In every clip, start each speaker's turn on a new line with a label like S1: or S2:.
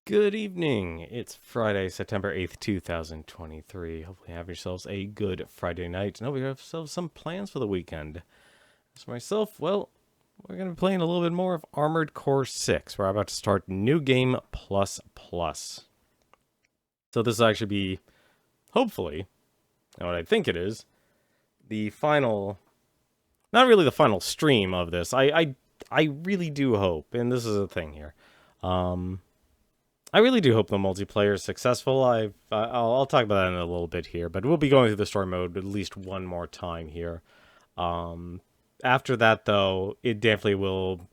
S1: Good evening. It's Friday, September 8th, 2023. Hopefully you have yourselves a good Friday night. And hope you have yourselves some plans for the weekend. As for myself, well, we're going to be playing a little bit more of Armored Core 6. We're about to start New Game Plus Plus. So this will actually be, hopefully, and what I think it is, the final, not really the final stream of this. I really do hope, and this is a thing here, I really do hope the multiplayer is successful. I'll talk about that in a little bit here, but we'll be going through the story mode at least one more time here. After that, though, it definitely will.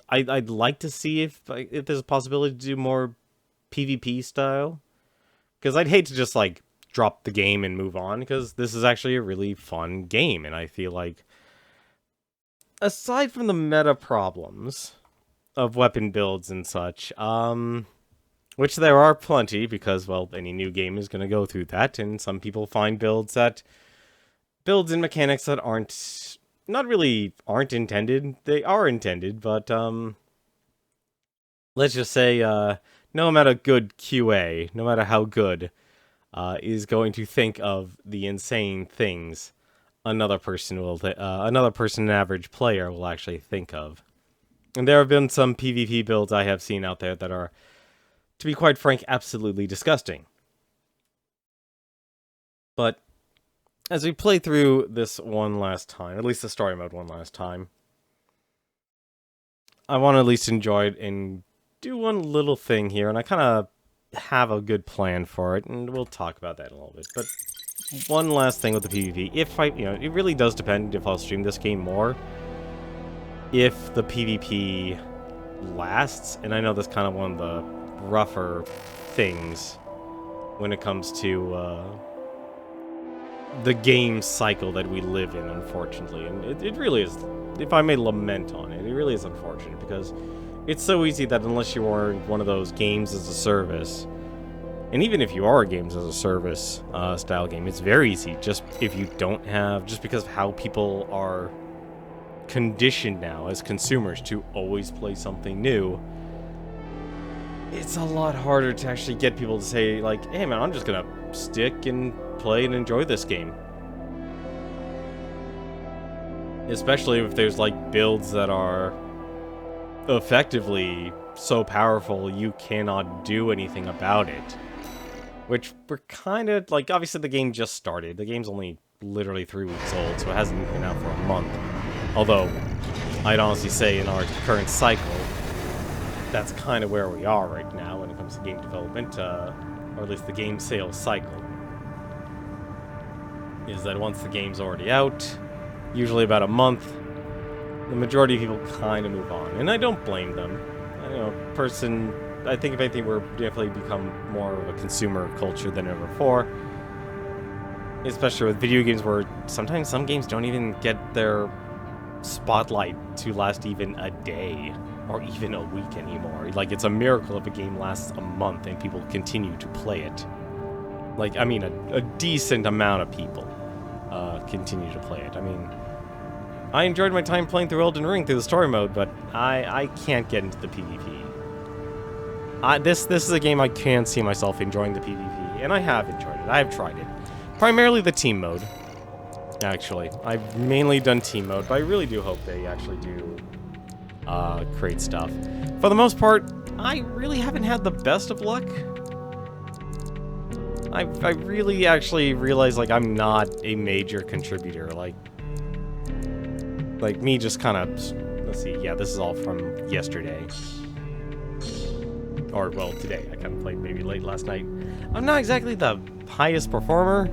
S1: I'd like to see if there's a possibility to do more PvP style, because I'd hate to just like drop the game and move on, because this is actually a really fun game, and I feel like, aside from the meta problems of weapon builds and such, which there are plenty, because, well, any new game is going to go through that, and some people find builds and mechanics that aren't intended. They are intended, but, let's just say, no amount of good QA, no matter how good, is going to think of the insane things an average player will actually think of. And there have been some PvP builds I have seen out there that are, to be quite frank, absolutely disgusting. But as we play through this one last time, at least the story mode one last time, I want to at least enjoy it and do one little thing here, and I kind of have a good plan for it, and we'll talk about that in a little bit. But one last thing with the PvP, it really does depend if I'll stream this game more. If the PvP lasts, and I know that's kind of one of the rougher things when it comes to the game cycle that we live in, unfortunately. And it really is, if I may lament on it, it really is unfortunate, because it's so easy that unless you are one of those games as a service, and even if you are a games as a service style game, it's very easy, just because of how people are conditioned now as consumers to always play something new. It's a lot harder to actually get people to say, like, hey man, I'm just gonna stick and play and enjoy this game. Especially if there's, like, builds that are effectively so powerful you cannot do anything about it. Which we're kind of, like, obviously the game just started. The game's only literally 3 weeks old, so it hasn't been out for a month. Although, I'd honestly say in our current cycle, that's kind of where we are right now when it comes to game development, or at least the game sales cycle. Is that once the game's already out, usually about a month, the majority of people kind of move on. And I don't blame them. I think if anything, we're definitely become more of a consumer culture than ever before. Especially with video games, where sometimes some games don't even get their spotlight to last even a day or even a week anymore. Like, it's a miracle if a game lasts a month and people continue to play it. Like, I mean, a decent amount of people continue to play it. I mean, I enjoyed my time playing through Elden Ring through the story mode, but I can't get into the PvP. This is a game I can see myself enjoying the PvP, and I have enjoyed it. I have tried it. Primarily the team mode, actually. I've mainly done team mode, but I really do hope they actually do create stuff. For the most part, I really haven't had the best of luck. I really actually realized, like, I'm not a major contributor. Like me just kind of, let's see, yeah, this is all from yesterday. Or, well, today. I kind of played maybe late last night. I'm not exactly the highest performer,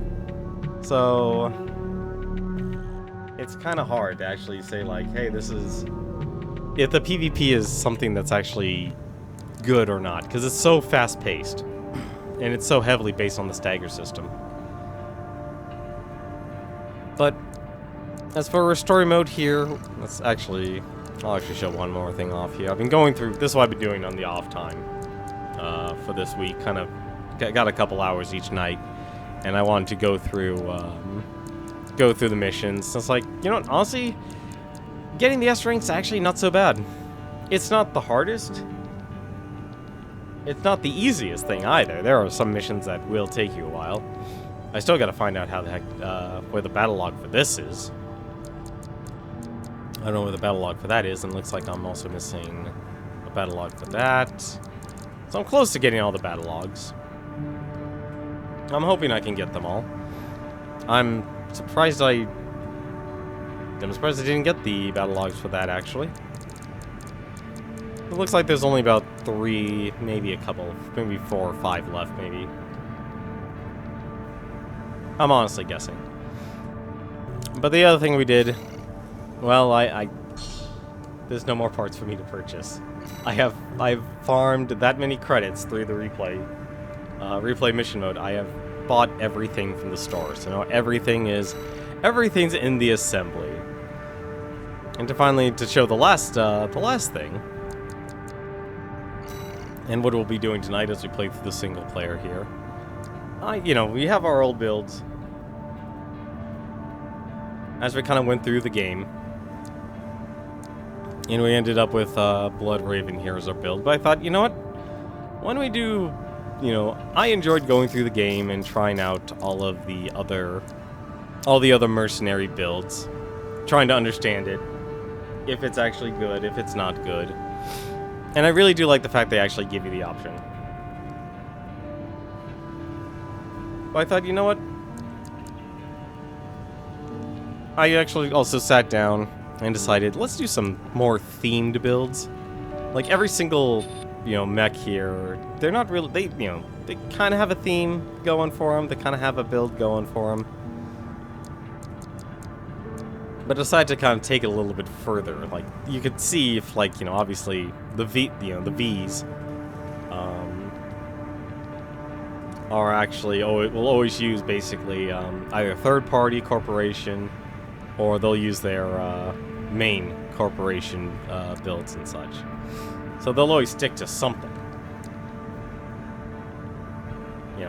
S1: so it's kind of hard to actually say, like, hey, this is, if the PvP is something that's actually good or not, because it's so fast-paced, and it's so heavily based on the stagger system. But as for our story mode here, I'll actually show one more thing off here. I've been going through, this is what I've been doing on the off time for this week, kind of got a couple hours each night, and I wanted to go through the missions. So it's like, you know what, honestly, getting the S rank's actually not so bad. It's not the hardest. it's not the easiest thing either. There are some missions that will take you a while. I still gotta find out how the heck, where the battle log for this is. I don't know where the battle log for that is, and it looks like I'm also missing a battle log for that. So I'm close to getting all the battle logs. I'm hoping I can get them all. I'm surprised I didn't get the battle logs for that, actually. It looks like there's only about 3, maybe a couple, maybe 4 or 5 left, maybe. I'm honestly guessing. But the other thing we did, well, there's no more parts for me to purchase. I've farmed that many credits through the replay mission mode. I have bought everything from the store, so now everything's in the assembly. And to show the last thing, and what we'll be doing tonight as we play through the single player here. We have our old builds as we kind of went through the game. And we ended up with Blood Raven here as our build. But I thought, you know what? Why don't we do, I enjoyed going through the game and trying out all the other mercenary builds. Trying to understand it. If it's actually good, if it's not good. And I really do like the fact they actually give you the option. But I thought, you know what? I actually also sat down and decided, let's do some more themed builds. Like every single, mech here, they're not really, they kind of have a theme going for them. They kind of have a build going for them. But decided to kind of take it a little bit further. Like, you could see if, obviously the V's are actually, will always use basically either third-party corporation or they'll use their main corporation builds and such. So they'll always stick to something.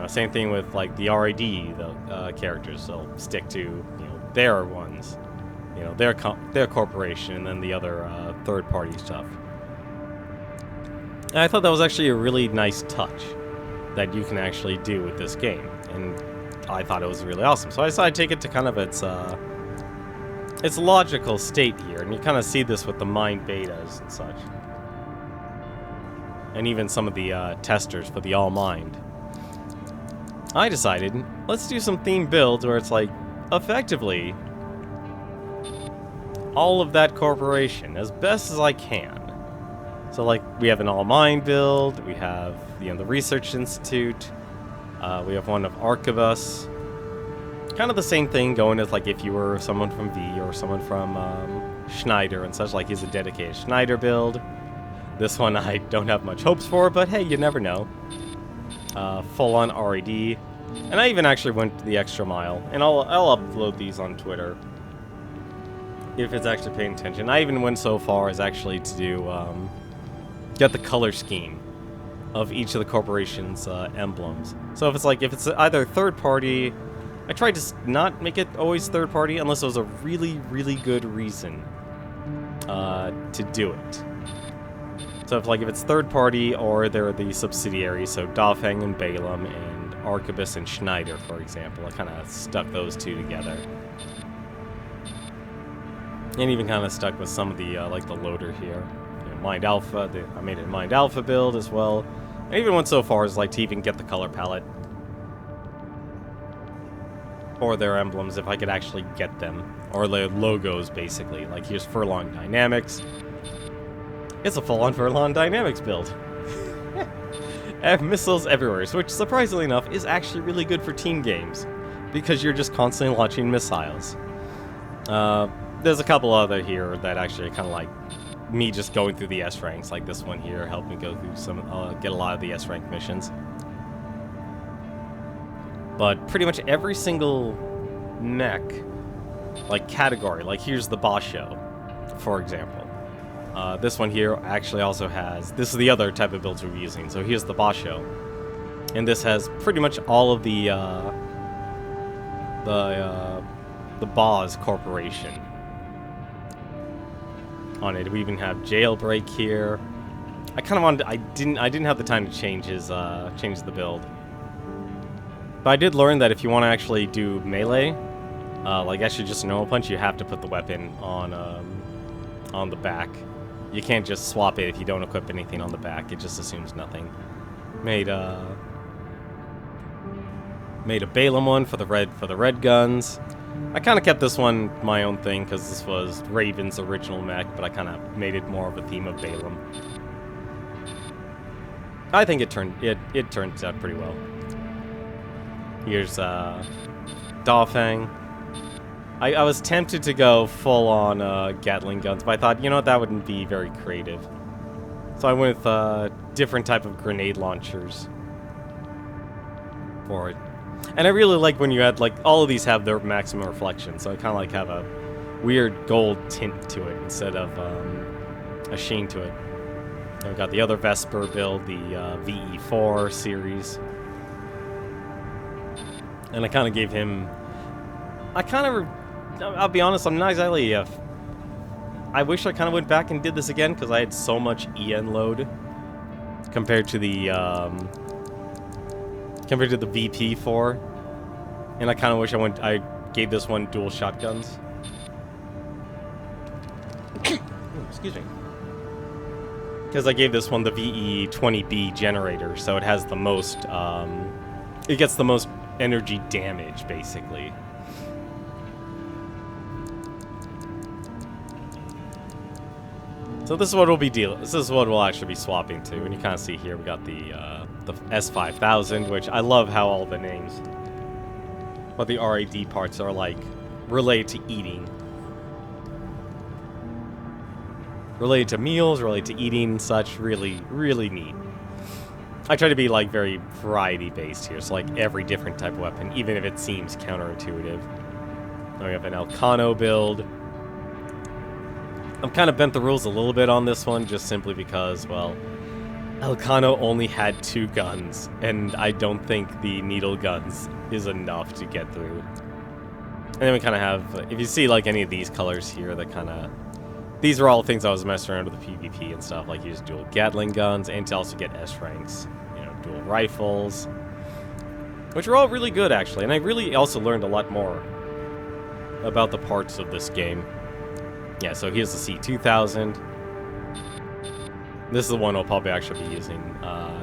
S1: Same thing with like the RID, the characters. They'll stick to their ones, their corporation, and then the other third-party stuff. And I thought that was actually a really nice touch that you can actually do with this game, and I thought it was really awesome. So I decided to take it to kind of its logical state here, and you kind of see this with the Mind betas and such, and even some of the testers for the All Mind. I decided, let's do some themed builds where it's like, effectively, all of that corporation as best as I can. So like, we have an All Mind build, we have the Research Institute, we have one of Arquebus. Kind of the same thing going as like if you were someone from V or someone from Schneider and such, like he's a dedicated Schneider build. This one I don't have much hopes for, but hey, you never know. Full-on RAD. And I even actually went the extra mile, and I'll upload these on Twitter if it's actually paying attention. I even went so far as actually to do get the color scheme of each of the corporation's emblems. So if it's either third party, I tried to not make it always third party unless there was a really, really good reason to do it. So if it's third party or they're the subsidiaries, so Dafeng and Balaam and Arquebus and Schneider, for example, I kind of stuck those two together. And even kind of stuck with some of the, like the loader here. Mind Alpha, I made a Mind Alpha build as well. I even went so far as like to even get the color palette. Or their emblems if I could actually get them. Or their logos, basically. Like here's Furlong Dynamics. It's a full-on Furlong Dynamics build. Missiles everywhere, which surprisingly enough is actually really good for team games. Because you're just constantly launching missiles. There's a couple other here that actually are kind of like me just going through the S ranks, like this one here helped me go through some, get a lot of the S rank missions. But pretty much every single mech, like category, like here's the Basho, for example. This one here actually also has, this is the other type of builds we're using. So here's the Basho, and this has pretty much all of the Boz Corporation on it. We even have Jailbreak here. I kind of wanted. I didn't have the time to change change the build. But I did learn that if you want to actually do melee, like actually just a normal punch, you have to put the weapon on the back. You can't just swap it if you don't equip anything on the back. It just assumes nothing. Made a Balaam one for the red guns. I kind of kept this one my own thing because this was Raven's original mech, but I kind of made it more of a theme of Balaam. I think it turns out pretty well. Here's Dawfang. I was tempted to go full on Gatling guns, but I thought, you know what, that wouldn't be very creative. So I went with different type of grenade launchers for it. And I really like when you add, like, all of these have their maximum reflection, so I kind of like have a weird gold tint to it instead of a sheen to it. I've got the other Vesper build, the VE4 series. And I kind of gave him... I'll be honest, I'm not exactly... I wish I kind of went back and did this again, because I had so much EN load compared to the VP4. And I kind of wish I gave this one dual shotguns. Excuse me. Because I gave this one the VE20B generator, so it has the most, it gets the most energy damage, basically. So this is what this is what we'll actually be swapping to, and you kind of see here we got the S5000, which I love how all the names, but the RAD parts are like related to eating. Related to meals, related to eating, such. Really, really neat. I try to be, like, very variety-based here, so, like, every different type of weapon, even if it seems counterintuitive. Now we have an Elcano build. I've kind of bent the rules a little bit on this one, just simply because, well, Elcano only had 2 guns, and I don't think the needle guns is enough to get through. And then we kind of have, if you see, like, any of these colors here, that kind of... These are all things I was messing around with the PvP and stuff, like use dual Gatling guns, and to also get S ranks, you know, dual rifles, which are all really good, actually. And I really also learned a lot more about the parts of this game. Yeah, so here's the C2000. This is the one I'll probably actually be using,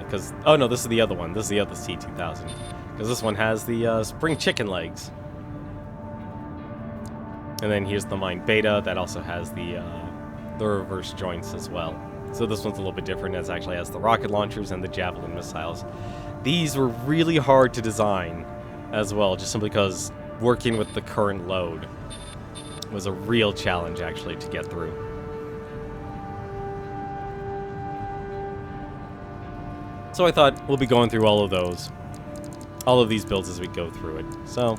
S1: because... Oh, no, this is the other one. This is the other C2000. Because this one has the spring chicken legs. And then here's the Mine Beta that also has the reverse joints as well. So this one's a little bit different, as it actually has the rocket launchers and the Javelin missiles. These were really hard to design as well, just simply because working with the current load was a real challenge, actually, to get through. So I thought we'll be going through all of these builds as we go through it. So,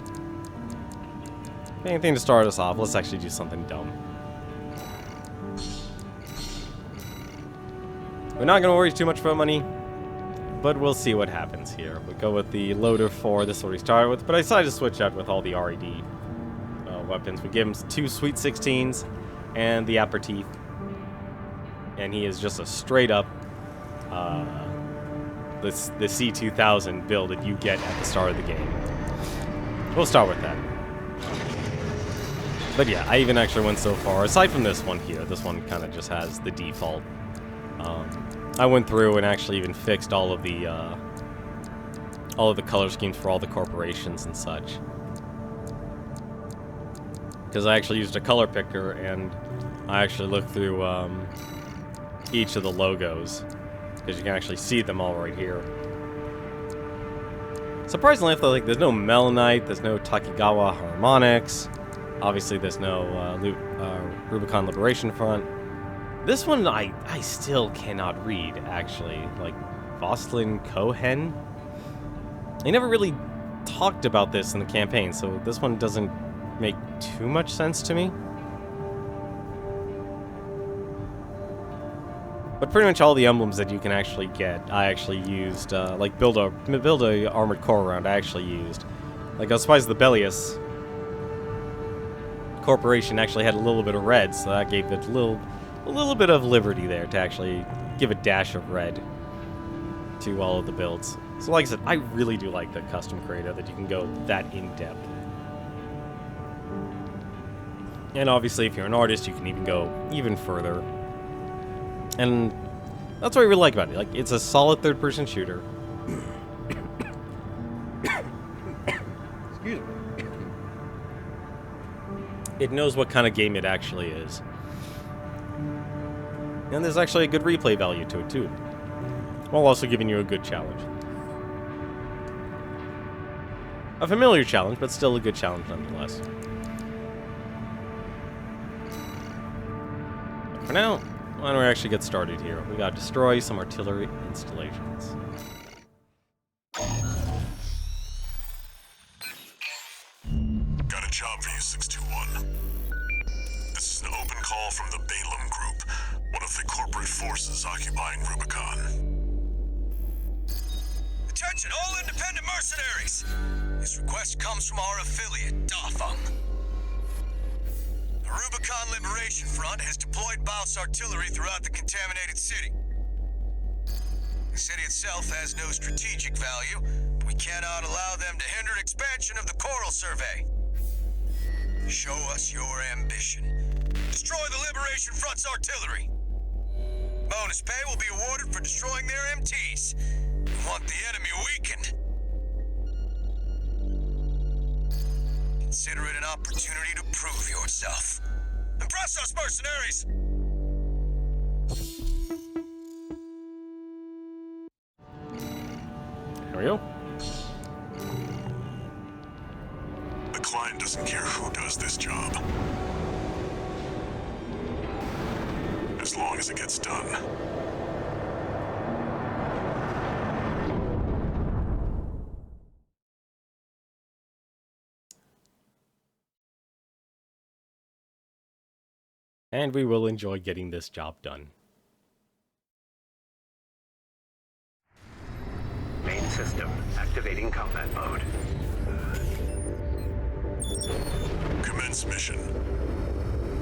S1: anything to start us off, let's actually do something dumb. We're not going to worry too much about money, but we'll see what happens here. We go with the Loader 4, this is what we started with, but I decided to switch out with all the RED weapons. We give him 2 Sweet 16s and the Aperitif, and he is just a straight up the C2000 build that you get at the start of the game. We'll start with that. But yeah, I even actually went so far, aside from this one here, this one kind of just has the default. I went through and actually even fixed all of the color schemes for all the corporations and such. Because I actually used a color picker, and I actually looked through each of the logos, because you can actually see them all right here. Surprisingly, like, there's no Melanite, there's no Takigawa Harmonics. Obviously, there's no Rubicon Liberation Front. This one, I still cannot read, actually. Like, Voslin Cohen? They never really talked about this in the campaign, so this one doesn't make too much sense to me. But pretty much all the emblems that you can actually get, I actually used, like build a armored core around, I actually used. Like, I was surprised the Bellius Corporation actually had a little bit of red, so that gave it a little a little bit of liberty there to actually give a dash of red to all of the builds. So like I said, I really do like the custom creator that you can go that in-depth. And obviously, if you're an artist, you can even go even further. And that's what I really like about it. Like, it's a solid third-person shooter. Excuse me. It knows what kind of game it actually is. And there's actually a good replay value to it, too. While also giving you a good challenge. A familiar challenge, but still a good challenge nonetheless. But for now, why don't we actually get started here? We gotta destroy some artillery installations.
S2: Got a job for you, 621. This is an open call from the Balaam Group, one of the corporate forces occupying Rubicon.
S3: Attention, all independent mercenaries! This request comes from our affiliate, Dafeng. The Rubicon Liberation Front has deployed Baus artillery throughout the contaminated city. The city itself has no strategic value, but we cannot allow them to hinder expansion of the Coral Survey. Show us your ambition. Destroy the Liberation Front's artillery. Bonus pay will be awarded for destroying their MTs. We want the enemy weakened. Consider it an opportunity to prove yourself. Impress us, mercenaries!
S1: There we go.
S2: The client doesn't care who does this job, as long as it gets done.
S1: And we will enjoy getting this job done.
S4: Main system activating combat mode.
S2: Commence mission.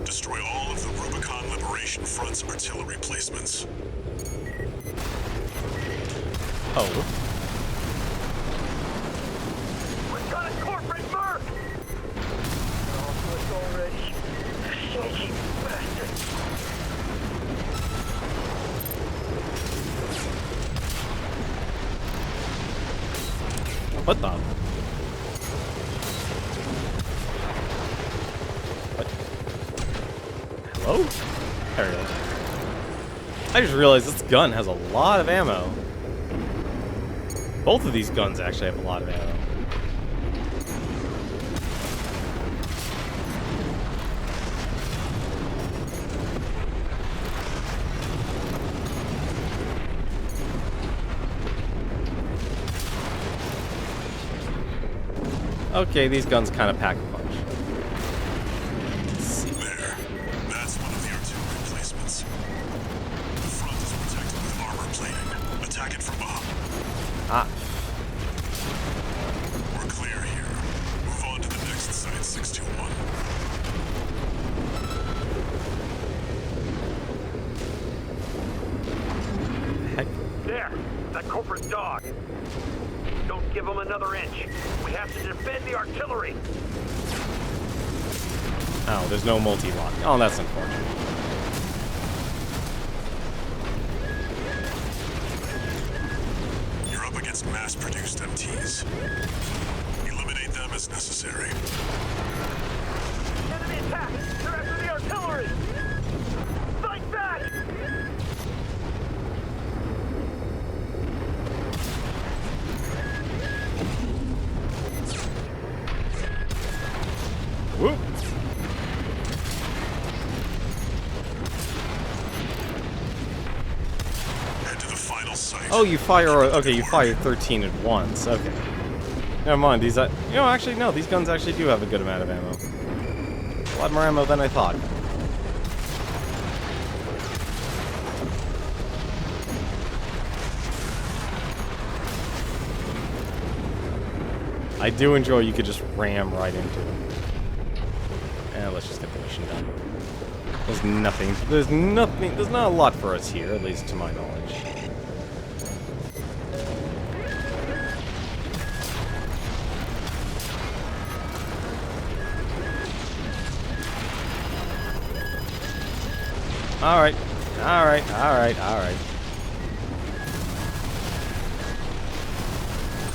S2: Destroy all of the Rubicon Liberation Front's artillery placements.
S1: Oh.
S3: We've got a corporate merc! Oh, already. Sneaky bastard.
S1: What the? What? Hello? There we go. I just realized this gun has a lot of ammo. Both of these guns actually have a lot of ammo. Okay, these guns kind of pack a punch.
S2: There. That's one of the artillery placements. The front is protected with armor plating. Attack it from behind.
S1: Ah.
S2: We're clear here. Move on to the next site, 621.
S1: Heck.
S4: There! That corporate dog! Don't give him another inch. We have to defend the artillery.
S1: Oh, there's no multi-lock. Oh, that's unfortunate.
S2: You're up against mass-produced MTs. Eliminate them as necessary.
S4: Enemy attack! They're after the artillery! Fight back!
S1: Whoop.
S2: Head to the final site.
S1: Oh, you fire. Okay, you fire 13 at once. Okay. Never mind. These. You know, actually, no. These guns actually do have a good amount of ammo. A lot more ammo than I thought. I do enjoy you could just ram right into them. And let's just get the mission done. There's nothing. There's nothing. There's not a lot for us here, at least to my knowledge. Alright. Alright, alright, alright.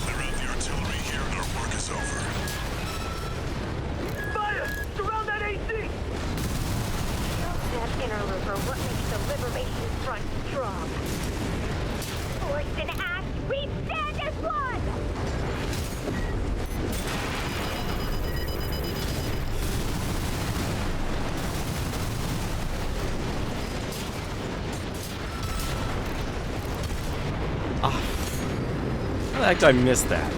S2: Clear out the artillery here and our work is over.
S4: Fire! Surround that AC!
S5: That inner loop are what makes the Liberation Front strong. Force and act, we stand as one!
S1: How the heck did I miss that?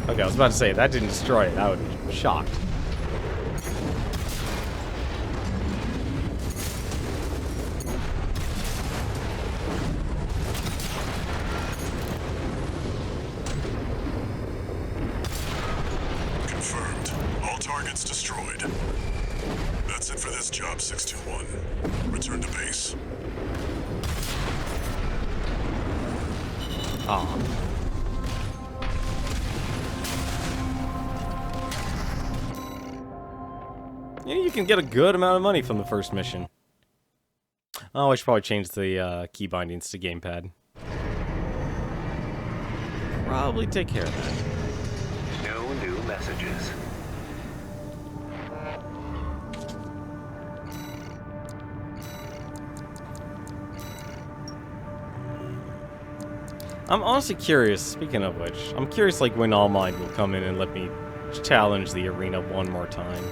S1: Okay, I was about to say, if that didn't destroy it, I would be shocked.
S2: Confirmed. All targets destroyed. That's it for this job, 621. Return to base.
S1: Aw. Yeah, you can get a good amount of money from the first mission. Oh, I should probably change the key bindings to gamepad. Probably take care of that.
S6: No new messages.
S1: I'm honestly curious, speaking of which, I'm curious like when All Might will come in and let me challenge the arena one more time.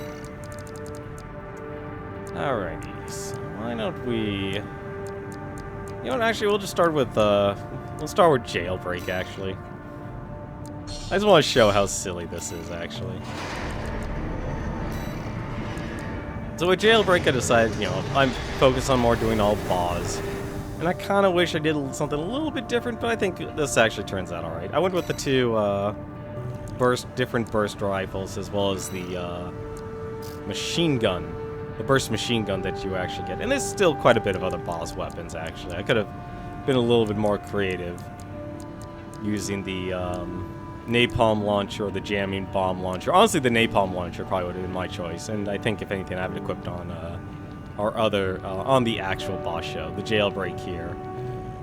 S1: Alrighty, so why don't we... You know what, actually, we'll just start with, we'll start with Jailbreak, actually. I just want to show how silly this is, actually. So with Jailbreak, I decided, you know, I'm focused on more doing all BOS. And I kind of wish I did something a little bit different, but I think this actually turns out alright. I went with the two, different burst rifles, as well as the, machine gun. The burst machine gun that you actually get. And there's still quite a bit of other boss weapons, actually. I could have been a little bit more creative using the napalm launcher or the jamming bomb launcher. Honestly, the napalm launcher probably would have been my choice. And I think, if anything, I have it equipped on our other, on the actual boss show, the Jailbreak here.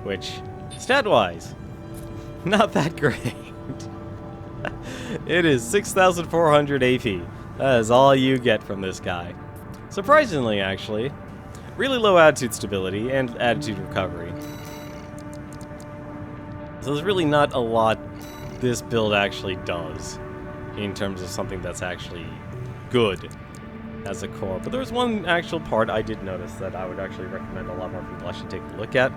S1: Which, stat-wise, not that great. It is 6,400 AP. That is all you get from this guy. Surprisingly, actually, really low attitude stability and attitude recovery. So there's really not a lot this build actually does in terms of something that's actually good as a core. But there's one actual part I did notice that I would actually recommend a lot more people actually take a look at.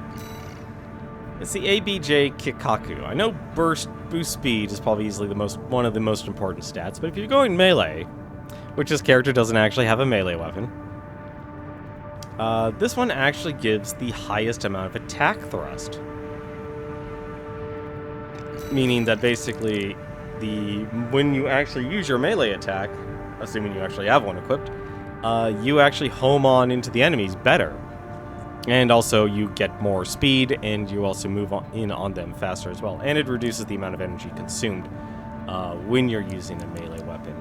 S1: It's the ABJ Kikaku. I know boost speed is probably easily one of the most important stats, but if you're going melee, which this character doesn't actually have a melee weapon, this one actually gives the highest amount of attack thrust. Meaning that basically, when you actually use your melee attack, assuming you actually have one equipped, you actually home on into the enemies better. And also, you get more speed, and you also move on them faster as well. And it reduces the amount of energy consumed when you're using a melee weapon.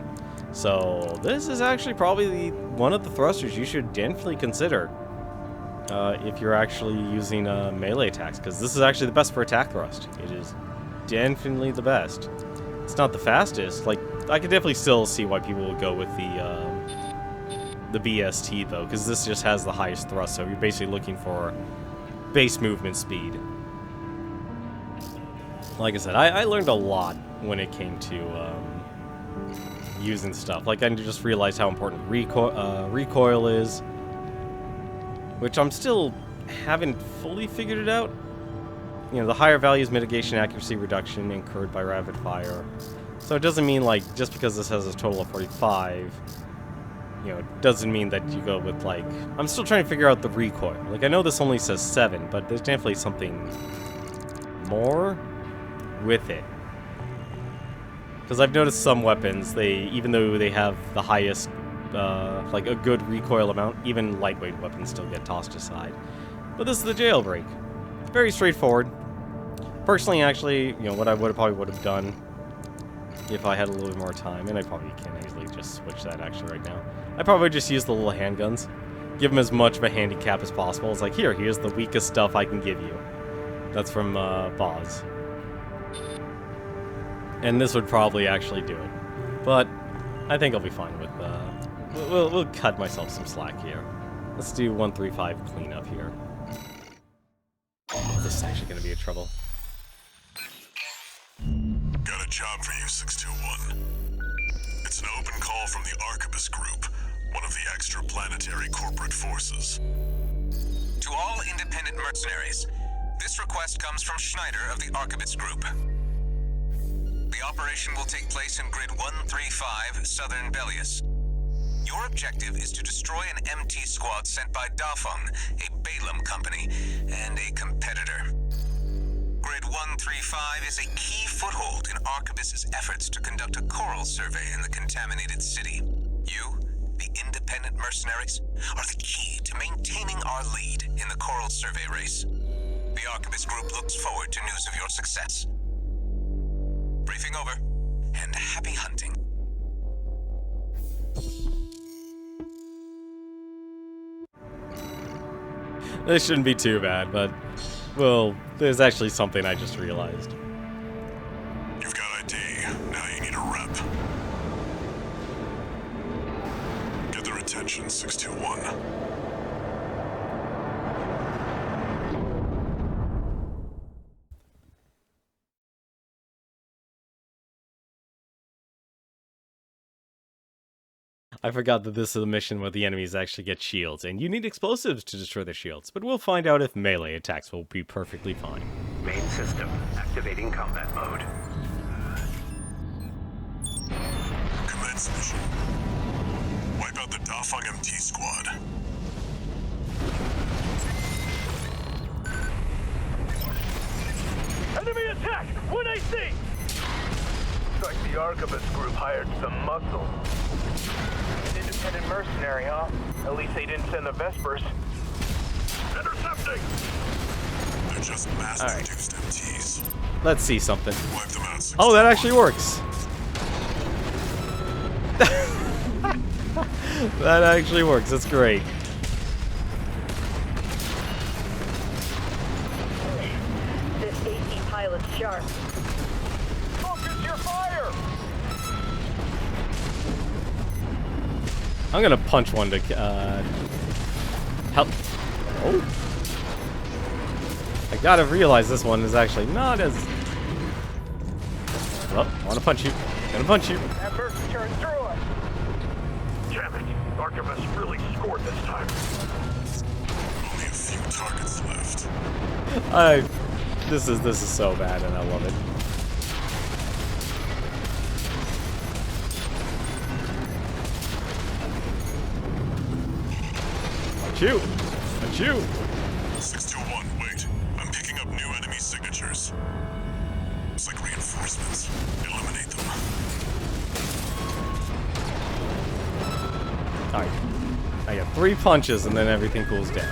S1: So this is actually probably one of the thrusters you should definitely consider if you're actually using melee attacks, because this is actually the best for attack thrust. It is definitely the best. It's not the fastest. Like, I could definitely still see why people would go with the BST though, because this just has the highest thrust. So you're basically looking for base movement speed. Like I said, I learned a lot when it came to using stuff. Like, I just realized how important recoil is, which I'm still haven't fully figured it out. You know, the higher values mitigation accuracy reduction incurred by rapid fire. So it doesn't mean, like, just because this has a total of 45, you know, it doesn't mean that you go with, like, I'm still trying to figure out the recoil. Like, I know this only says 7, but there's definitely something more with it. Because I've noticed some weapons, even though they have the highest, like a good recoil amount, even lightweight weapons still get tossed aside. But this is the jailbreak. Very straightforward. Personally, actually, you know, what I probably would have done if I had a little bit more time, and I probably can easily just switch that actually right now. I probably just use the little handguns. Give them as much of a handicap as possible. It's like, here's the weakest stuff I can give you. That's from Boz. And this would probably actually do it. But I think I'll be fine with, we'll cut myself some slack here. Let's do 135 cleanup here. This is actually going to be a trouble.
S2: Got a job for you, 621. It's an open call from the Arquebus Group, one of the extraplanetary corporate forces.
S3: To all independent mercenaries, this request comes from Schneider of the Arquebus Group. The operation will take place in Grid 135, Southern Bellius. Your objective is to destroy an MT squad sent by Dafeng, a Balaam company, and a competitor. Grid 135 is a key foothold in Arquebus's efforts to conduct a coral survey in the contaminated city. You, the independent mercenaries, are the key to maintaining our lead in the coral survey race. The Arquebus Group looks forward to news of your success. Briefing over, and happy hunting.
S1: This shouldn't be too bad, but, well, there's actually something I just realized.
S2: You've got ID, now you need a rep. Get their attention, 621.
S1: I forgot that this is a mission where the enemies actually get shields, and you need explosives to destroy their shields, but we'll find out if melee attacks will be perfectly fine.
S4: Main system activating combat mode.
S2: Commence mission. Wipe out the Dafeng MT squad.
S4: Enemy attack! 1AC! Looks like the Arquebus Group hired some muscle. An independent mercenary, huh? At least they didn't send the Vespers. Intercepting!
S2: They're just mass-produced MTs.
S1: Let's see something.
S2: Wipe them out, 621.
S1: Oh, that actually works! That actually works, that's great.
S5: This AC pilot's sharp.
S4: Focus your fire!
S1: I'm gonna punch one to, help. Oh. I gotta realize this one is actually not as... Well, I wanna punch you. Gonna punch you.
S4: That burst turned through us! Damn it! Arquebus really scored this time.
S2: Only a few targets left.
S1: This is so bad and I love it. Punch you! Punch you!
S2: 621, wait. I'm picking up new enemy signatures. It's like reinforcements. Eliminate them.
S1: Alright. I got 3 punches and then everything cools down.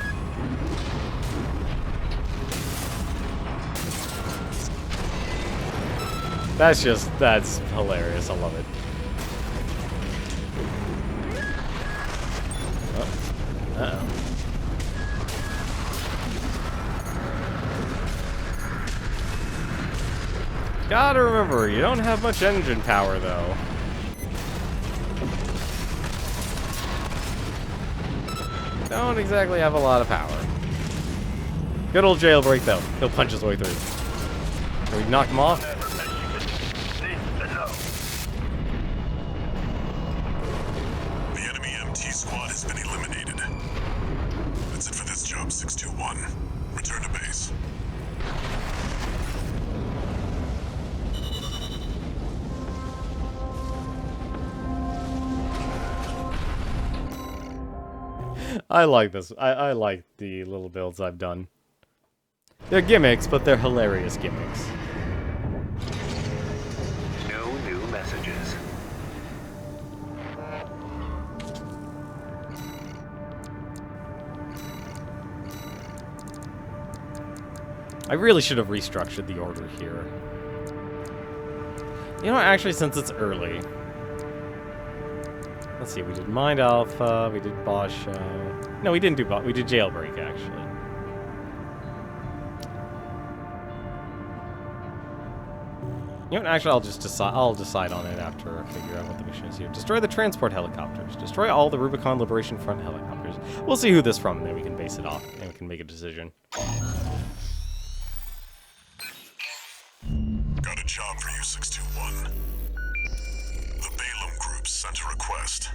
S1: That's hilarious. I love it. Oh. Uh-oh. Gotta remember, you don't have much engine power, though. Don't exactly have a lot of power. Good old jailbreak, though. He'll punch his way through. Can we knock him off?
S2: The enemy MT squad has been eliminated. That's it for this job, 621. Return to base.
S1: I like this. I like the little builds I've done. They're gimmicks, but they're hilarious gimmicks.
S4: No new messages.
S1: I really should have restructured the order here. You know, actually, since it's early... Let's see, we did Mind Alpha, we did Bosch... No, we didn't do Bosch, we did Jailbreak, actually. You know what, actually, I'll decide on it after I figure out what the mission is here. Destroy the transport helicopters. Destroy all the Rubicon Liberation Front helicopters. We'll see who this from, and then we can base it off, and we can make a decision.
S2: Got a job for you, 621. The Balaam Group sent a request.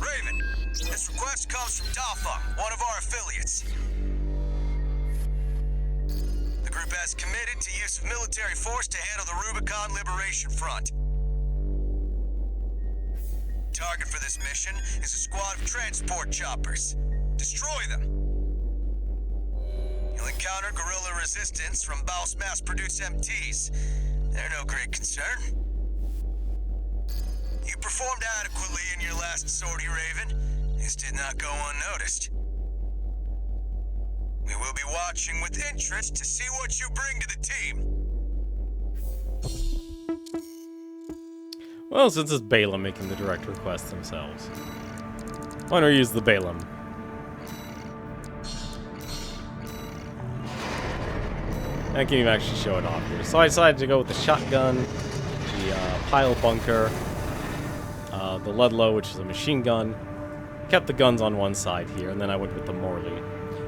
S3: Raven, this request comes from Dafa, one of our affiliates. The group has committed to use of military force to handle the Rubicon Liberation Front. Target for this mission is a squad of transport choppers. Destroy them. You'll encounter guerrilla resistance from Baus mass-produced MTs. They're no great concern. You performed adequately in your last sortie, Raven. This did not go unnoticed. We will be watching with interest to see what you bring to the team.
S1: Well, since it's Balaam making the direct requests themselves, why don't we use the Balaam? I can't even actually show it off here. So I decided to go with the shotgun, the pile bunker, the Ludlow, which is a machine gun. Kept the guns on one side here, and then I went with the Morley.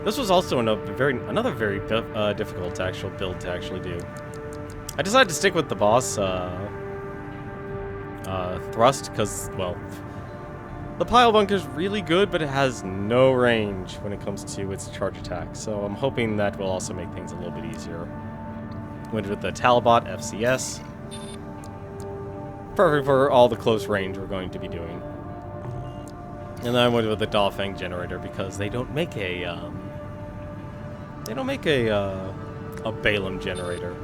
S1: This was also another very difficult actual build to actually do. I decided to stick with the boss thrust because, well, the pile bunker is really good, but it has no range when it comes to its charge attack. So I'm hoping that will also make things a little bit easier. Went with the Talbot FCS. Perfect for all the close range we're going to be doing. And then I went with the Dolphang generator because they don't make a Balaam generator.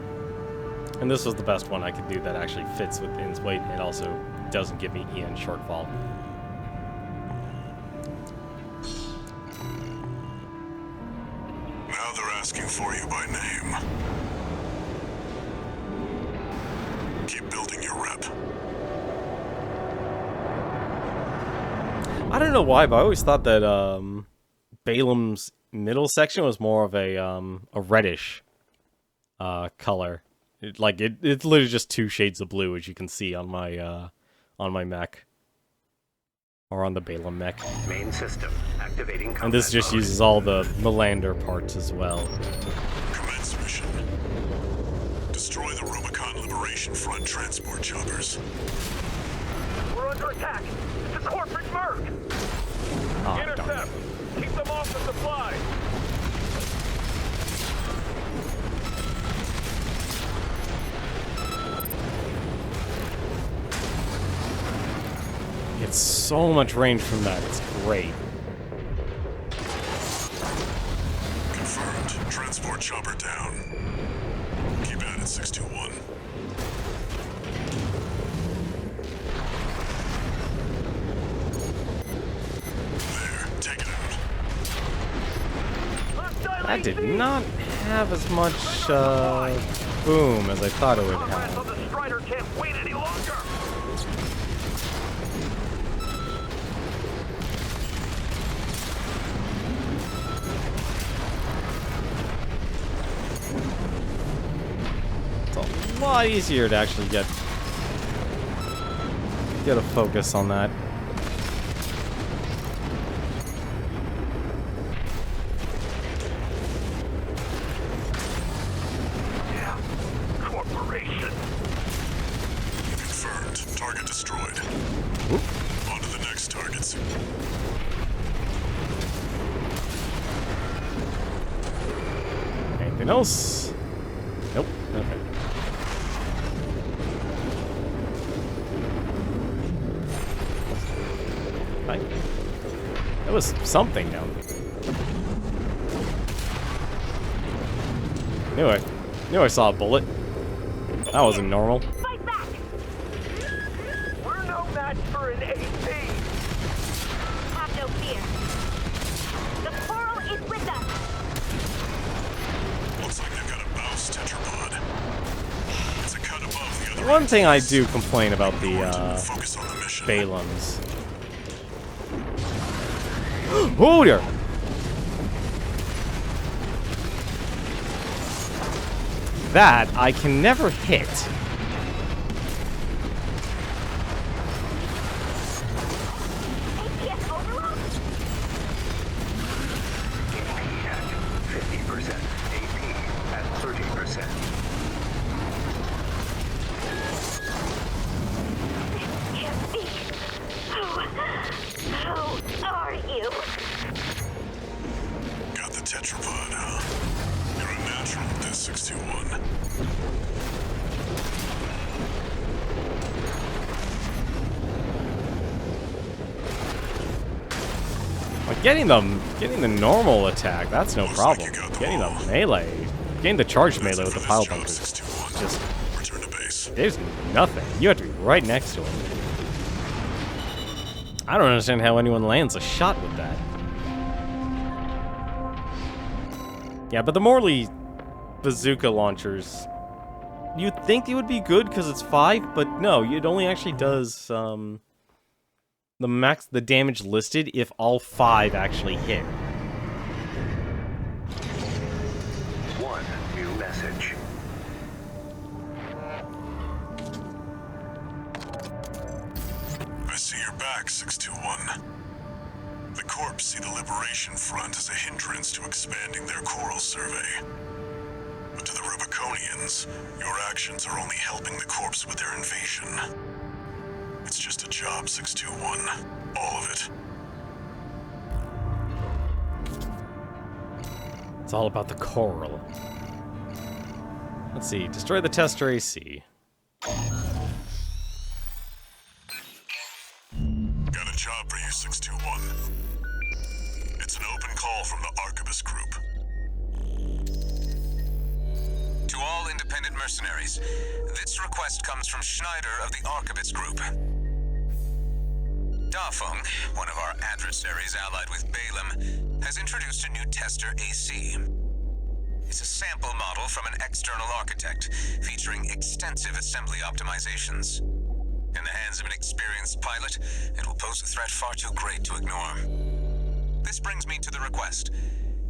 S1: And this was the best one I could do that actually fits within its weight and also doesn't give me EN shortfall.
S2: Now they're asking for you by name. Keep building your rep.
S1: I don't know why, but I always thought that Balaam's middle section was more of a reddish color. It's literally just two shades of blue, as you can see on my mech, or on the Balaam mech.
S6: Main system activating.
S1: And this just uses all the Melander parts as well.
S2: Commence mission. Destroy the Rubicon Liberation Front transport choppers.
S4: We're under attack. It's a corporate merc.
S1: Oh,
S4: Intercept. Keep them off the supply.
S1: It's so much range from that. It's great.
S2: Confirmed. Transport chopper down. Keep at it, 621. There, take it out.
S1: That did not have as much boom as I thought it would have.
S4: On the Strider can't wait any longer.
S1: It's a lot easier to actually get a focus on that.
S4: Yeah. Corporation.
S2: Confirmed. Target destroyed.
S1: Oop.
S2: On to the next targets.
S1: Anything else? Nope. Okay. Right. That was something down there. Knew I saw a bullet. That wasn't normal.
S5: Fight back!
S4: We're no match for an AP.
S5: Have no fear. The Coral is with us.
S2: this tetrapod. It's a cut above the other.
S1: One thing I do complain about the
S2: Focus on the mission.
S1: Balaams. Oh dear! That I can never hit.
S5: APS overload?
S6: AP at 50%. AP at 30%.
S5: Can't speak. Who are you?
S2: Got the tetrapod, huh? You're a natural with this 621.
S1: Like getting the normal attack, that's no
S2: Looks like
S1: problem.
S2: you got them
S1: Getting the
S2: all.
S1: melee, getting the charge
S2: That's
S1: melee
S2: it
S1: with the
S2: for
S1: pile
S2: this job,
S1: bunkers,
S2: 621.
S1: just
S2: Return to base.
S1: there's nothing. You have to be right next to him. I don't understand how anyone lands a shot with that. Yeah, but the Morley bazooka launchers, you'd think it would be good because it's 5, but no, it only actually does the damage listed if all 5 actually hit.
S6: One new message.
S2: I see you're back, 621. The Corps see the Liberation Front as a hindrance to expanding their coral survey. But to the Rubiconians, your actions are only helping the Corps with their invasion. It's just a job, 621. All of it.
S1: It's all about the coral. Let's see, destroy the tester AC.
S2: Got a job for you, 621. It's an open call from the Archibus Group.
S3: To all independent mercenaries, this request comes from Schneider of the Archibus Group. Dafeng, one of our adversaries allied with Balaam, has introduced a new tester AC. It's a sample model from an external architect, featuring extensive assembly optimizations. In the hands of an experienced pilot, it will pose a threat far too great to ignore. This brings me to the request.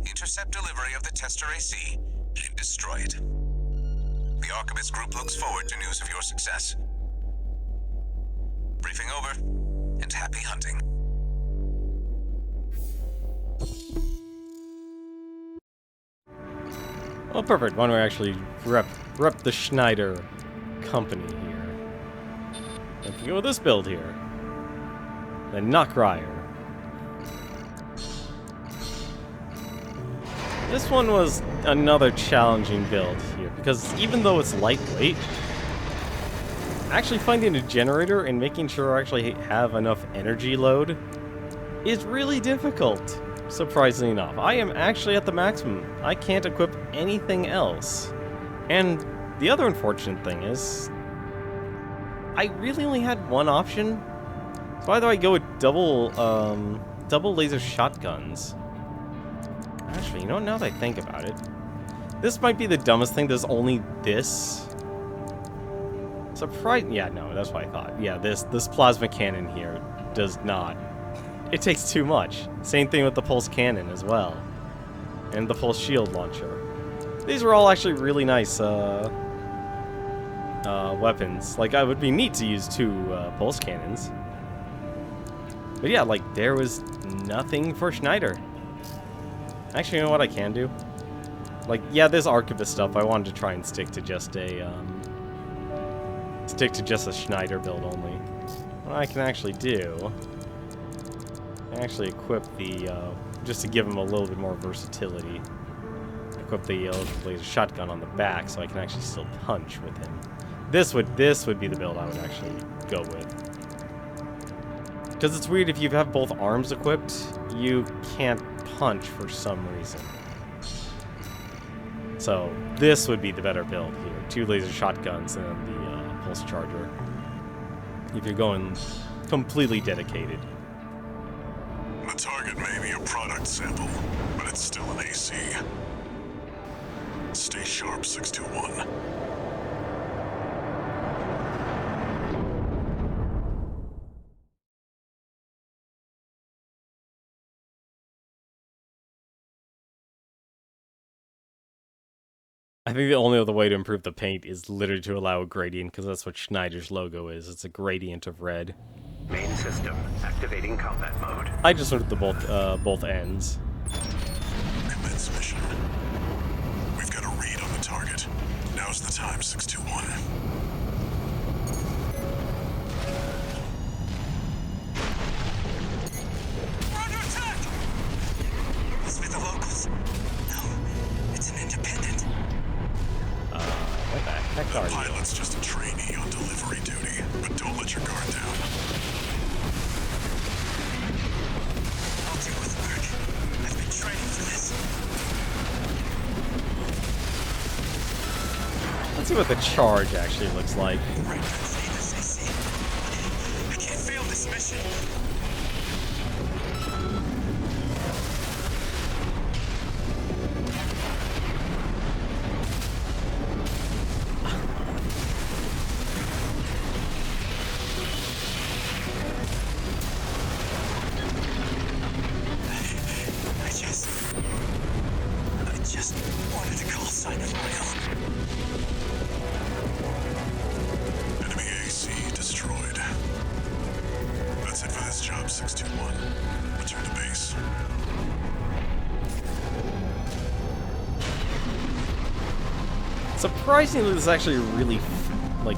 S3: Intercept delivery of the tester AC and destroy it. The Archibus Group looks forward to news of your success. Briefing over, and happy hunting.
S1: Well, perfect. Why don't we actually rep the Schneider company here? And we go with this build here. The Knockryer. This one was another challenging build here, because even though it's lightweight, actually finding a generator and making sure I actually have enough energy load is really difficult, surprisingly enough. I am actually at the maximum. I can't equip anything else. And the other unfortunate thing is, I really only had one option. So either I go with double laser shotguns. Actually, you know what, now that I think about it, this might be the dumbest thing. There's only this. Yeah, no, that's what I thought. Yeah, this plasma cannon here does not. It takes too much. Same thing with the pulse cannon as well. And the pulse shield launcher. These are all actually really nice weapons. Like, it would be neat to use 2 pulse cannons. But yeah, like, there was nothing for Schneider. Actually, you know what I can do? Like, yeah, this Archibus stuff, I wanted to try and stick to just a Schneider build only. What I can actually do, I actually equip the, just to give him a little bit more versatility, equip the laser shotgun on the back so I can actually still punch with him. This would be the build I would actually go with. Because it's weird, if you have both arms equipped, you can't punch for some reason. So this would be the better build here. 2 laser shotguns and the pulse charger. If you're going completely dedicated.
S2: The target may be a product sample, but it's still an AC. Stay sharp, 621.
S1: I think the only other way to improve the paint is literally to allow a gradient, because that's what Schneider's logo is. It's a gradient of red.
S6: Main system activating combat mode.
S1: I just wanted the both ends.
S2: Commence mission. We've got a read on the target. Now's the time, 621.
S3: We're under attack! Must be the locals. No, it's an independent.
S1: What the heck are you?
S2: Pilot's just a trainee on delivery duty, but don't let your guard down.
S3: I'll deal with work. I've been training for this.
S1: Let's see what the charge actually looks like.
S3: Right, say this, AC. I can't fail this mission. I just wanted to call sign of my own.
S2: Enemy AC destroyed. That's it for this job, 621. Return to base.
S1: Surprisingly, this is actually really, like,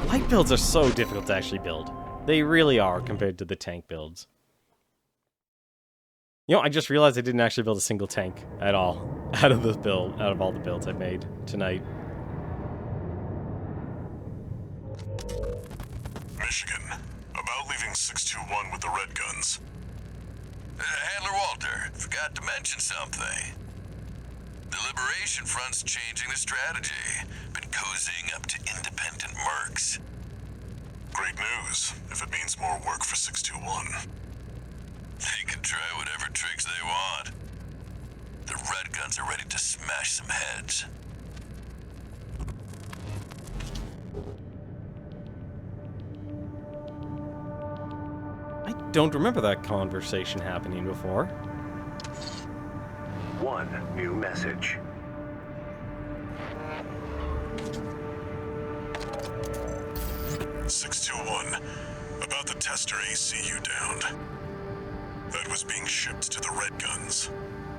S1: light builds are so difficult to actually build. They really are compared to the tank builds. You know, I just realized I didn't actually build a single tank at all out of this build, out of all the builds I made tonight.
S2: Michigan, about leaving 621 with the red guns.
S3: Handler Walter, forgot to mention something. The Liberation Front's changing the strategy. Been cozying up to independent mercs.
S2: Great news, if it means more work for 621.
S3: They can try whatever tricks they want. The Red Guns are ready to smash some heads.
S1: I don't remember that conversation happening before.
S6: One new message.
S2: About the tester AC you downed. That was being shipped to the Red Guns,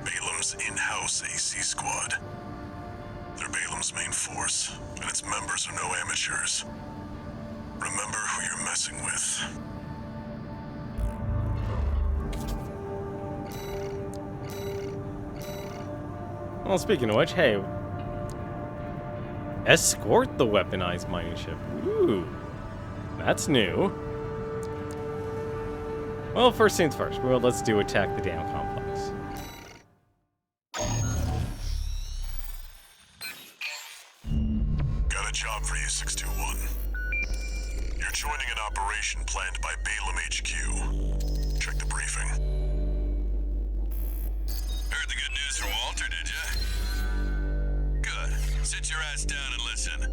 S2: Balam's in-house AC squad. They're Balam's main force, and its members are no amateurs. Remember who you're messing with.
S1: Well, speaking of which, hey, escort the weaponized mining ship. Ooh, that's new. Well, first things first. Well, let's do attack the dam complex.
S2: Got a job for you, 621. You're joining an operation planned by Balam HQ. Check the briefing.
S3: Heard the good news from Walter, did ya? Good. Sit your ass down and listen.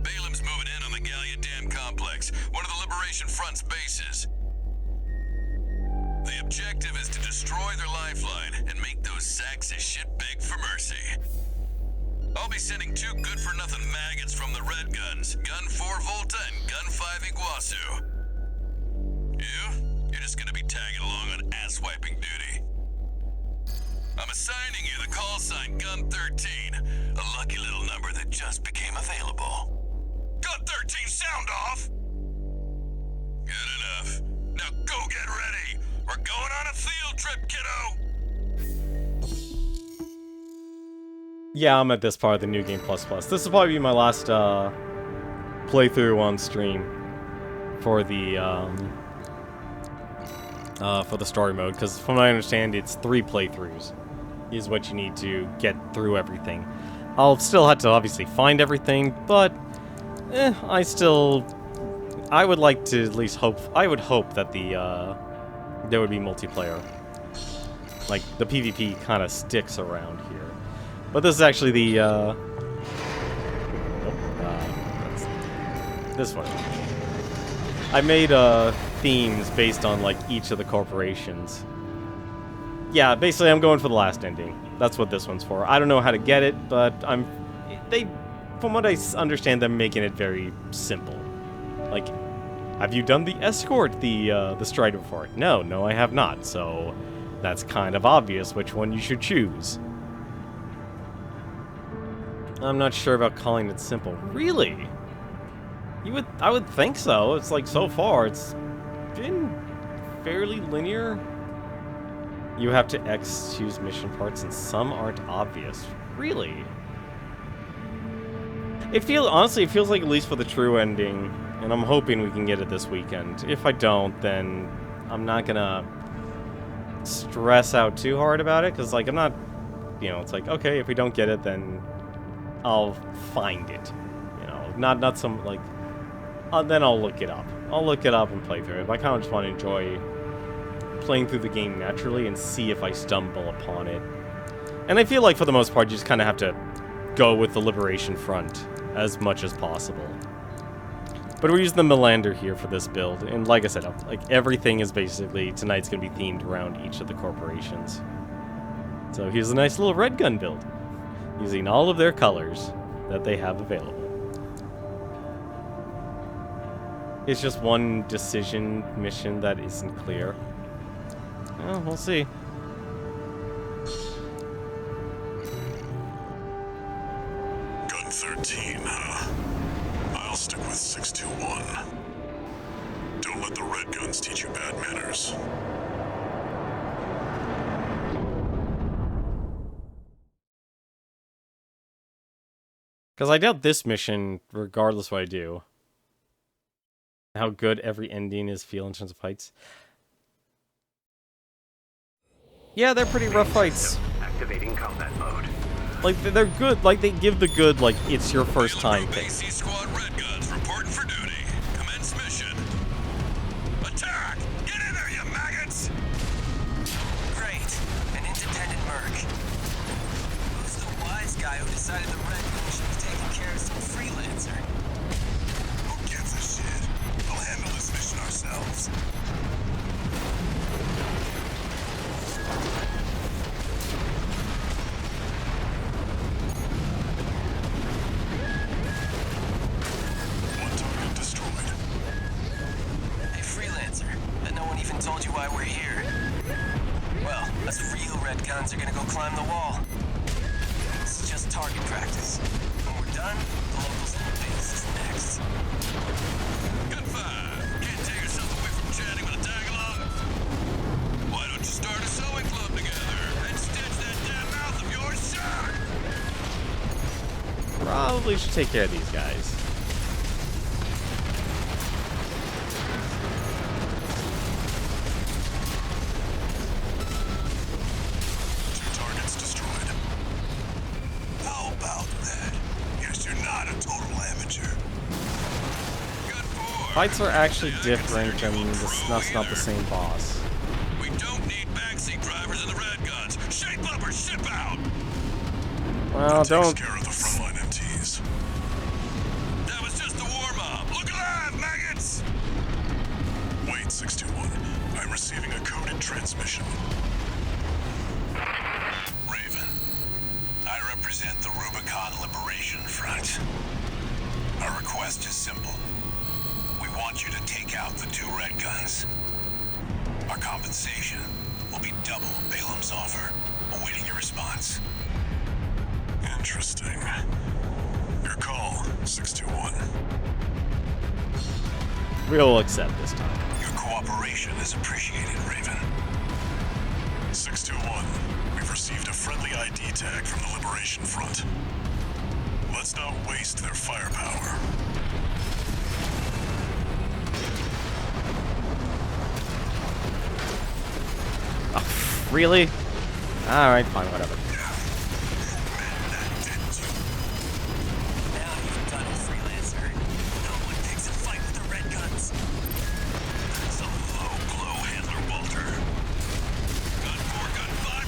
S3: Balam's moving in on the Gallia Dam Complex, one of the Liberation Front's bases. The objective is to destroy their lifeline and make those sacks of shit beg for mercy. I'll be sending 2 good-for-nothing maggots from the Red Guns, Gun 4 Volta and Gun 5 Iguazu. You're just gonna be tagging along on ass-wiping duty. I'm assigning you the call sign Gun 13, a lucky little number that just became available. Gun 13, sound off! Good enough. Now go get ready! We're going on a field trip, kiddo!
S1: Yeah, I'm at this part of the New Game Plus Plus. This will probably be my last playthrough on stream for the story mode, because from what I understand, it's 3 playthroughs is what you need to get through everything. I'll still have to obviously find everything, but I would like to at least hope. I would hope that there would be multiplayer. Like, the PvP kind of sticks around here. But this is actually the, that's this one. I made, themes based on, like, each of the corporations. Yeah, basically I'm going for the last ending. That's what this one's for. I don't know how to get it, but from what I understand, they're making it very simple. Like, have you done the escort, the Strider before? No, I have not, so that's kind of obvious which one you should choose. I'm not sure about calling it simple. Really? I would think so. It's like, so far, it's been fairly linear. You have to choose mission parts, and some aren't obvious. Really? Honestly, it feels like, at least for the true ending, and I'm hoping we can get it this weekend. If I don't, then I'm not gonna stress out too hard about it, because, like, I'm not, it's like, okay, if we don't get it, then I'll find it. Not some, like, then I'll look it up. I'll look it up and play through it. But I kind of just want to enjoy playing through the game naturally and see if I stumble upon it. And I feel like, for the most part, you just kind of have to go with the Liberation Front as much as possible. But we're using the Melander here for this build, and like I said, like, everything is basically, tonight's going to be themed around each of the corporations. So here's a nice little red gun build, using all of their colors that they have available. It's just one decision mission that isn't clear. Well, we'll see.
S2: Gun 13, huh? I'll stick with 621. Don't let the red guns teach you bad manners.
S1: Because I doubt this mission, regardless what I do, how good every ending is feel in terms of fights. Yeah, they're pretty rough fights.
S6: Activating combat mode.
S1: Like, they're good. Like, they give the good, like, it's your first time thing.
S2: AC Squad Red Guns reporting for duty. Commence mission. Attack! Get in there, you maggots!
S3: Great. An independent merc. Who's the wise guy who decided the Red Gun should be taking care of some freelancer?
S2: Who gives a shit? We'll handle this mission ourselves. One target destroyed.
S3: Hey, freelancer. Bet no one even told you why we're here. Well, us real Red Guns are gonna go climb the wall. This is just target practice. When we're done, the locals' little base is next.
S2: Good five. Can't take yourself away from chatting with a tag-along. Why don't you start a sewing club together and stitch that damn mouth of yours shut?
S1: Probably should take care of these guys.
S2: Two targets destroyed. How about that? Guess you're not a total amateur. Good boy.
S1: Fights are actually different, and that's not the same boss.
S2: We don't need backseat drivers in the red guns. Shape up or ship out.
S1: Well, don't.
S2: Takes care of the frontline MTs. That was just the warm-up. Look alive, maggots! Wait, 621. I'm receiving a coded transmission. Raven, I represent the Rubicon Liberation Front. Our request is simple. We want you to take out the two red guns. Our compensation will be double Balaam's offer, awaiting your response. Interesting. Your call, 621.
S1: We'll accept this time.
S2: Your cooperation is appreciated, Raven. 621, we've received a friendly ID tag from the Liberation Front. Let's not waste their firepower.
S1: Really? Alright, fine, whatever.
S3: Now you've done it, freelancer. No one picks a fight with the Red Guns.
S2: That's a low blow, Handler Walter. Gun 4, Gun 5,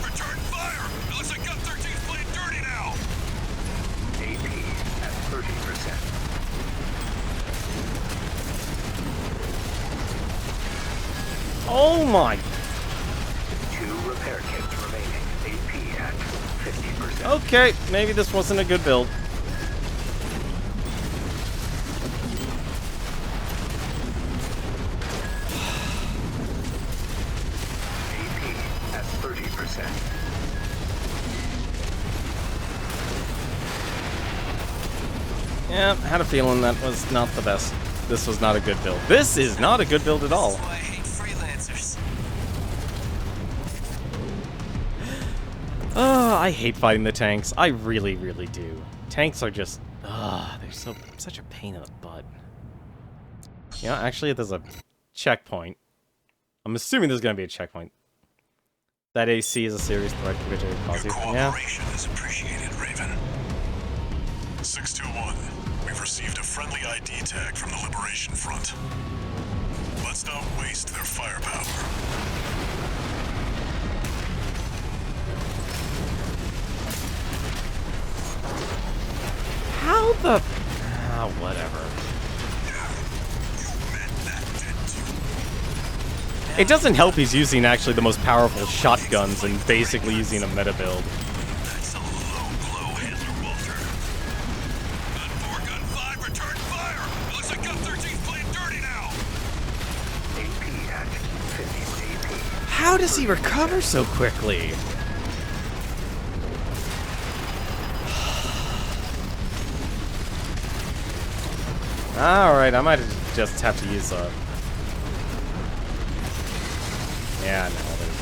S1: Oh my.
S6: 2 repair kits remaining. AP at 50%.
S1: Okay, maybe this wasn't a good build.
S6: AP at 30%.
S1: Yeah, had a feeling that was not the best. This was not a good build. This is not a good build at all.
S3: That's why I hate freelancers.
S1: Oh, I hate fighting the tanks. I really, really do. Tanks are just... they're such a pain in the butt. You know, actually, there's a checkpoint. I'm assuming there's going to be a checkpoint. That AC is a serious threat to
S2: Your
S1: cause you.
S2: cooperation is appreciated, Raven. 621, we've received a friendly ID tag from the Liberation Front. Let's not waste their firepower.
S1: How the... whatever. It doesn't help he's using actually the most powerful shotguns and basically using a meta build.
S3: That's a low blow, Handler Walter. Gun 4, Gun 5, return fire! Looks like Gun 13's playing dirty now!
S6: AP at 50 AP.
S1: How does he recover so quickly? Alright, I might just have to use a... Yeah, no, there's...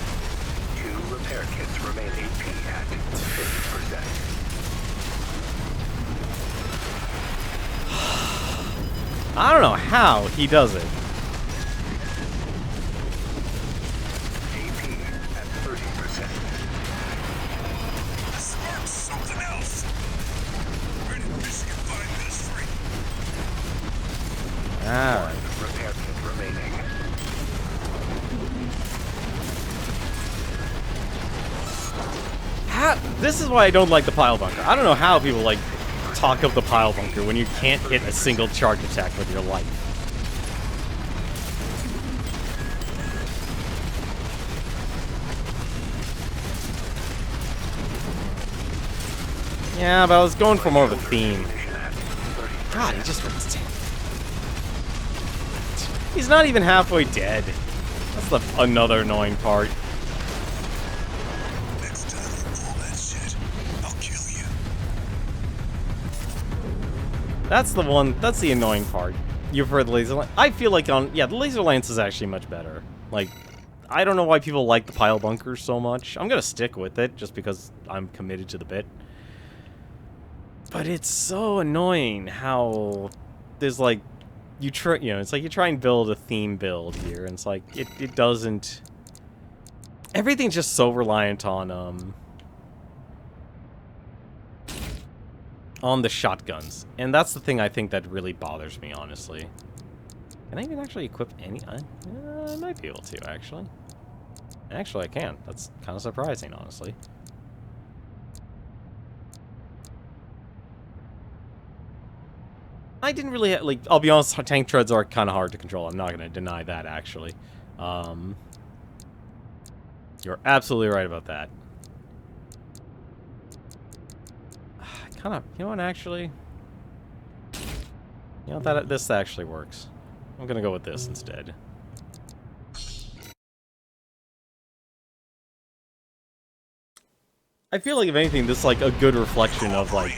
S6: 2 repair kits remain AP at 50%.
S1: I don't know how he does it.
S6: AP at 30%.
S3: The spark's something else! Where did Michigan find this freak?
S1: Alright.
S6: Repair kit remaining.
S1: This is why I don't like the pile bunker. I don't know how people like talk of the pile bunker when you can't hit a single charge attack with your life. Yeah, but I was going for more of a theme. God, he just runs 10. He's not even halfway dead. That's the another annoying part.
S3: Next time you pull that shit, I'll kill you.
S1: That's the one. That's the annoying part. You've heard the laser lance. I feel like the laser lance is actually much better. Like, I don't know why people like the pile bunker so much. I'm gonna stick with it just because I'm committed to the bit. But it's so annoying how there's like it's like you try and build a theme build here, and it's like it doesn't. Everything's just so reliant on the shotguns, and that's the thing I think that really bothers me, honestly. Can I even actually equip any? I might be able to actually. Actually, I can. That's kind of surprising, honestly. I didn't really like. I'll be honest. Tank treads are kind of hard to control. I'm not going to deny that. Actually, you're absolutely right about that. Kind of. You know what? Actually, you know that this actually works. I'm going to go with this instead. I feel like if anything, this is like a good reflection of like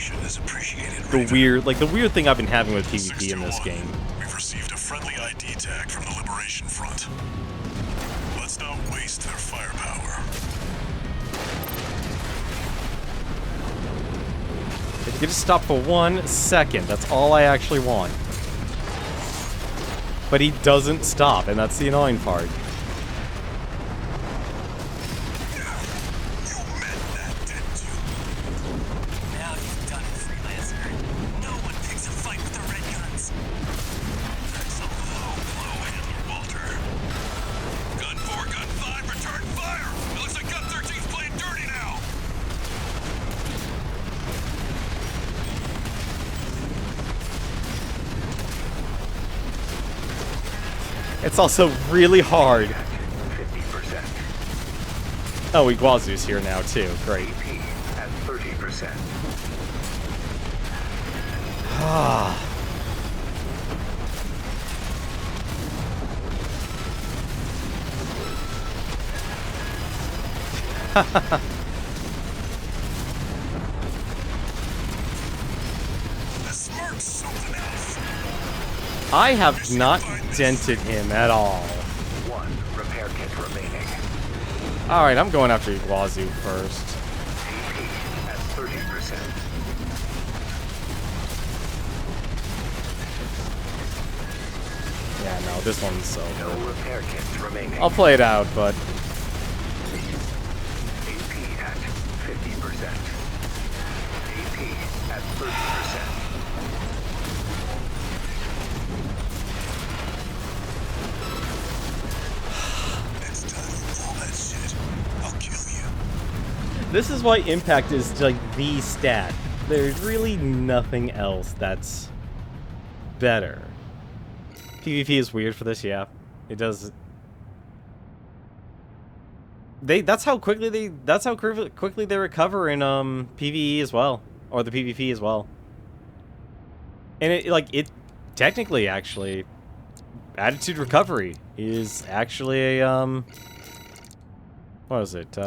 S1: the weird thing I've been having with PvP in this game.
S2: We've received a friendly ID tag from the Liberation Front. Let's not waste their firepower.
S1: If you could just stop for 1 second, that's all I actually want. But he doesn't stop, and that's the annoying part. It's also really hard Oh, Iguazu's here now too. Great.
S6: AP at 30%.
S1: Ah.
S2: The smirk's something else.
S1: I have not dented him at all.
S6: 1 repair kit remaining.
S1: Alright, I'm going after Iguazu first.
S6: AP at 30%.
S1: Yeah, no, this one's so.
S6: No repair kits remaining.
S1: I'll play it out, but
S6: AP at 50%. AP at 30%.
S2: Next time you pull that shit, I'll kill you.
S1: this is why Impact is like the stat. There's really nothing else that's better. PvP is weird for this, yeah. It does. That's how quickly they recover in PvE as well, or the PvP as well. And it technically actually attitude recovery is actually a what was it?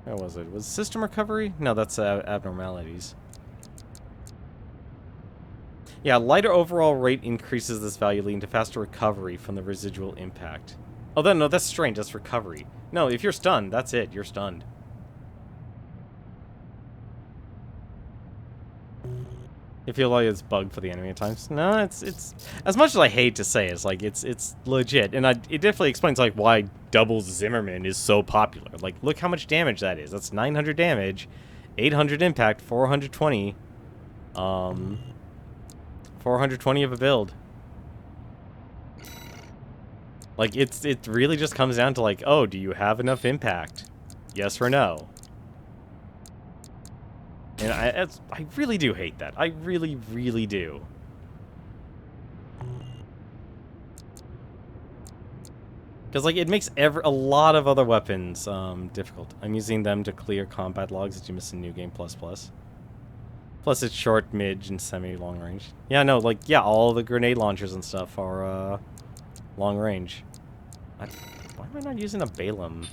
S1: What was it? Was it system recovery? No, that's abnormalities. Yeah, lighter overall rate increases this value, leading to faster recovery from the residual impact. Oh, then no, that's strain, that's recovery. No, if you're stunned, that's it. You're stunned. You feel like it's bugged for the enemy at times. No, it's as much as I hate to say it, it's like it's legit, and it definitely explains like why double Zimmerman is so popular. Like, look how much damage that is. That's 900 damage, 800 impact, 420, 420 of a build. Like, it really just comes down to like, oh, do you have enough impact? Yes or no? And I really do hate that. I really, really do. Because, like, it makes a lot of other weapons difficult. I'm using them to clear combat logs that you miss in New Game++. Plus, it's short, mid, and semi-long range. Yeah, no, like, yeah, all the grenade launchers and stuff are long range. Why am I not using a Balaam?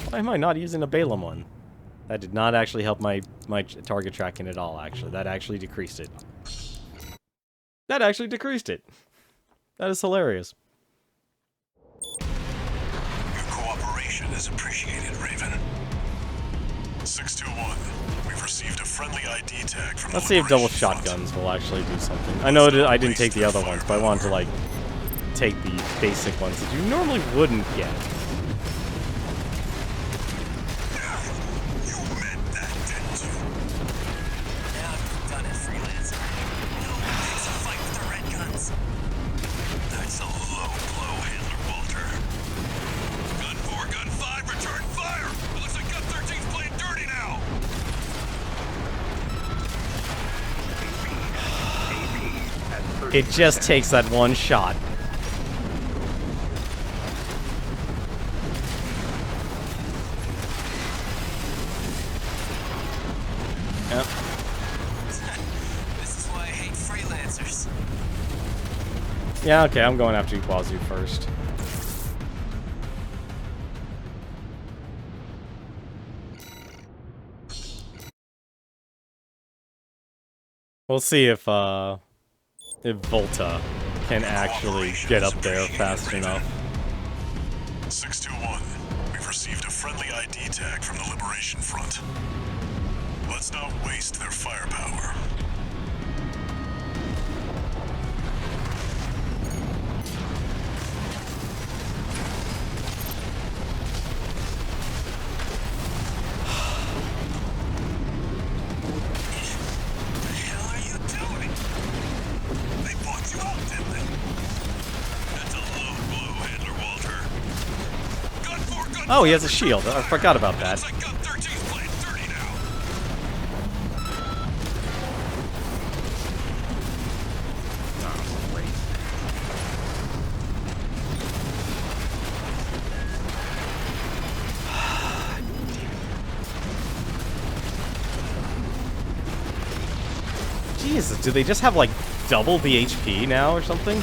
S1: Why am I not using a Balaam one? That did not actually help my target tracking at all, actually. That actually decreased it. That actually decreased it. That is hilarious.
S2: Your cooperation is appreciated, Raven. 621, we've received a friendly ID tag from
S1: Let's
S2: the
S1: see if double
S2: Liberation Front.
S1: shotguns will actually do something. I know that I didn't take the other ones, but I wanted to, like, take the basic ones that you normally wouldn't get.
S2: You meant that, didn't you?
S3: Now you've done it, freelancer. No one takes a fight with the red guns.
S2: That's a low blow, Handler Walter. Gun 4, Gun 5, return fire! It looks like Gun 13's playing dirty now!
S6: AP at 30%.
S1: It just takes that one shot. Yep.
S3: This is why I hate freelancers.
S1: Yeah, okay, I'm going after Iguazu first. We'll see if Volta can actually get up there fast enough.
S2: 621, we've received a friendly ID tag from the Liberation Front. Let's not waste their firepower.
S3: What the hell are you doing?
S2: They bought you out, didn't they? That's a low blow, Handler Walter. Gun 4, Gun
S1: Oh, he
S2: 5,
S1: has a shield. I forgot about that.
S2: looks like Gun 13's playing dirty now.
S1: Jesus, do they just have, like, double the HP now or something?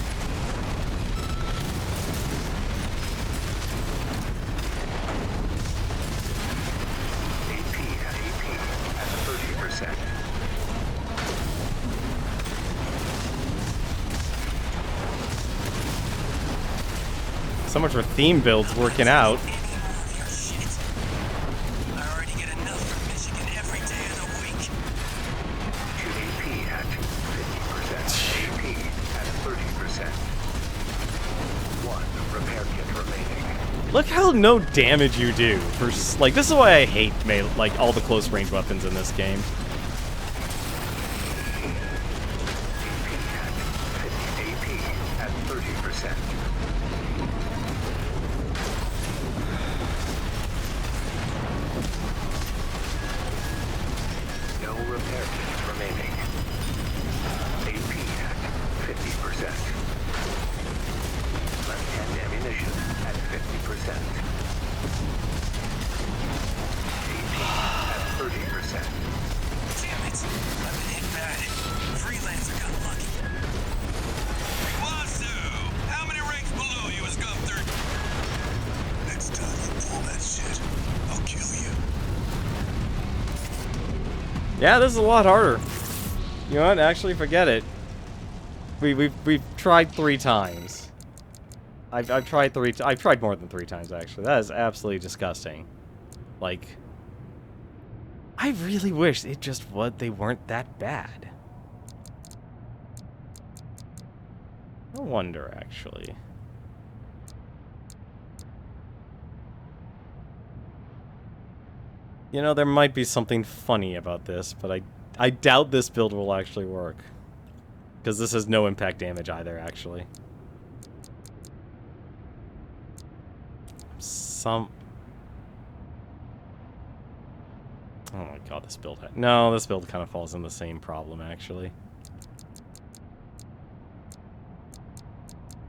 S6: AP at 30%.
S1: So much for theme builds working out.
S3: I already get enough from Michigan every day of the week.
S6: To AP at 50%. AP at 30%. One repair kit remaining.
S1: Look how no damage you do. For like, this is why I hate like all the close range weapons in this game.
S6: AP at 30%. No repair kits remaining. AP at 50%. Left-hand ammunition at 50%. AP at 30%.
S3: Damn it. I've been hit bad. Freelancer got lucky. Wasu! How many ranks below you is Gunther? Next time you pull that shit, I'll kill you.
S1: Yeah, this is a lot harder. You know what? Actually, forget it. We've tried 3 times. I've tried I've tried more than 3 times actually. That is absolutely disgusting. Like, I really wish they weren't that bad. No wonder, actually. You know, there might be something funny about this, but I doubt this build will actually work. Because this has no impact damage either, actually. Oh my god, this build... No, this build kind of falls in the same problem, actually.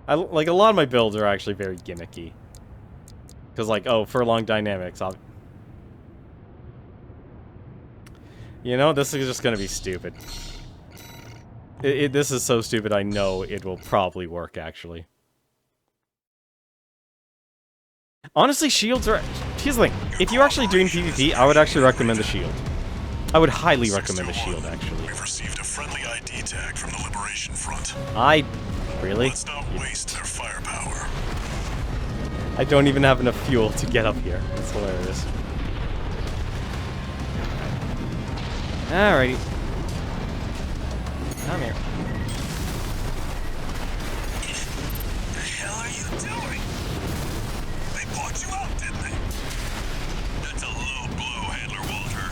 S1: Like, a lot of my builds are actually very gimmicky. Because, like, oh, furlong dynamics, you know, this is just gonna be stupid. This is so stupid, I know it will probably work, actually. Honestly, shields are... Here's the thing. If you're actually doing PvP, I would actually recommend the shield. I would highly recommend the shield, actually.
S2: We've received a friendly ID tag from the Liberation Front.
S1: Really?
S2: Let's not waste their firepower.
S1: I don't even have enough fuel to get up here. That's hilarious. Alrighty. Come here.
S3: The hell are you doing? They bought you out, didn't they? That's a low blow, Handler Walter.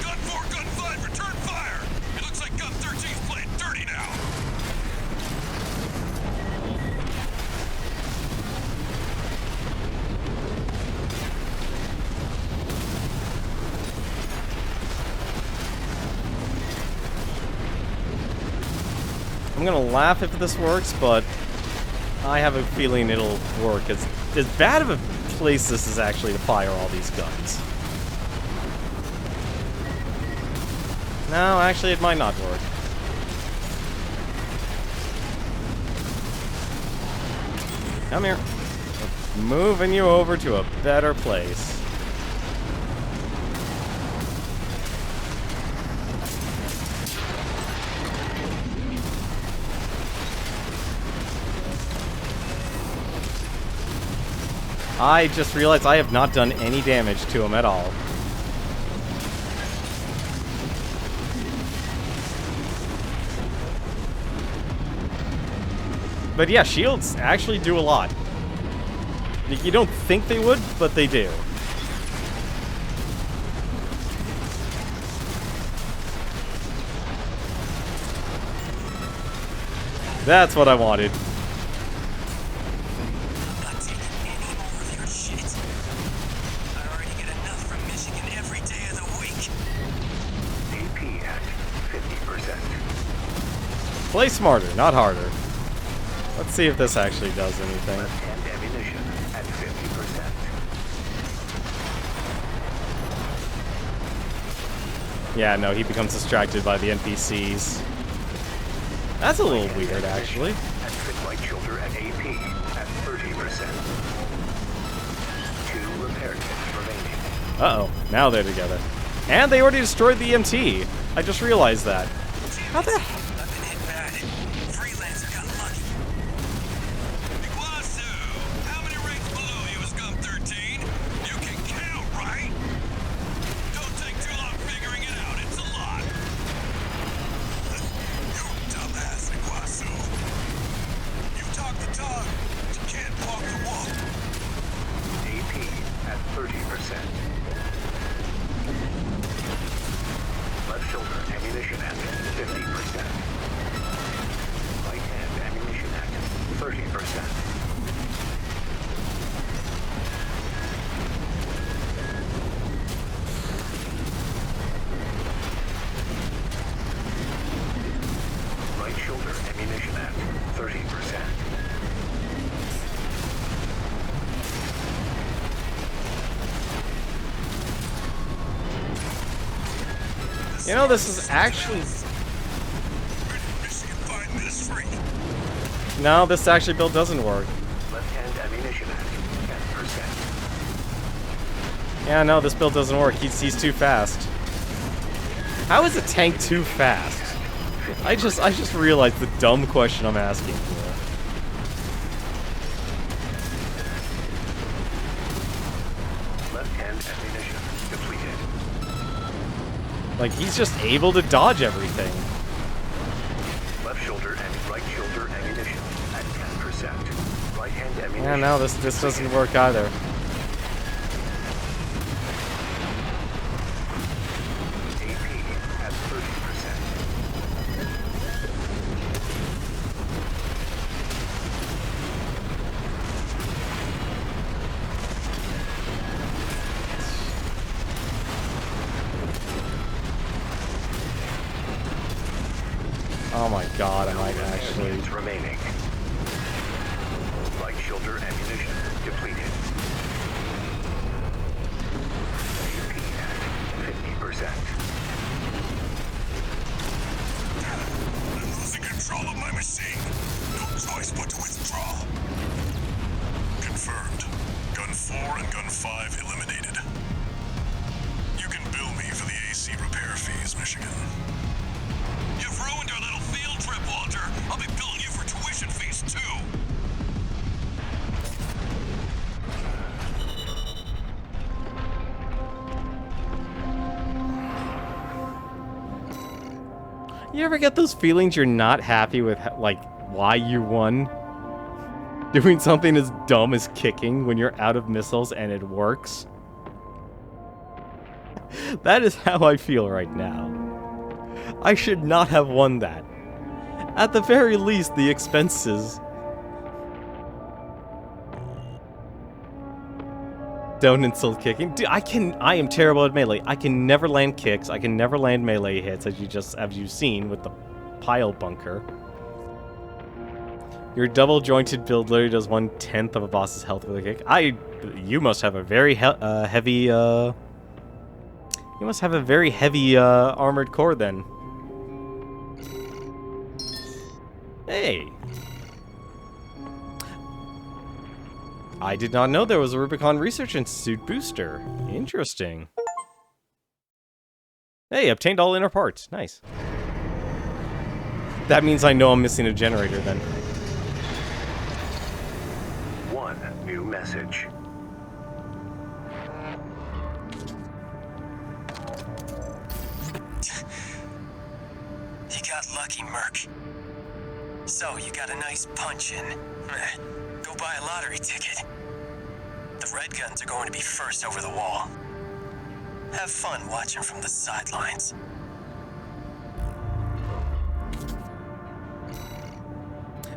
S3: Gun 4, Gun 5, return fire! It looks like Gun 13's playing dirty now.
S1: I'm gonna laugh if this works, but I have a feeling it'll work. As bad of a place this is actually to fire all these guns. No, actually it might not work. Come here. I'm moving you over to a better place. I just realized I have not done any damage to him at all. But yeah, shields actually do a lot. You don't think they would, but they do. That's what I wanted. Play smarter, not harder. Let's see if this actually does anything.
S6: Left-hand ammunition at 50%.
S1: Yeah, no, he becomes distracted by the NPCs. That's a little weird, actually.
S6: And fit light shoulder and AP at 30%. 2 repair kits remaining.
S1: Uh-oh, now they're together. And they already destroyed the EMT. I just realized that. How the hell?
S3: I've been hit bad. Freelancer got lucky. Iguazu, how many ranks below you is Gum 13? You can count, right? Don't take too long figuring it out. It's a lot. You dumbass, Iguazu. You talk the talk, but you can't walk the walk.
S6: AP at 30%. Left shoulder ammunition at 50%. Right hand ammunition at 30%. Right shoulder ammunition at 30%.
S1: You know, this is actually...
S3: Michigan find this free.
S1: No, this actually build doesn't work.
S6: Left hand ammunition at 10%.
S1: Yeah, no, this build doesn't work. He's too fast. How is a tank too fast? I just realized the dumb question I'm asking here.
S6: Left hand ammunition depleted.
S1: Like, he's just able to dodge everything.
S6: Left shoulder and right shoulder ammunition at 10%. Right hand ammunition.
S1: Yeah, no, this doesn't work either.
S6: AP at 30%.
S1: Oh my god, I might actually...
S6: Units remaining. Right shoulder ammunition depleted. AP at 50%.
S2: I'm losing control of my machine. No choice but to withdraw. Confirmed. Gun 4 and Gun 5 eliminated. You can bill me for the AC repair fees, Michigan.
S3: You've ruined our little field trip, Walter. I'll be billing you for tuition fees, too.
S1: You ever get those feelings you're not happy with, like, why you won? Doing something as dumb as kicking when you're out of missiles and it works? That is how I feel right now. I should not have won that. At the very least, the expenses. Don't insult kicking. Dude, I am terrible at melee. I can never land kicks. I can never land melee hits, as you've seen with the pile bunker. Your double jointed build literally does 1/10 of a boss's health with a kick. You must have a very heavy armored core then. Hey. I did not know there was a Rubicon Research Institute booster. Interesting. Hey, obtained all inner parts. Nice. That means I know I'm missing a generator then.
S6: One new message.
S3: You got lucky, Merc. So, you got a nice punch in. Go buy a lottery ticket. The red guns are going to be first over the wall. Have fun watching from the sidelines.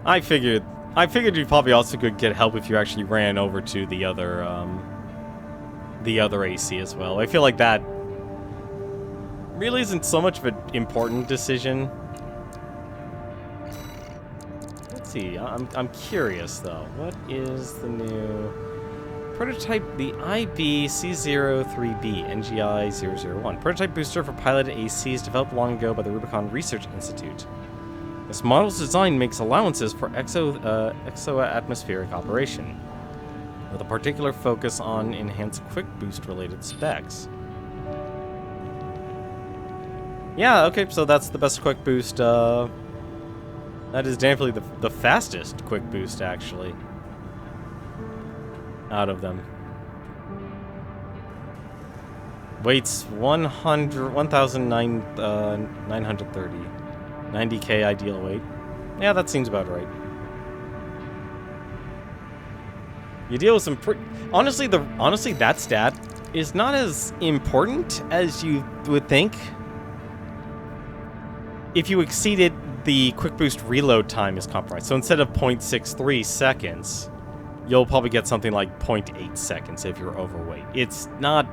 S1: I figured you probably also could get help if you actually ran over to the other AC as well. I feel like that really isn't so much of an important decision. Let's see. I'm curious though. What is the new Prototype the IB-C03B NGI-001. Prototype booster for piloted ACs developed long ago by the Rubicon Research Institute. This model's design makes allowances for exo-atmospheric operation, with a particular focus on enhanced quick boost related specs. Yeah, okay, so that's the best quick boost. That is definitely the fastest quick boost, actually, out of them. Weights 1,930. 90k ideal weight. Yeah, that seems about right. You deal with some honestly, that stat is not as important as you would think. If you exceeded the quick boost reload time is compromised. So instead of 0.63 seconds, you'll probably get something like 0.8 seconds if you're overweight. It's not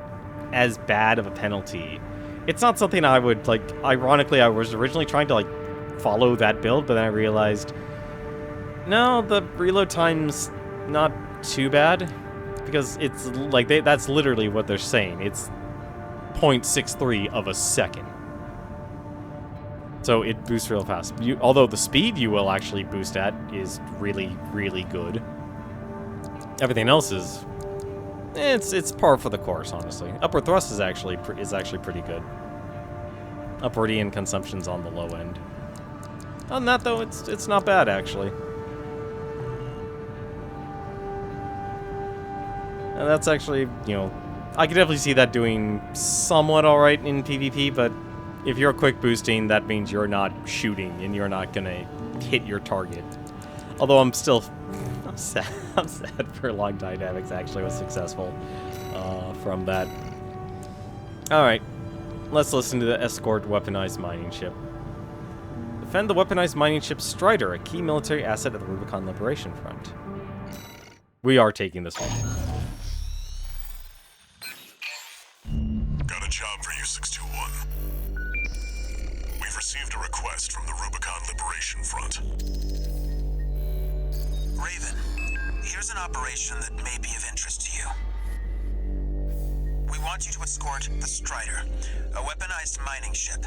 S1: as bad of a penalty. It's not something I would, like, ironically, I was originally trying to, like, follow that build, but then I realized, no, the reload time's not too bad, because it's, like, that's literally what they're saying. It's 0.63 of a second. So it boosts real fast. Although the speed you will actually boost at is really, really good. Everything else is, it's par for the course, honestly. Upward thrust is actually pretty good. Upwardian consumption's on the low end. On that though, it's not bad actually. And that's actually, you know, I could definitely see that doing somewhat alright in PvP, but if you're quick boosting, that means you're not shooting and you're not gonna hit your target. Although I'm sad for Log Dynamics actually was successful from that. Alright, let's listen to the escort weaponized mining ship. Defend the weaponized mining ship Strider, a key military asset of the Rubicon Liberation Front. We are taking this one.
S2: Got a job for you, 621. We've received a request from the Rubicon Liberation Front.
S3: Raven, here's an operation that may be of interest to you. We want you to escort the Strider, a weaponized mining ship.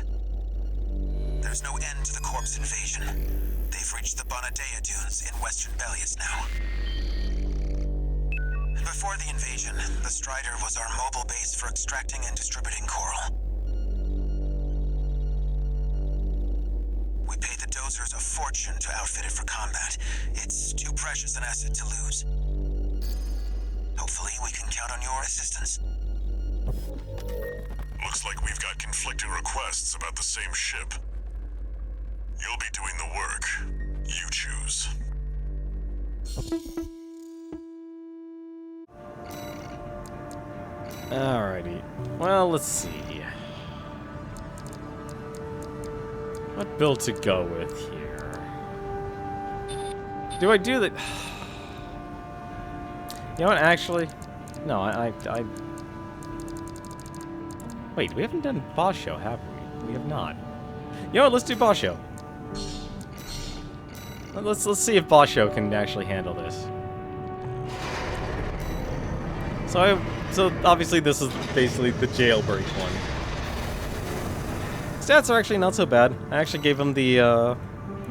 S3: There's no end to the Corp's invasion. They've reached the Bonadea Dunes in western Belius now. Before the invasion, the Strider was our mobile base for extracting and distributing coral. We paid the dozers a fortune to outfit it for combat. It's too precious an asset to lose. Hopefully, we can count on your assistance.
S2: Looks like we've got conflicting requests about the same ship. You'll be doing the work. You choose.
S1: Alrighty. Well, let's see. What build to go with here? Do I do the... You know what, actually? No, I... Wait, we haven't done boss show, have we? We have not. You know what, let's do boss show. Let's see if boss show can actually handle this. So obviously this is basically the jailbreak one. Stats are actually not so bad. I actually gave him the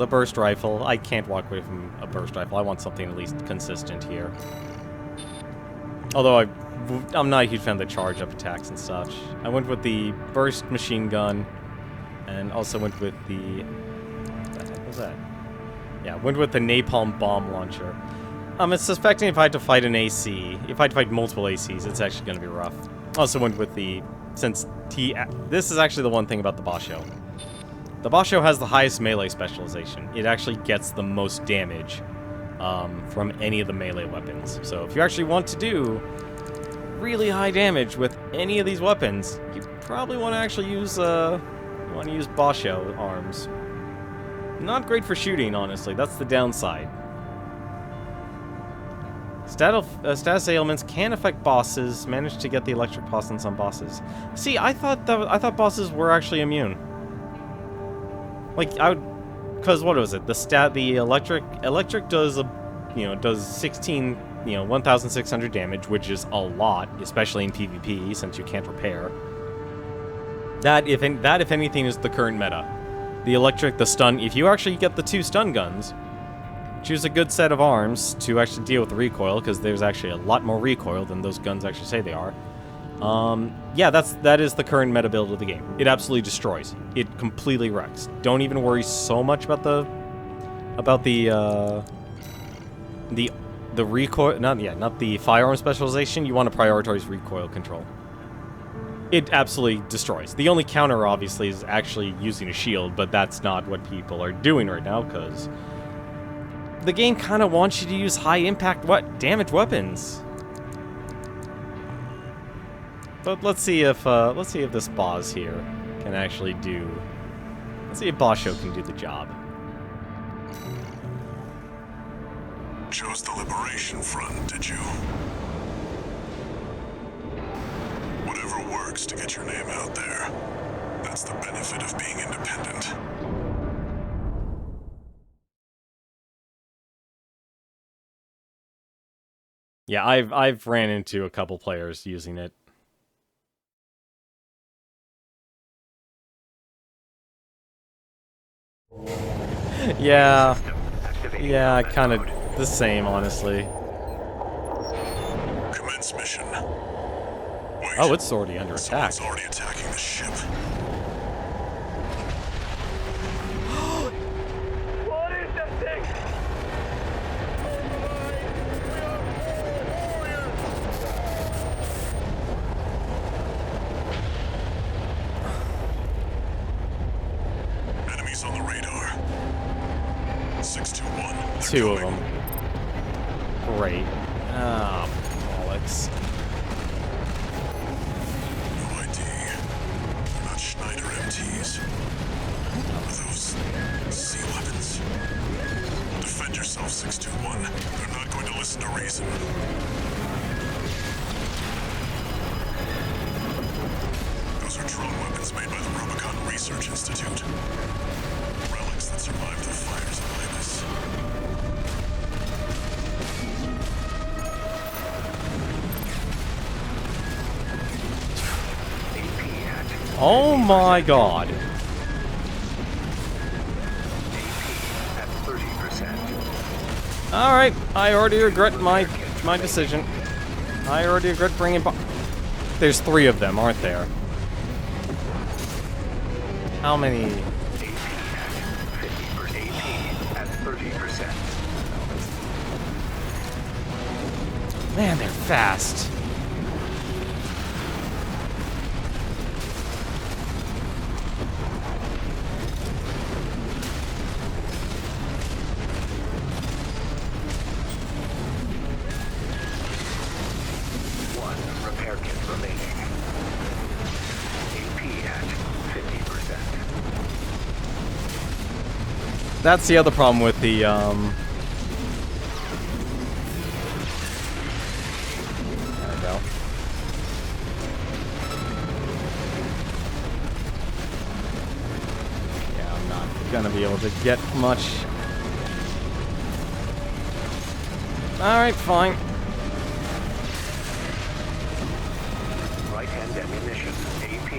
S1: burst rifle. I can't walk away from a burst rifle. I want something at least consistent here. Although I'm not a huge fan of the charge up attacks and such. I went with the burst machine gun, and also went with the... What the heck was that? Yeah, went with the napalm bomb launcher. I'm suspecting if I had to fight an AC, if I had to fight multiple ACs, it's actually going to be rough. Also went with the... Since this is actually the one thing about the Basho. The Basho has the highest melee specialization. It actually gets the most damage from any of the melee weapons. So if you actually want to do really high damage with any of these weapons, you probably want to actually use Basho arms. Not great for shooting, honestly. That's the downside. Status ailments can affect bosses. Managed to get the electric pulse on some bosses. See, I thought bosses were actually immune. Like because what was it? The electric does does 16 you know, 1,600 damage, which is a lot, especially in PvP, since you can't repair. That, if anything, is the current meta. The electric, the stun. If you actually get the 2 stun guns, choose a good set of arms to actually deal with the recoil, because there's actually a lot more recoil than those guns actually say they are. Yeah, that is the current meta build of the game. It absolutely destroys. It completely wrecks. Don't even worry so much about the recoil. Not the firearm specialization. You want to prioritize recoil control. It absolutely destroys. The only counter, obviously, is actually using a shield, but that's not what people are doing right now, because the game kind of wants you to use high-impact damage weapons. But let's see if this boss here can actually do. Let's see if Boss Show can do the job.
S2: Chose the Liberation Front, did you? Whatever works to get your name out there. That's the benefit of being independent.
S1: Yeah, I've ran into a couple players using it. Yeah, kind of the same, honestly.
S2: Commence mission. Wait,
S1: Oh, it's already under attack.
S2: someone's already attacking the ship.
S4: What is that thing?
S2: Enemies on the radar. 621. They're
S1: 2 of
S2: coming.
S1: them. Great. Ah, bollocks.
S2: No ID. They're not Schneider MTs. Are those sea weapons? Defend yourself, 621. They're not going to listen to reason. Those are drone weapons made by the Rubicon Research Institute. Relics that survived the fires of Ibis.
S1: Oh my god.
S6: At 30%.
S1: Alright, I already regret my decision. I already regret bringing There's 3 of them, aren't there? How many?
S6: AP at 30%.
S1: Man, they're fast.
S6: One repair kit remaining. AP at 50%.
S1: That's the other problem with the, There we go. Yeah, I'm not gonna be able to get much. Alright, fine.
S6: Right-hand ammunition. AP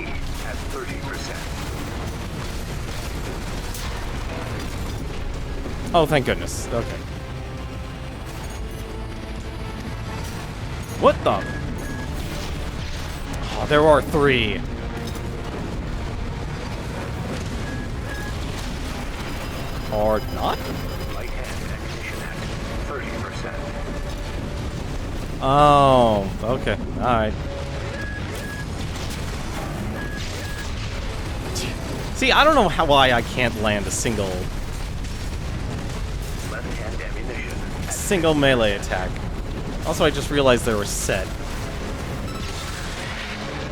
S6: at 30%.
S1: Oh, thank goodness. Okay. What the? Oh, there are 3. Or not?
S6: Right-hand ammunition at 30%.
S1: Oh, okay. Alright. See, I don't know why I can't land a single
S6: Left-hand ammunition at
S1: melee attack. Also, I just realized they were set.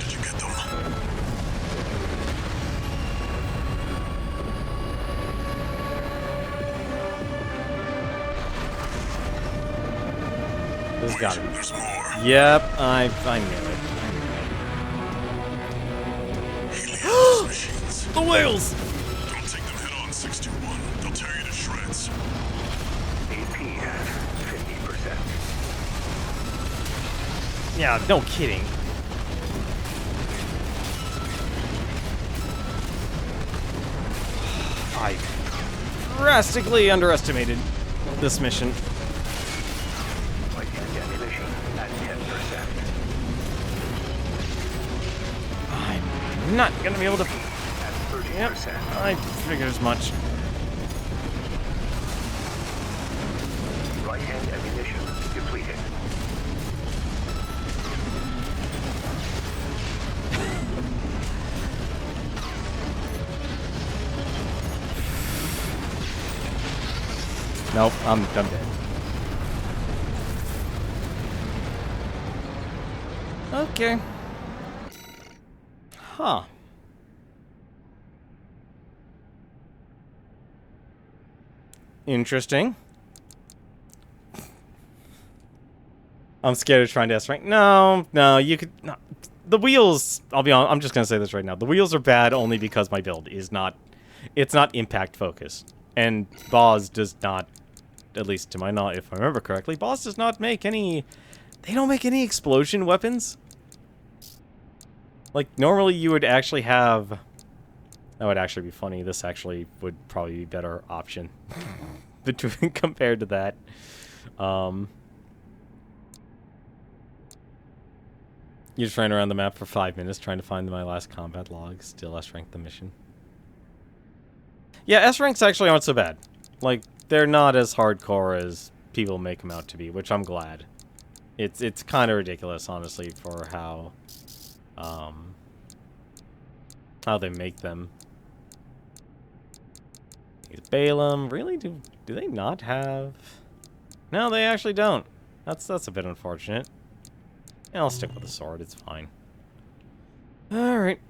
S2: Did you get them?
S1: This got it.
S2: There's more.
S1: Yep, I knew it.
S2: Helios machines.
S1: The whales!
S2: Don't take them head on, 621. They'll tear you to shreds.
S6: AP at 50%.
S1: Yeah, no kidding. I drastically underestimated this mission.
S6: Right hand ammunition at 10%.
S1: I'm not gonna be able to.
S6: At 30%.
S1: Yep, I figured as much.
S6: Right hand ammunition depleted.
S1: Nope, I'm dead. Okay. Huh. Interesting. I'm scared of trying to S-rank. No, you could... No. The wheels... I'll be honest, I'm just going to say this right now. The wheels are bad only because my build is not... It's not impact focused. And Boz does not... At least to my knowledge, if I remember correctly, Boz does not make any... They don't make any explosion weapons. Like, normally you would actually have... That would actually be funny. This actually would probably be a better option. Between compared to that. You're just running around the map for 5 minutes trying to find my last combat log. Still S-rank the mission. Yeah, S-ranks actually aren't so bad. Like, they're not as hardcore as people make them out to be, which I'm glad. It's kind of ridiculous, honestly, for how they make them. Balaam, really? Do they not have... No, they actually don't. That's a bit unfortunate. Yeah, I'll stick with the sword, it's fine. Alright.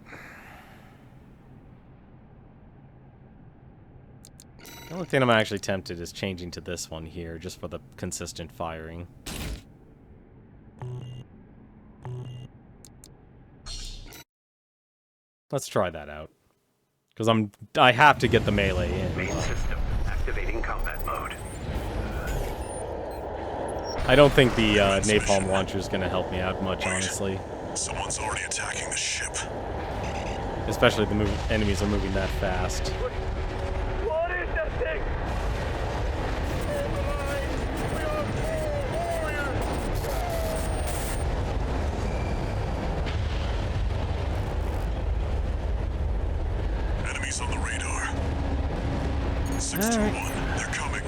S1: The only thing I'm actually tempted is changing to this one here, just for the consistent firing. Let's try that out. Because I have to get the melee in.
S6: Main system activating combat mode.
S1: I don't think the napalm launcher is going to help me out much, honestly.
S2: Someone's already attacking the ship.
S1: Especially if the enemies are moving that fast.
S4: What is that thing?
S2: Enemies on the radar. 621, they're coming.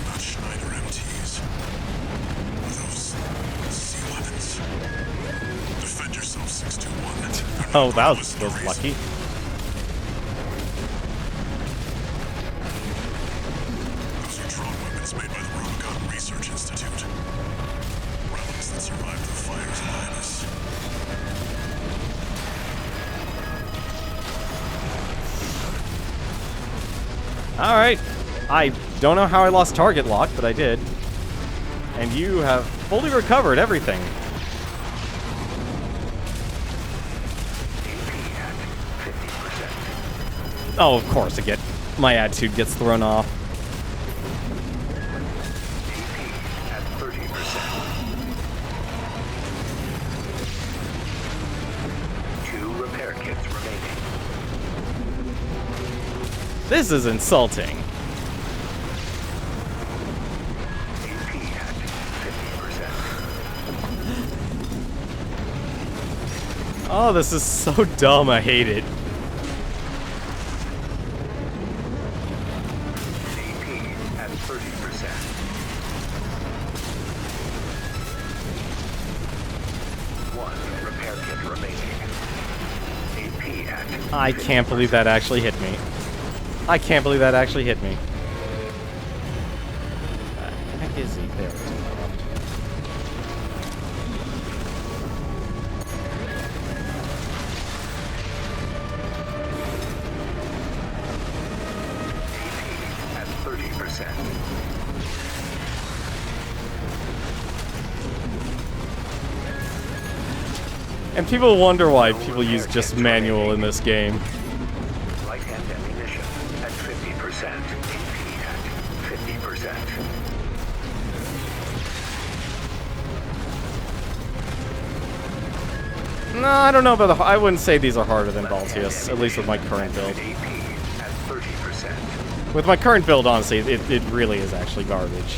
S2: Not Schneider MTs. Those C11s. Defend yourself, 621.
S1: Oh, that was lucky.
S2: Those are drone weapons made by the Rubicon Research Institute. Relics that survived the fires of Highness.
S1: Alright. I don't know how I lost target lock, but I did. And you have fully recovered everything. Oh, of course, my attitude gets thrown off.
S6: At 30%. Two repair kits remaining.
S1: This is insulting.
S6: AP at 50%.
S1: Oh, this is so dumb. I hate it.
S6: AP at 30%. One repair kit remaining. AP at
S1: I can't believe that actually hit me. I can't believe that actually hit me. Where the heck is he? There.
S6: at 30%.
S1: And people wonder why people use just manual in this game.
S6: Right hand ammunition at 50%.
S1: No, I don't know about the... I wouldn't say these are harder than Baltius, at least with my current build.
S6: AP at 30%.
S1: With my current build, honestly, it really is actually garbage.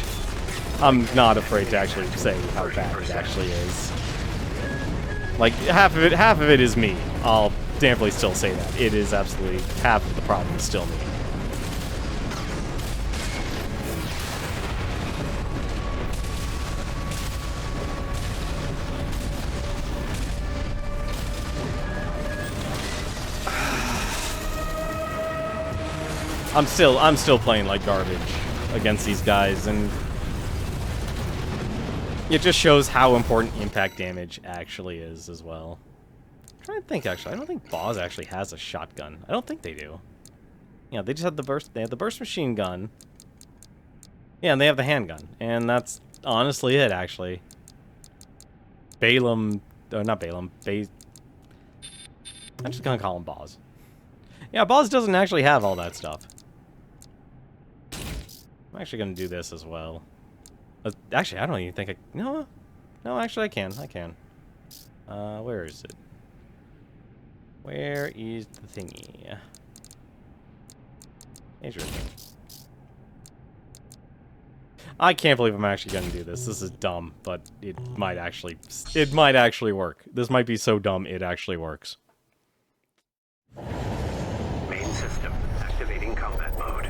S1: I'm not afraid to actually say how bad it actually is. Like, half of it is me. I'll definitely still say that. It is absolutely... half of the problem is still me. I'm still playing like garbage against these guys, and it just shows how important impact damage actually is as well. I'm trying to think, actually. I don't think Boz actually has a shotgun. I don't think they do. Yeah, they just have the burst. They have the burst machine gun. Yeah, and they have the handgun, and that's honestly it, actually. Balaam, not Balaam. I'm just gonna call him Boz. Yeah, Boz doesn't actually have all that stuff. I'm actually gonna do this as well. Actually, I don't even think I... No, actually I can. Where is it? Where is the thingy? Here's your thing. I can't believe I'm actually gonna do this. This is dumb, but it might actually work. This might be so dumb it actually works.
S6: Main system activating combat mode.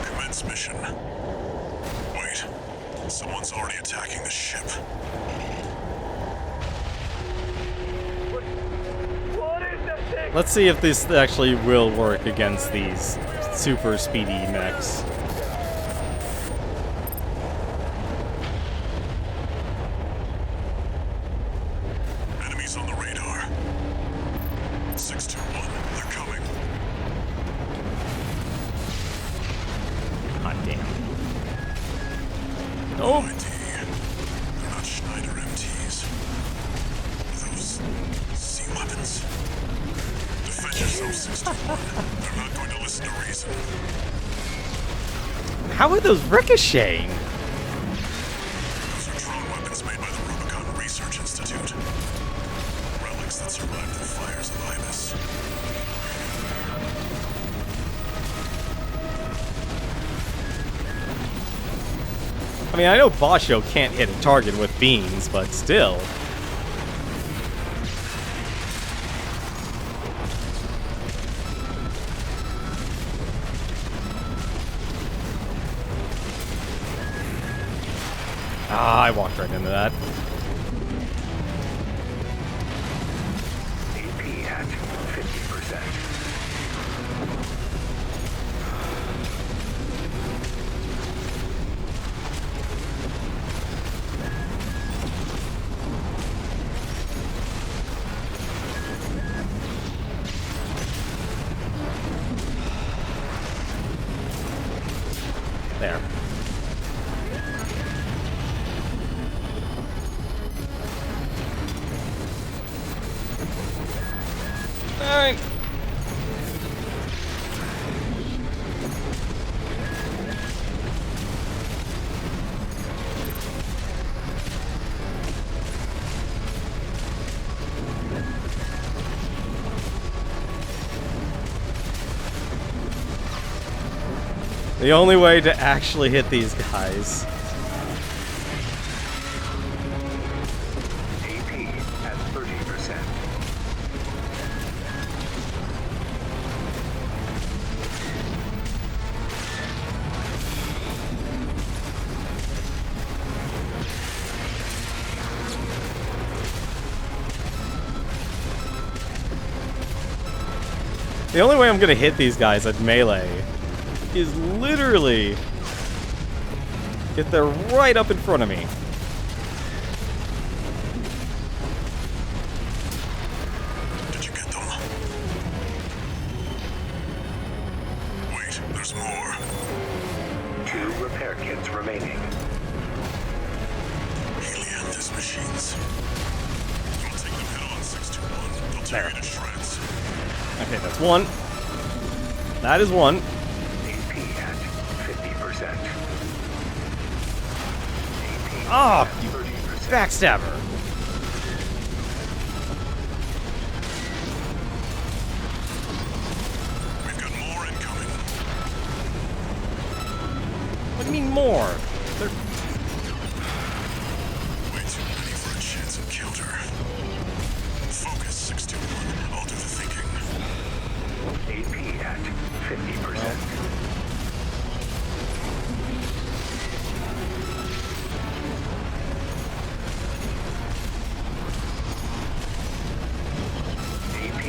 S2: Commence mission. Wait, someone's already attacking the ship.
S4: What is that thing?
S1: Let's see if this actually will work against these super speedy mechs.
S2: Enemies on the radar. 621, they're coming.
S1: Hot damn. Oh!
S2: ID. They're not Schneider MTs. Are those sea weapons? Defend yourself, 621. They're not going to listen to reason.
S1: How are those ricocheting?
S2: Those are drone weapons made by the Rubicon Research Institute. Relics that survived the fires of Ibis.
S1: I mean, I know Basho can't hit a target with beams, but still. Ah, I walked right into that.
S6: AP at 50%.
S1: There. Alright. The only way to actually hit these guys.
S6: AP at 30%.
S1: The only way I'm gonna hit these guys at melee is literally get there right up in front of me.
S2: Did you get them? Wait, there's more.
S6: 2 repair kits remaining.
S2: Helianthus machines. Don't take them head on, 621. They'll tear you to shreds.
S1: Okay, that's one. That is one.
S6: AP at 50%. AP
S1: Ah,
S6: at 30%.
S1: Backstabber.
S2: We've got more incoming.
S1: What do you mean more? They're...
S2: Way too many for a chance encounter. Focus 621. I'll do the thinking.
S6: AP at 50%. AP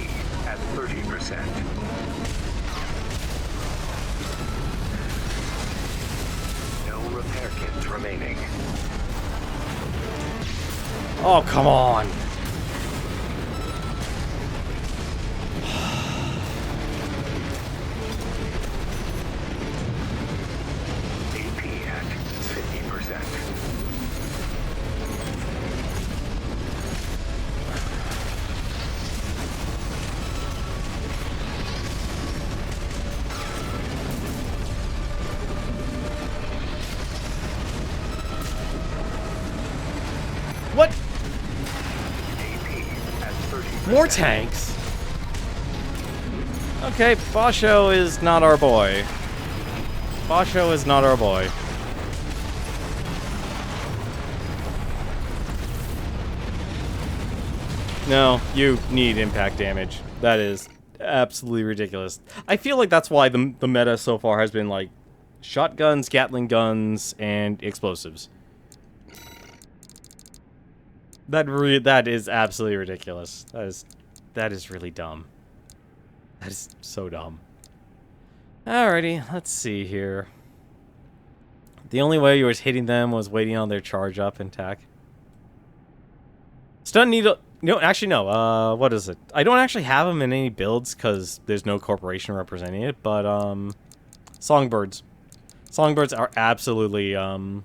S6: at 30%. No repair kits remaining.
S1: Oh, come on.
S6: AP at 50%.
S1: What?
S6: AP at 30%.
S1: More tanks? Okay, Basho is not our boy. Basho is not our boy. No, you need impact damage. That is absolutely ridiculous. I feel like that's why the meta so far has been like shotguns, Gatling guns, and explosives. That is absolutely ridiculous. That is really dumb. That is so dumb. Alrighty, let's see here. The only way you was hitting them was waiting on their charge up and attack. Stun needle. No, actually no. What is it? I don't actually have them in any builds because there's no corporation representing it. But songbirds. Songbirds are absolutely one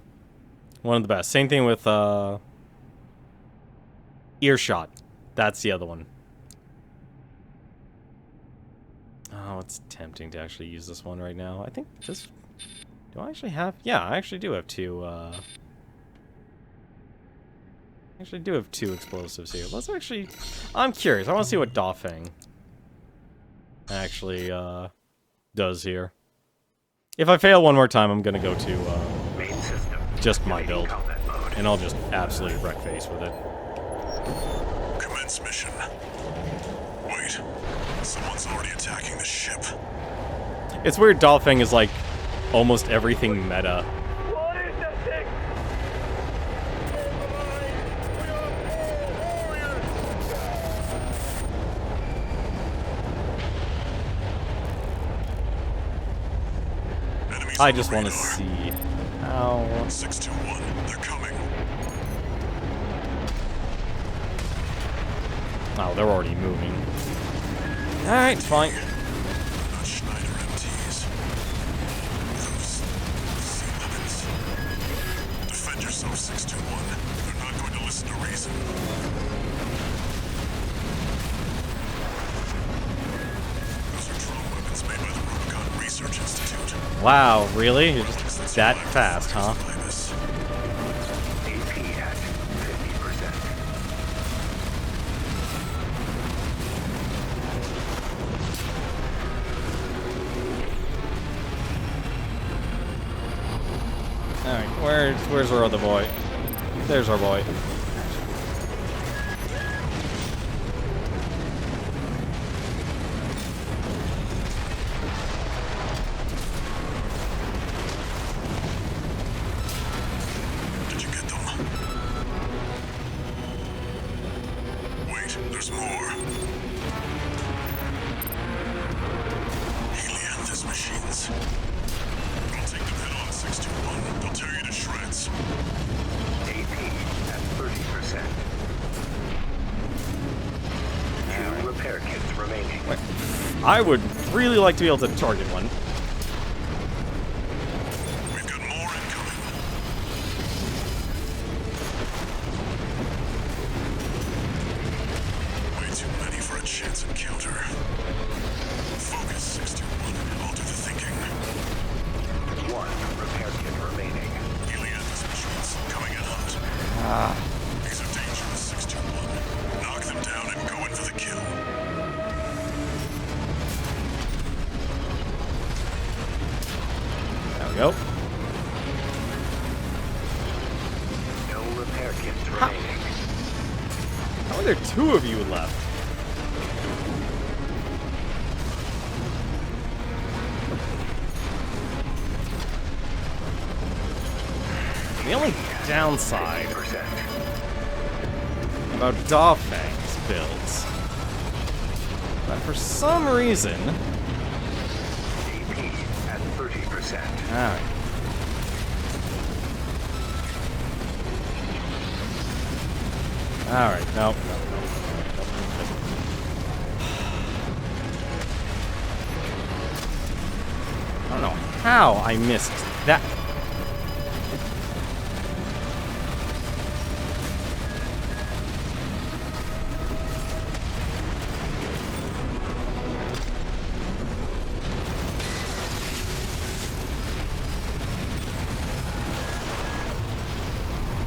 S1: of the best. Same thing with earshot. That's the other one. Oh, it's tempting to actually use this one right now. I think this... Do I actually have... Yeah, I actually do have two, I actually do have two explosives here. Let's actually... I'm curious. I want to see what Dafeng actually, does here. If I fail one more time, I'm gonna go to,
S6: Main system.
S1: just my build.
S6: Combat mode.
S1: And I'll just absolutely wreck face with it.
S2: Commence mission. Wait. Someone's already attacking the ship.
S1: It's weird Dafeng is like almost everything meta.
S4: What is that thing?
S2: Enemies
S1: I
S2: on
S1: just
S2: the
S1: want to
S2: radar.
S1: see how...
S2: 621. They're coming.
S1: Oh, they're already moving. Alright, fine.
S2: Not Schneider MTs. Those C11s. Defend yourself, 621. They're not going to listen to reason. Those are drone weapons made by the Rubicon Research Institute.
S1: Wow, really? You're just that fast, huh?
S2: Virus.
S6: AP at 50%.
S1: Alright, where's our other boy? There's our boy.
S2: Did you get them? Wait, there's more. Helianthus machines. Don't take them head on, 621. They'll tear you to shreds.
S6: AP at 30%. Two repair kits remaining.
S1: I would really like to be able to target one.
S2: We've got more incoming. Way too many for a chance encounter. Focus, 621. I'll do the thinking.
S6: One repair kit remaining.
S2: Helianthus machines coming in hot.
S6: repair kits remaining.
S1: How are there 2 of you left? The only downside
S6: 50%.
S1: about Dawfang's builds, but for some reason,
S6: AP at 30%.
S1: alright. Alright, nope. I don't know how I missed that.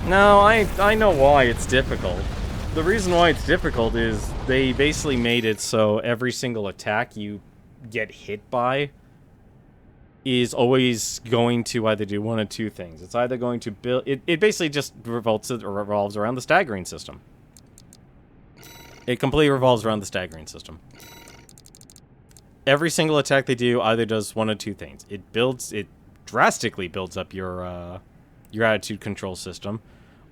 S1: No, I know why it's difficult. The reason why it's difficult is they basically made it so every single attack you get hit by is always going to either do one of 2 things. It's either going to build... It basically just revolves around the staggering system. It completely revolves around the staggering system. Every single attack they do either does one of 2 things. It drastically builds up your attitude control system,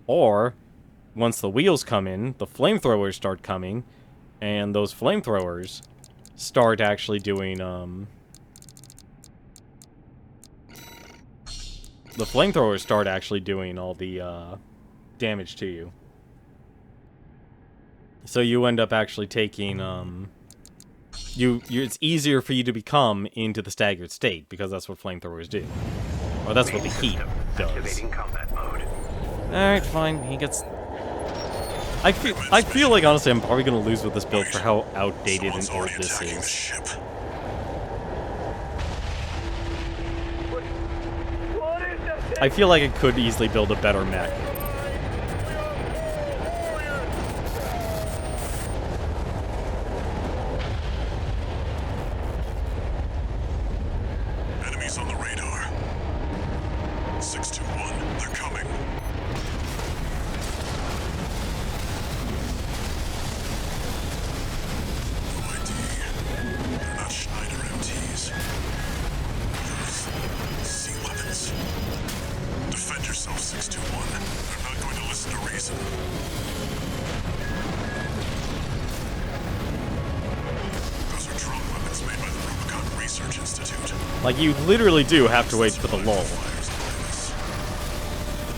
S1: or once the wheels come in, the flamethrowers start coming, and those flamethrowers start actually doing, the flamethrowers start actually doing all the, damage to you. So you end up actually taking, it's easier for you to become into the staggered state, because that's what flamethrowers do. Or that's what the heat does.
S6: Activating combat mode.
S1: Alright, fine. He gets... I feel like, honestly, I'm probably going to lose with this build for how outdated and
S2: Someone's
S1: old
S2: already
S1: this
S2: attacking the
S1: is.
S2: ship.
S4: What is that?
S1: I feel like it could easily build a better mech.
S2: Enemies on the radar. 621, they're coming. No ID. They're not Schneider MTs. They're C-11s. Defend yourself, 621. They're not going to listen to reason. Those are drone weapons made by the Rubicon Research Institute.
S1: Like, you literally do have to wait for the lull.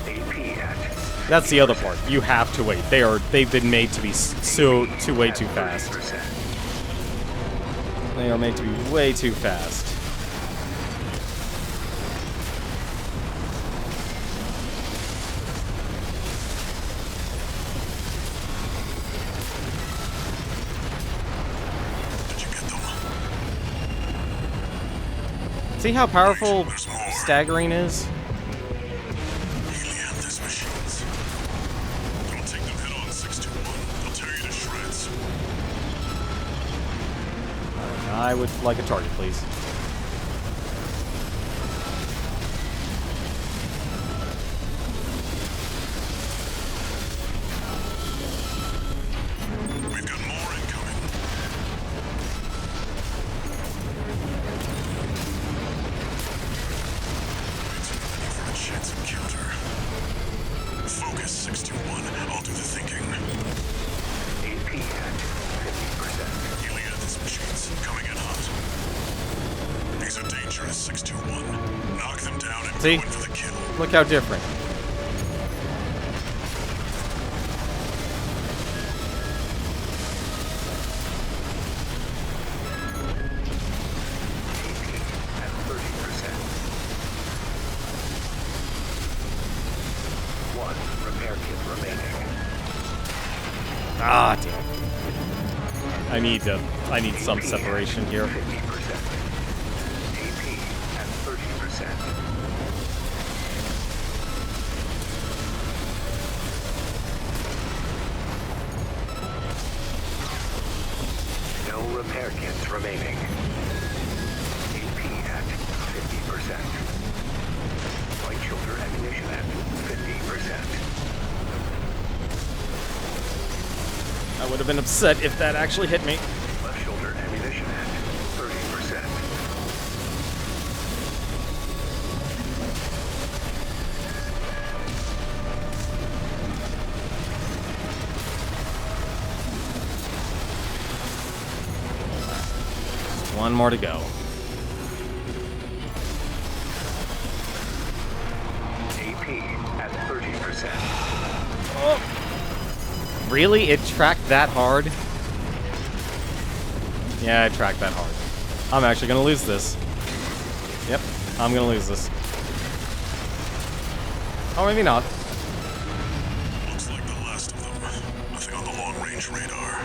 S6: AP at
S1: That's the other part. You have to wait. They've been made to be way too fast.
S6: 30%.
S1: They are made to be way too fast.
S2: Did you get them?
S1: See how powerful staggering is?
S2: Helianthus machines. Don't take them head on, 621. They'll tear you to shreds.
S1: I would like a target, please.
S2: We've got more incoming. Way too many for a chance encounter. Focus, 621. I'll do the thinking.
S6: AP at 50%.
S2: Helianthus machines coming in hot. These are dangerous, 621. Knock them down and
S1: See?
S2: go in for the kill.
S1: Look how different.
S6: AP at 30%. 1 repair kit remaining.
S1: Ah, damn. I need some separation here.
S6: 50%. AP at 30%. No repair kits remaining. AP at 50%. Light shoulder ammunition at 50%.
S1: I would have been upset if that actually hit me.
S6: Left shoulder ammunition at 30%.
S1: One more to go.
S6: AP at 30%.
S1: Oh. Really? It tracked that hard? Yeah, it tracked that hard. I'm actually gonna lose this. Yep, I'm gonna lose this. Oh, maybe not.
S2: Looks like the last of them. Nothing on the long-range radar.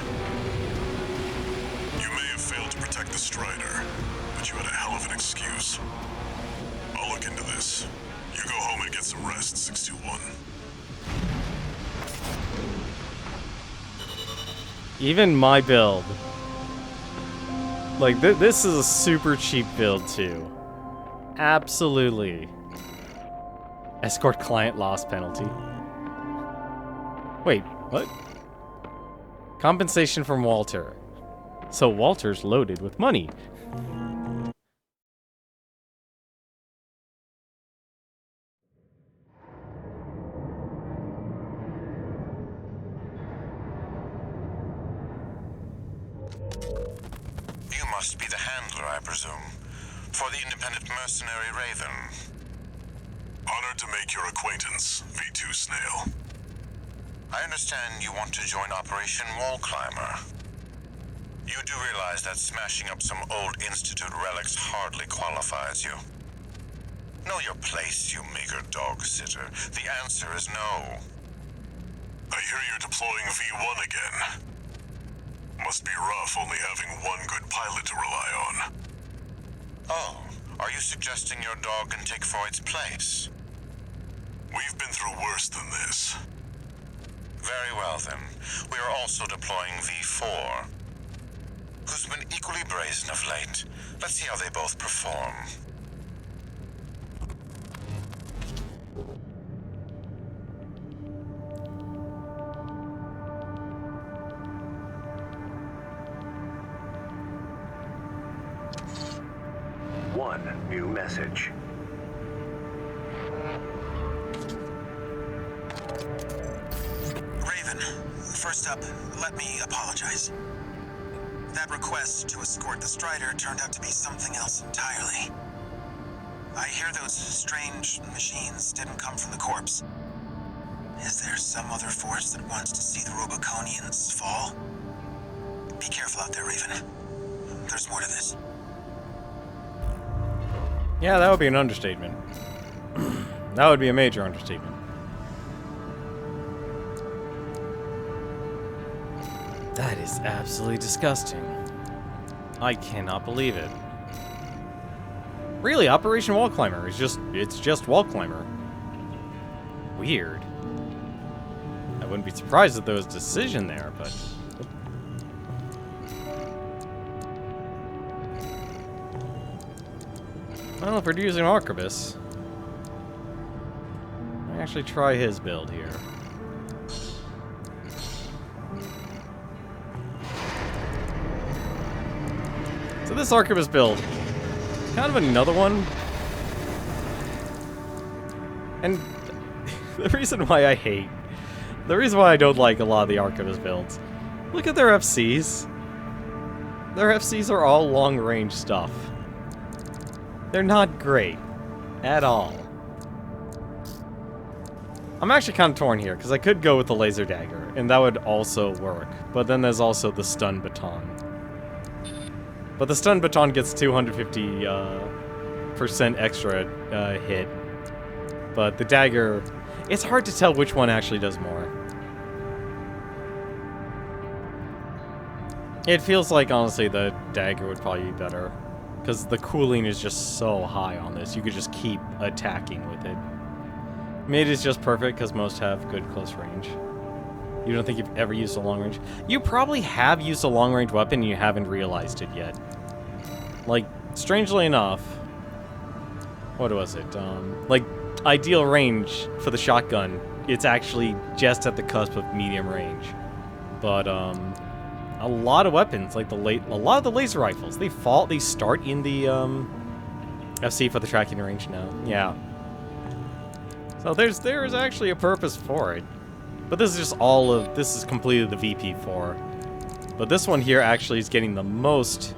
S2: You may have failed to protect the Strider, but you had a hell of an excuse. I'll look into this. You go home and get some rest, 621.
S1: Even my build. Like, this is a super cheap build, too. Absolutely. Escort client loss penalty. Wait, what? Compensation from Walter. So Walter's loaded with money.
S3: You must be the handler, I presume, for the independent mercenary Raven.
S2: Honored to make your acquaintance, V2 Snail.
S3: I understand you want to join Operation Wall Climber. You do realize that smashing up some old Institute relics hardly qualifies you. Know your place, you meager dog sitter. The answer is no.
S2: I hear you're deploying V1 again. Must be rough only having one good pilot to rely on.
S3: Oh, are you suggesting your dog can take Freud's place?
S2: We've been through worse than this.
S3: Very well then. We are also deploying V4, who's been equally brazen of late. Let's see how they both perform.
S6: One new message.
S7: Raven, first up, let me apologize. That request to escort the Strider turned out to be something else entirely. I hear those strange machines didn't come from the corpse. Is there some other force that wants to see the Rubiconians fall? Be careful out there, Raven. There's more to this.
S1: Yeah, that would be an understatement. That would be a major understatement. That is absolutely disgusting. I cannot believe it. Really, Operation Wall Climber is it's just Wall Climber. Weird. I wouldn't be surprised if there was decision there, but... Well, if we're using Arquebus, I actually try his build here. So this Arquebus build, kind of another one. And the reason why I don't like a lot of the Arquebus builds, look at their FCs. Their FCs are all long-range stuff. They're not great. At all. I'm actually kind of torn here, because I could go with the laser dagger, and that would also work. But then there's also the stun baton. But the stun baton gets 250% extra hit. But the dagger, it's hard to tell which one actually does more. It feels like, honestly, the dagger would probably be better. Because the cooling is just so high on this, you could just keep attacking with it. Mid is just perfect because most have good close range. You don't think you've ever used a long range? You probably have used a long range weapon and you haven't realized it yet. Like, strangely enough, what was it? Like, ideal range for the shotgun, it's actually just at the cusp of medium range. But a lot of weapons, like a lot of the laser rifles, they start in the FC for the tracking range now. Yeah. So there's actually a purpose for it. But this is just this is completely the VP4. But this one here actually is getting the most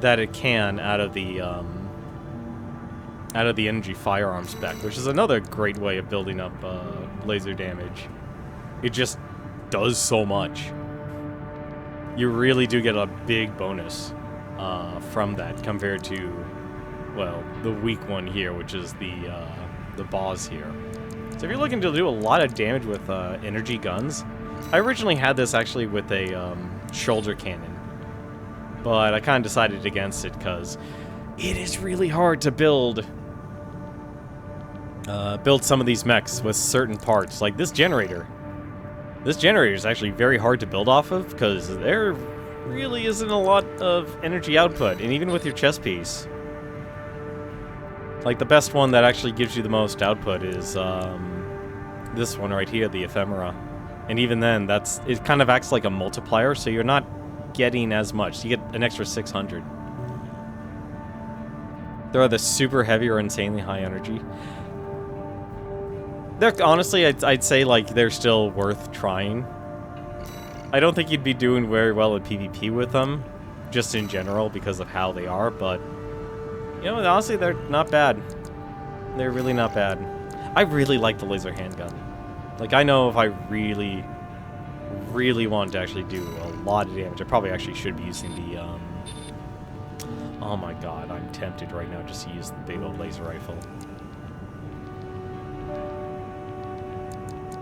S1: that it can out of the energy firearm spec, which is another great way of building up laser damage. It just does so much. You really do get a big bonus from that compared to, well, the weak one here, which is the boss here. So if you're looking to do a lot of damage with energy guns, I originally had this actually with a shoulder cannon, but I kind of decided against it because it is really hard to build some of these mechs with certain parts, like this generator. This generator is actually very hard to build off of because there really isn't a lot of energy output, and even with your chest piece. Like, the best one that actually gives you the most output is this one right here, the ephemera. And even then, it kind of acts like a multiplier, so you're not getting as much. You get an extra 600. There are the super heavy or insanely high energy. Honestly, I'd say, like, they're still worth trying. I don't think you'd be doing very well in PvP with them, just in general, because of how they are, but, you know, honestly, they're not bad. They're really not bad. I really like the laser handgun. Like, I know if I really, really want to actually do a lot of damage, I probably actually should be using the, oh my god, I'm tempted right now just to use the big old laser rifle.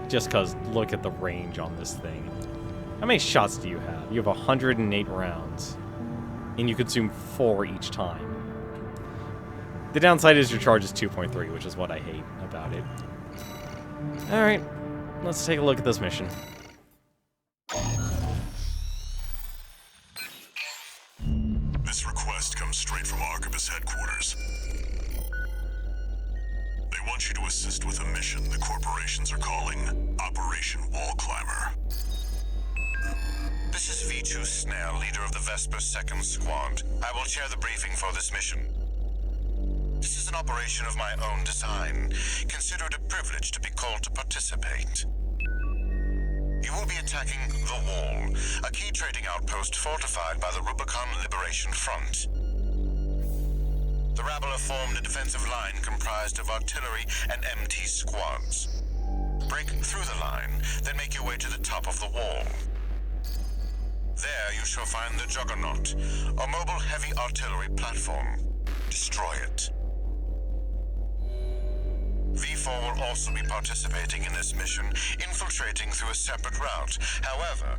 S1: Just because, look at the range on this thing. How many shots do you have? You have 108 rounds. And you consume 4 each time. The downside is your charge is 2.3, which is what I hate about it. Alright, let's take a look at this mission.
S2: This request comes straight from Arquebus headquarters. They want you to assist with a mission the corporations are calling Operation Wall Climber.
S3: This is V2 Snell, leader of the Vesper 2nd Squad. I will chair the briefing for this mission. This is an operation of my own design. Consider it a privilege to be called to participate. You will be attacking the Wall, a key trading outpost fortified by the Rubicon Liberation Front. The rabble have formed a defensive line comprised of artillery and MT squads. Break through the line, then make your way to the top of the wall. There you shall find the Juggernaut, a mobile heavy artillery platform. Destroy it. V4 will also be participating in this mission, infiltrating through a separate route. However,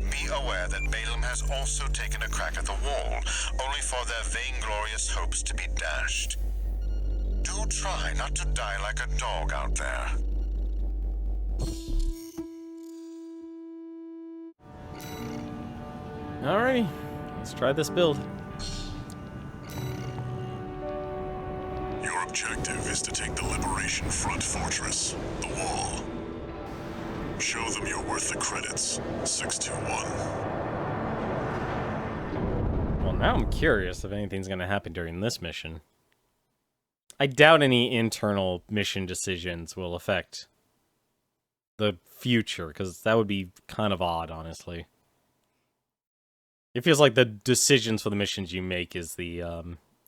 S3: be aware that Balaam has also taken a crack at the wall, only for their vainglorious hopes to be dashed. Do try not to die like a dog out there.
S1: Alrighty, let's try this build.
S2: Your objective is to take the Liberation Front fortress, the Wall. Show them you're worth the credits, 621.
S1: Well, now I'm curious if anything's going to happen during this mission. I doubt any internal mission decisions will affect the future, because that would be kind of odd, honestly. It feels like the decisions for the missions you make is the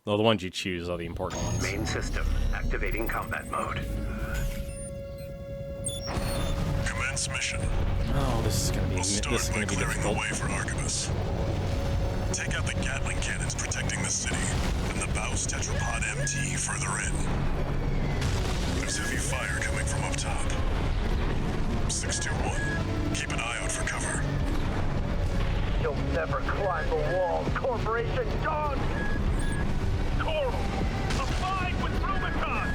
S1: ones you choose are the important ones.
S6: Main system activating combat mode.
S2: Commence mission.
S1: Oh, this is gonna be
S2: We'll start by clearing the way for Arquebus. Take out the Gatling cannons protecting the city, and the Baus Tetrapod MT further in. There's heavy fire coming from up top. 621. Keep an eye out for cover.
S4: You'll never climb the wall, Corporation dog! Coral, abide with Rubicon!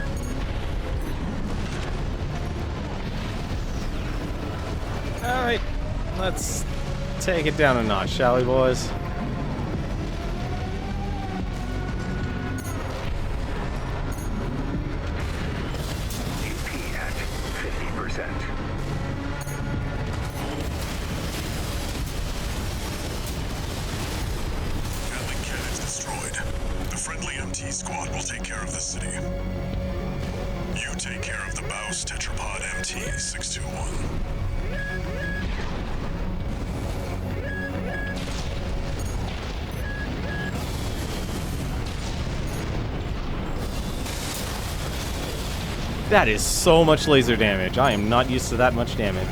S1: Alright, let's take it down a notch, shall we, boys?
S6: AP at 50%.
S2: city. You take care of the Baus Tetrapod MT-621.
S1: That is so much laser damage. I am not used to that much damage.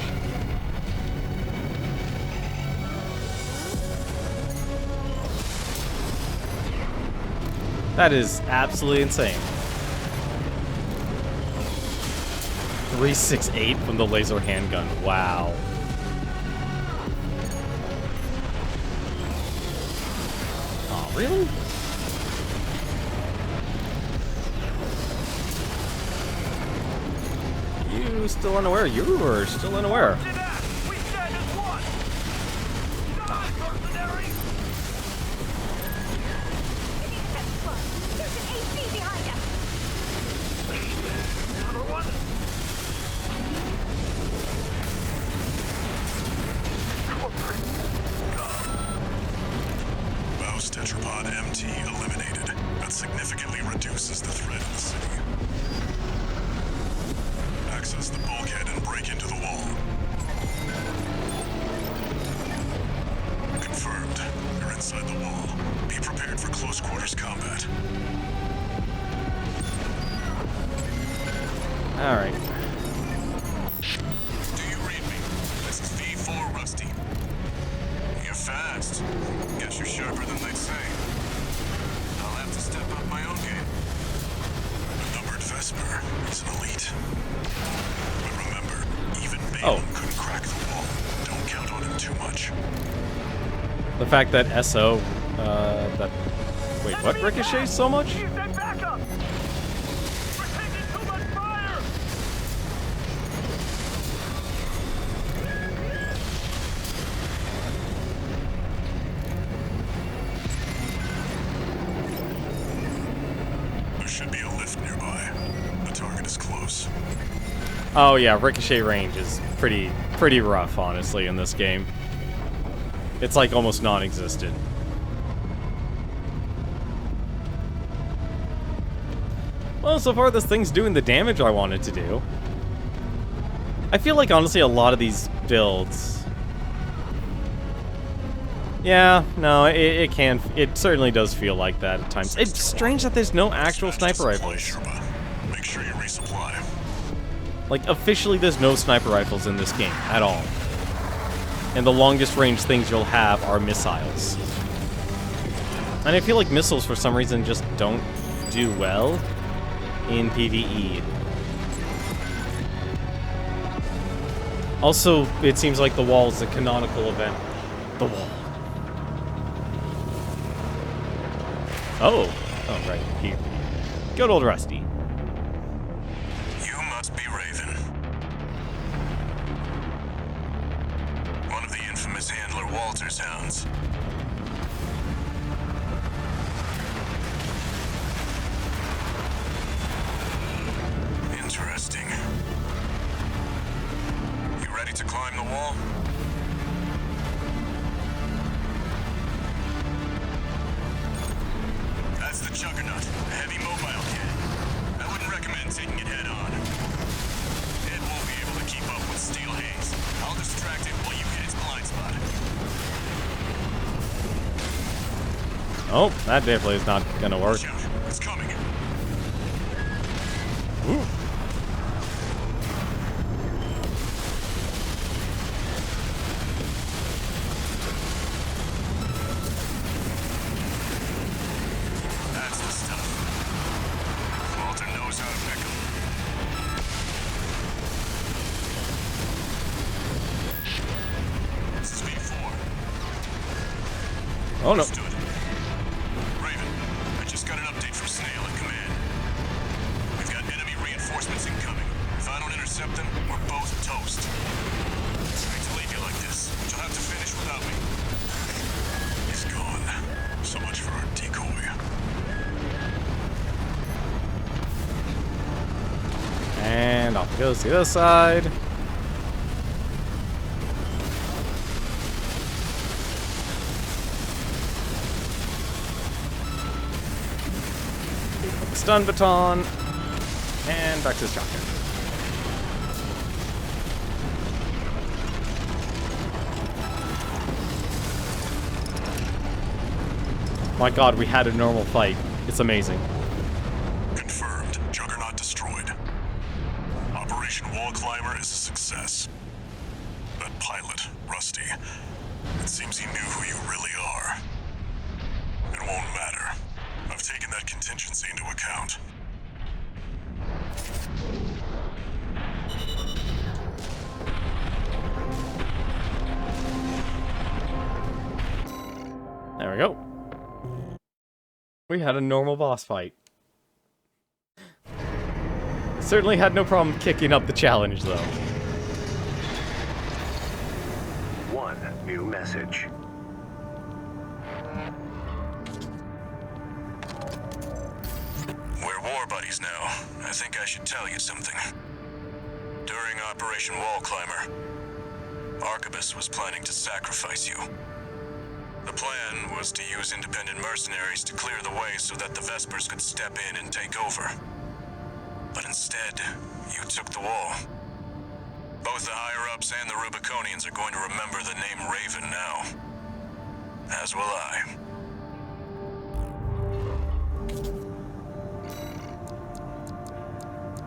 S1: That is absolutely insane. 368 from the laser handgun. Wow. Oh, really? You still unaware? You are still unaware.
S4: We stand as one! Die, mercenary!
S5: There's an AC behind us!
S4: Number one!
S2: Baus Tetrapod MT eliminated. That significantly reduces the threat in the city. Access the bulkhead and break into the wall. Confirmed. You're inside the wall. Be prepared for close quarters combat.
S1: Alright.
S2: Do you read me? This is V4 Rusty. You're fast. Guess you're sharper than they'd say. I'll have to step up my own game. A numbered Vesper is an elite. But remember, even Balaam couldn't crack the wall. Don't count on him too much.
S1: The fact that SO, wait, what ricochets so much?
S4: Use that backup! We're taking too much fire!
S2: There should be a lift nearby. The target is close.
S1: Oh yeah, ricochet range is pretty rough, honestly, in this game. It's like almost non-existent. Well, so far this thing's doing the damage I wanted to do. I feel like, honestly, a lot of these builds... Yeah, no, it certainly does feel like that at times. It's strange that there's no actual sniper rifles.
S2: Make sure you resupply.
S1: Like, officially there's no sniper rifles in this game at all. And the longest range things you'll have are missiles. And I feel like missiles, for some reason, just don't do well in PvE. Also, it seems like the wall is a canonical event. The wall. Oh, right, here. Good old Rusty.
S2: You must be Raven. One of the infamous handler Walter's hounds. Interesting. You ready to climb the wall? That's the Juggernaut, a heavy mobile kit. I wouldn't recommend taking it head on. It won't be able to keep up with Steel Haze. I'll distract it while you hit its blind spot.
S1: Oh, that definitely is not gonna work.
S2: Watch out, it's coming.
S1: Ooh.
S2: That's the stuff. Walter knows how to pick 'em. This is V4.
S1: Oh no.
S2: Understood. Raven, I just got an update from Snail at command. We've got enemy reinforcements incoming. If I don't intercept them, we're both toast. Sorry to leave you like this, but you'll have to finish without me. He's gone. So much for our decoy.
S1: And off it goes to the other side. stun baton. And back to the shotgun. My god, we had a normal fight. It's amazing.
S2: Confirmed. Juggernaut destroyed. Operation Wall Climber is a success. That pilot, Rusty, it seems he knew who you really are. It won't matter. I've taken that contingency into account.
S1: There we go. We had a normal boss fight. Certainly had no problem kicking up the challenge, though.
S6: One new message.
S2: We're war buddies now. I think I should tell you something. During Operation Wall Climber, Arquebus was planning to sacrifice you. The plan was to use independent mercenaries to clear the way so that the Vespers could step in and take over. But instead, you took the wall. Both the higher-ups and the Rubiconians are going to remember the name Raven now. As will I.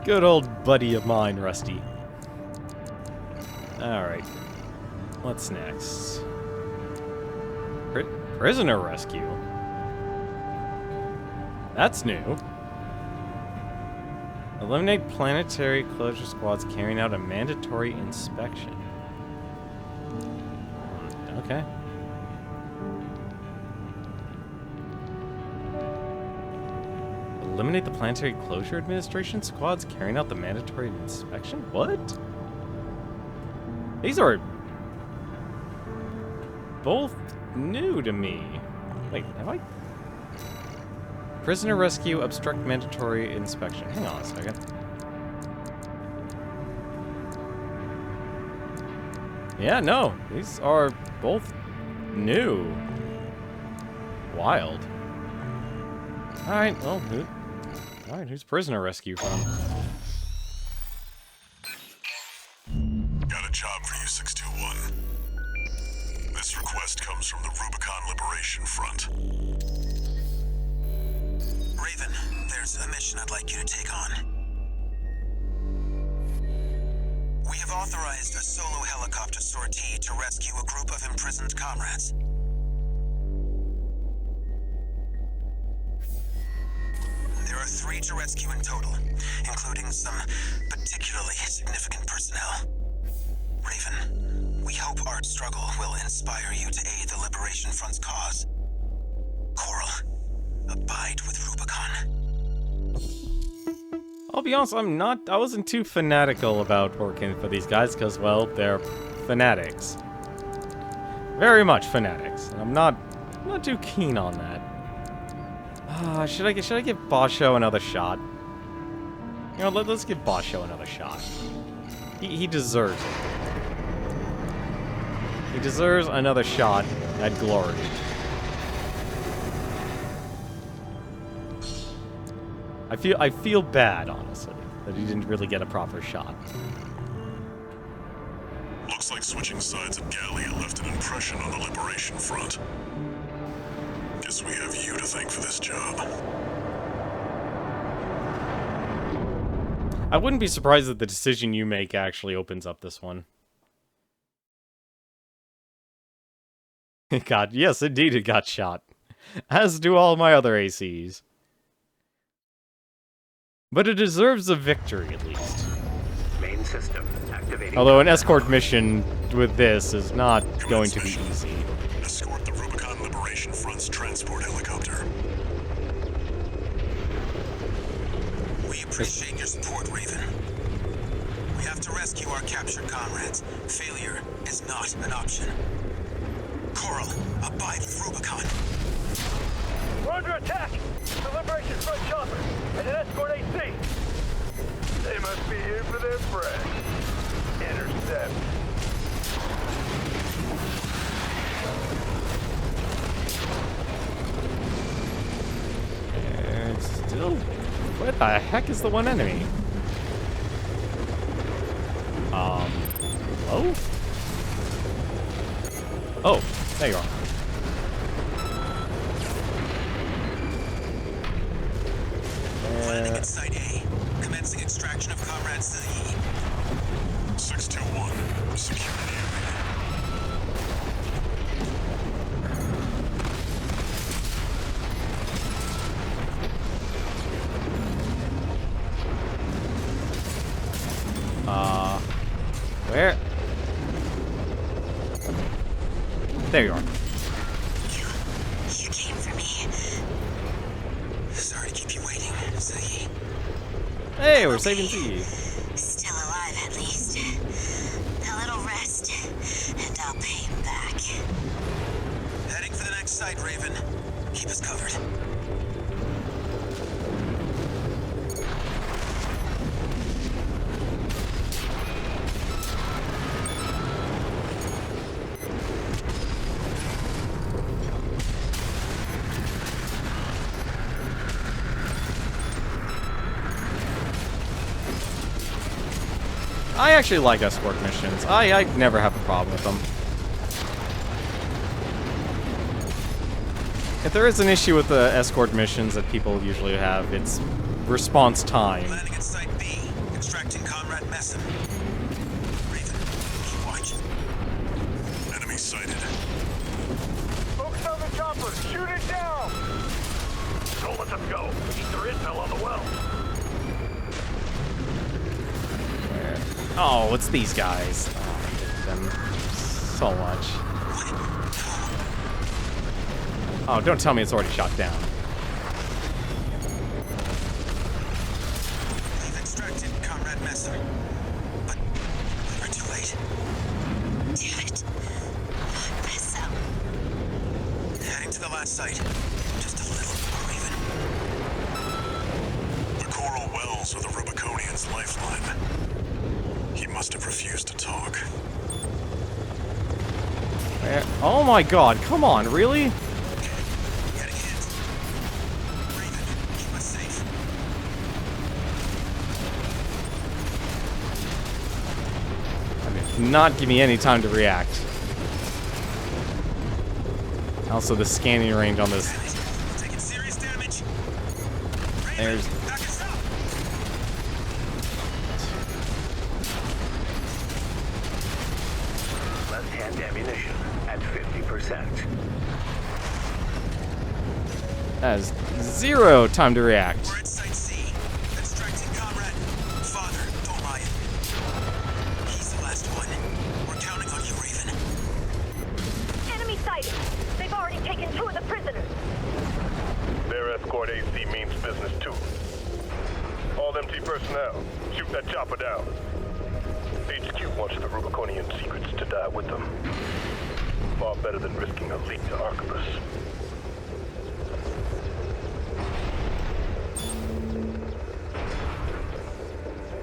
S1: Good old buddy of mine, Rusty. Alright. What's next? Prisoner rescue? That's new. Eliminate planetary closure squads carrying out a mandatory inspection. Okay. Eliminate the planetary closure administration squads carrying out the mandatory inspection? What? These are both new to me. Wait, have I? Prisoner rescue, obstruct mandatory inspection. Hang on a second. Yeah, no, these are both new. Wild. Alright, well, who's prisoner rescue from?
S2: Got a job for you, 621. This request comes from the Rubicon Liberation Front.
S7: Raven, there's a mission I'd like you to take on. We have authorized a solo helicopter sortie to rescue a group of imprisoned comrades. There are 3 to rescue in total, including some particularly significant personnel. Raven, we hope Art's struggle will inspire you to aid the Liberation Front's cause. Coral, abide with Rubicon.
S1: I'll be honest, I wasn't too fanatical about working for these guys, because, well, they're fanatics. Very much fanatics. And I'm not too keen on that. Should I give Basho another shot? You know, let's give Basho another shot. He deserves it. He deserves another shot at glory. I feel bad, honestly, that he didn't really get a proper shot.
S2: Looks like switching sides at Gallia left an impression on the Liberation Front. Guess we have you to thank for this job.
S1: I wouldn't be surprised if the decision you make actually opens up this one. God, yes, indeed it got shot. As do all my other ACs. But it deserves a victory, at least.
S6: Main system activating.
S1: Although an escort mission with this is not going to be
S2: mission.
S1: easy.
S2: Escort the Rubicon Liberation Front's transport helicopter.
S7: We appreciate your support, Raven. We have to rescue our captured comrades. Failure is not an option. Coral, abide with Rubicon.
S4: We're under attack! The Liberation Front chopper and an escort AC! They must be here for their friend. Intercept.
S1: It's still the heck is the one enemy? Hello? Oh, there you are.
S7: Landing at Site A. Commencing extraction of Comrade Zilli.
S2: 621, security area.
S1: Where? There you are.
S7: You came for me. Sorry to keep you waiting, Zilli.
S1: Hey, we're saving Z.
S7: Still alive, at least. A little rest, and I'll pay him back. Heading for the next site, Raven. Keep us covered.
S1: I actually like escort missions. I never have a problem with them. If there is an issue with the escort missions that people usually have, it's response time.
S7: Landing at Site B. Extracting Comrade Messam. Raven, keep watching.
S2: Enemy sighted.
S4: Focus on the chopper. Shoot it down. Don't let them go. Keep their intel on the well.
S1: Oh, it's these guys. Oh, I hate them so much. Oh, don't tell me it's already shot down.
S7: We've extracted Comrade Messam. But we were too late. Damn it. Messam. Heading to the last site. Just a little more, Raven.
S2: The coral wells are the Rubiconian's lifeline. He must have refused to talk.
S1: Oh my god, come on, really?
S7: Getting hit. Raven, keep us safe.
S1: I mean, not give me any time to react. Also, the scanning range on this.
S7: We're taking serious damage. Raven,
S1: There's.
S7: back us up.
S6: Left-hand ammunition at 50%.
S1: Has 0 time to react.
S7: We're at Site C. Extracting Comrade. Father, Dolmayan. He's the last one. We're counting on you, Raven.
S5: Enemy sighted. They've already taken 2 of the prisoners.
S4: Their escort AC means business too. All MT personnel, shoot that chopper down. HQ wants the Rubiconian secrets to die with them. Far better than risking a leak to Arquebus.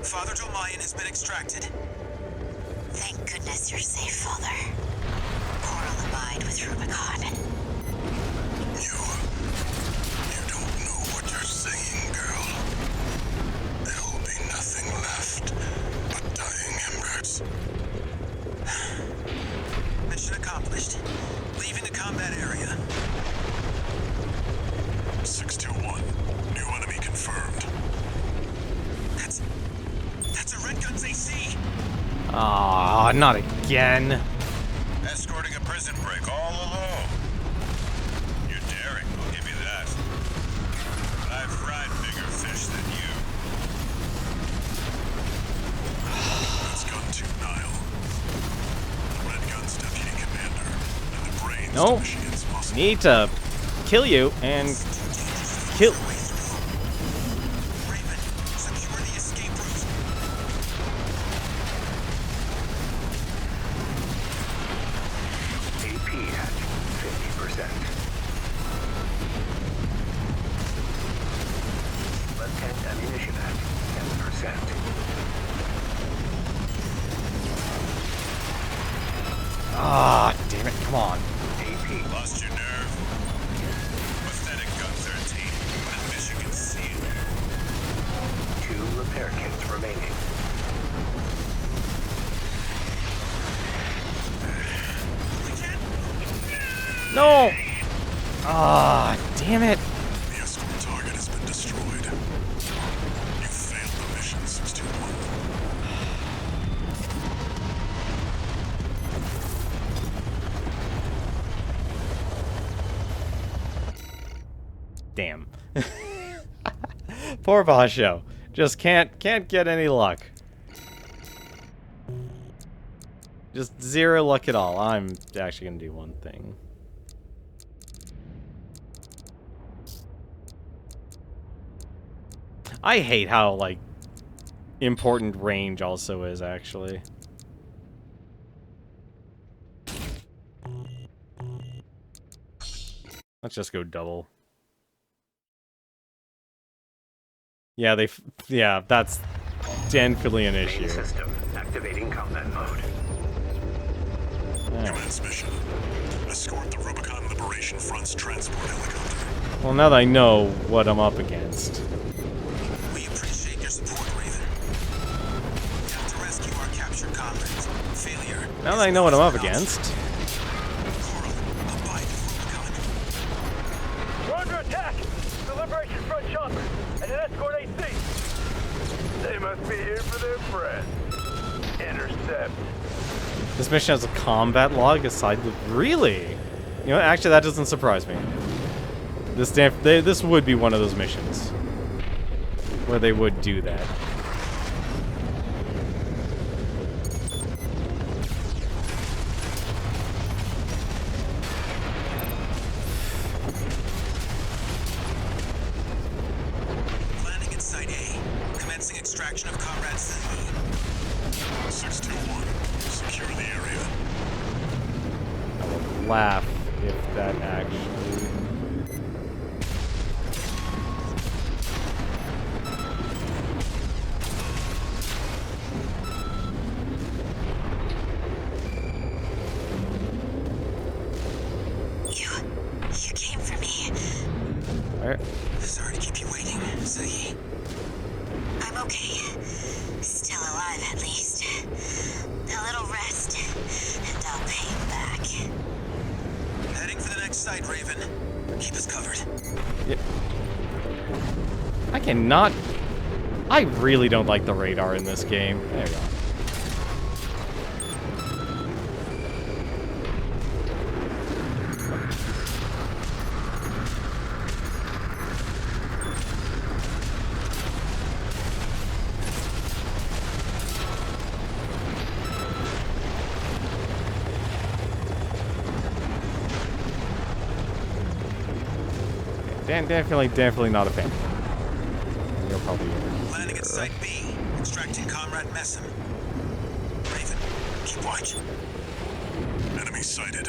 S7: Father Dolmayan has been extracted. Thank goodness you're safe, Father. Coral abide with Rubicon.
S2: You don't know what you're saying, girl. There'll be nothing left but dying embers.
S7: Mission accomplished. Leaving the combat area.
S2: 621. New enemy confirmed.
S7: That's a Red Gun's AC.
S1: Ah, not again.
S3: Escorting a prison break all alone. You're daring, I'll give you that. I've fried bigger fish than you.
S2: That's Gun 2 Nile. The Red Gun's deputy commander and the brains
S1: Nope.
S2: to Michigan's muscle.
S1: Need to kill you and kill.
S7: Raven, secure the escape route.
S6: AP at 50%. Left-hand ammunition at 10%.
S1: Ah, damn it, come on.
S6: AP
S3: Lost your nerve? Pathetic Gun 13. Let Michigan see it.
S1: No! Ah, damn it.
S2: The escort target has been destroyed. You failed the mission, 621.
S1: Damn. Poor Basho. Just can't get any luck. Just zero luck at all. I'm actually gonna do one thing. I hate how, like, important range also is, actually. Let's just go double. Yeah, yeah, that's definitely an issue.
S6: Main system activating combat mode.
S2: Command's mission. Escort the Rubicon Liberation Front's transport helicopter.
S1: Well, now that I know what I'm up against.
S7: We appreciate your support, Raven. We have to rescue our captured comrades. Failure.
S1: Now that I know what I'm up against.
S7: Coral, abide Rubicon.
S4: We're under attack! The Liberation Front chopper and an escort AC! They must be here for their friends. Intercept.
S1: This mission has a combat log aside with... Really? You know, actually, that doesn't surprise me. This would be one of those missions where they would do that.
S7: Landing in Site A. Commencing extraction of Comrade Zinli.
S2: 621. Secure the area.
S1: I would laugh if that actually...
S5: You came for me.
S1: Where?
S7: Sorry to keep you waiting, Ziggy.
S5: I'm okay. Still alive, at least. A little rest, and I'll pay you back.
S7: Heading for the next site, Raven. Keep us covered.
S1: Yep. I cannot... I really don't like the radar in this game. There we go. Definitely not a fan. You'll probably
S7: Landing at Site B. Extracting Comrade Messam. Raven, keep watch.
S2: Enemy sighted.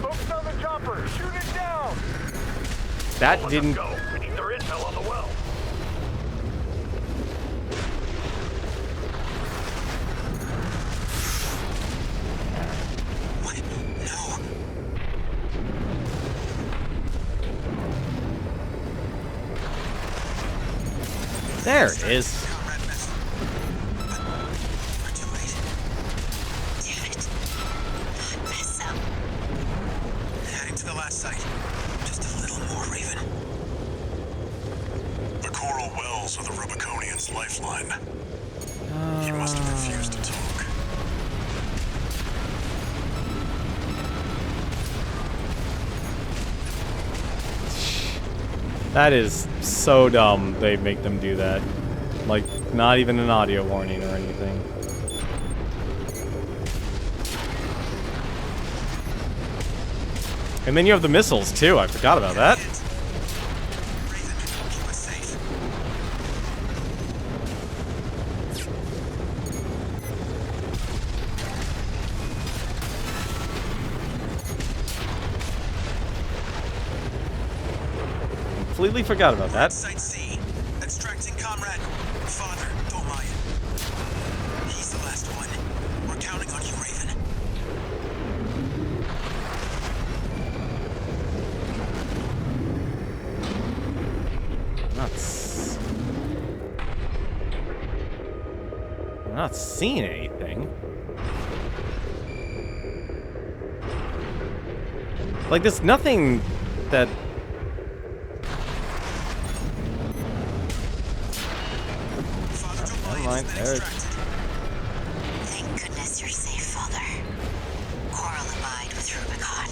S4: Focus on the chopper! Shoot it down!
S1: That didn't...
S4: Go! We need their intel on the well!
S7: What? No.
S1: There it is.
S7: Comrade Messam. But we're too late.
S5: Damn it. Not mess up.
S7: Heading to the last site. Just a little more, Raven.
S2: The coral wells are the Rubiconian's lifeline. He must have refused to talk.
S1: That is so dumb they make them do that. Like, not even an audio warning or anything. And then you have the missiles, too. I forgot about that.
S7: Raven, keep us safe.
S1: Completely forgot about that.
S7: Site C. Extracting Comrade. Father, Domayan. He's the last one. We're counting on you, Raven.
S1: I'm not seeing anything. Like, there's nothing that... Never mind.
S5: Thank goodness you're safe, Father. Coral abide with Rubicon.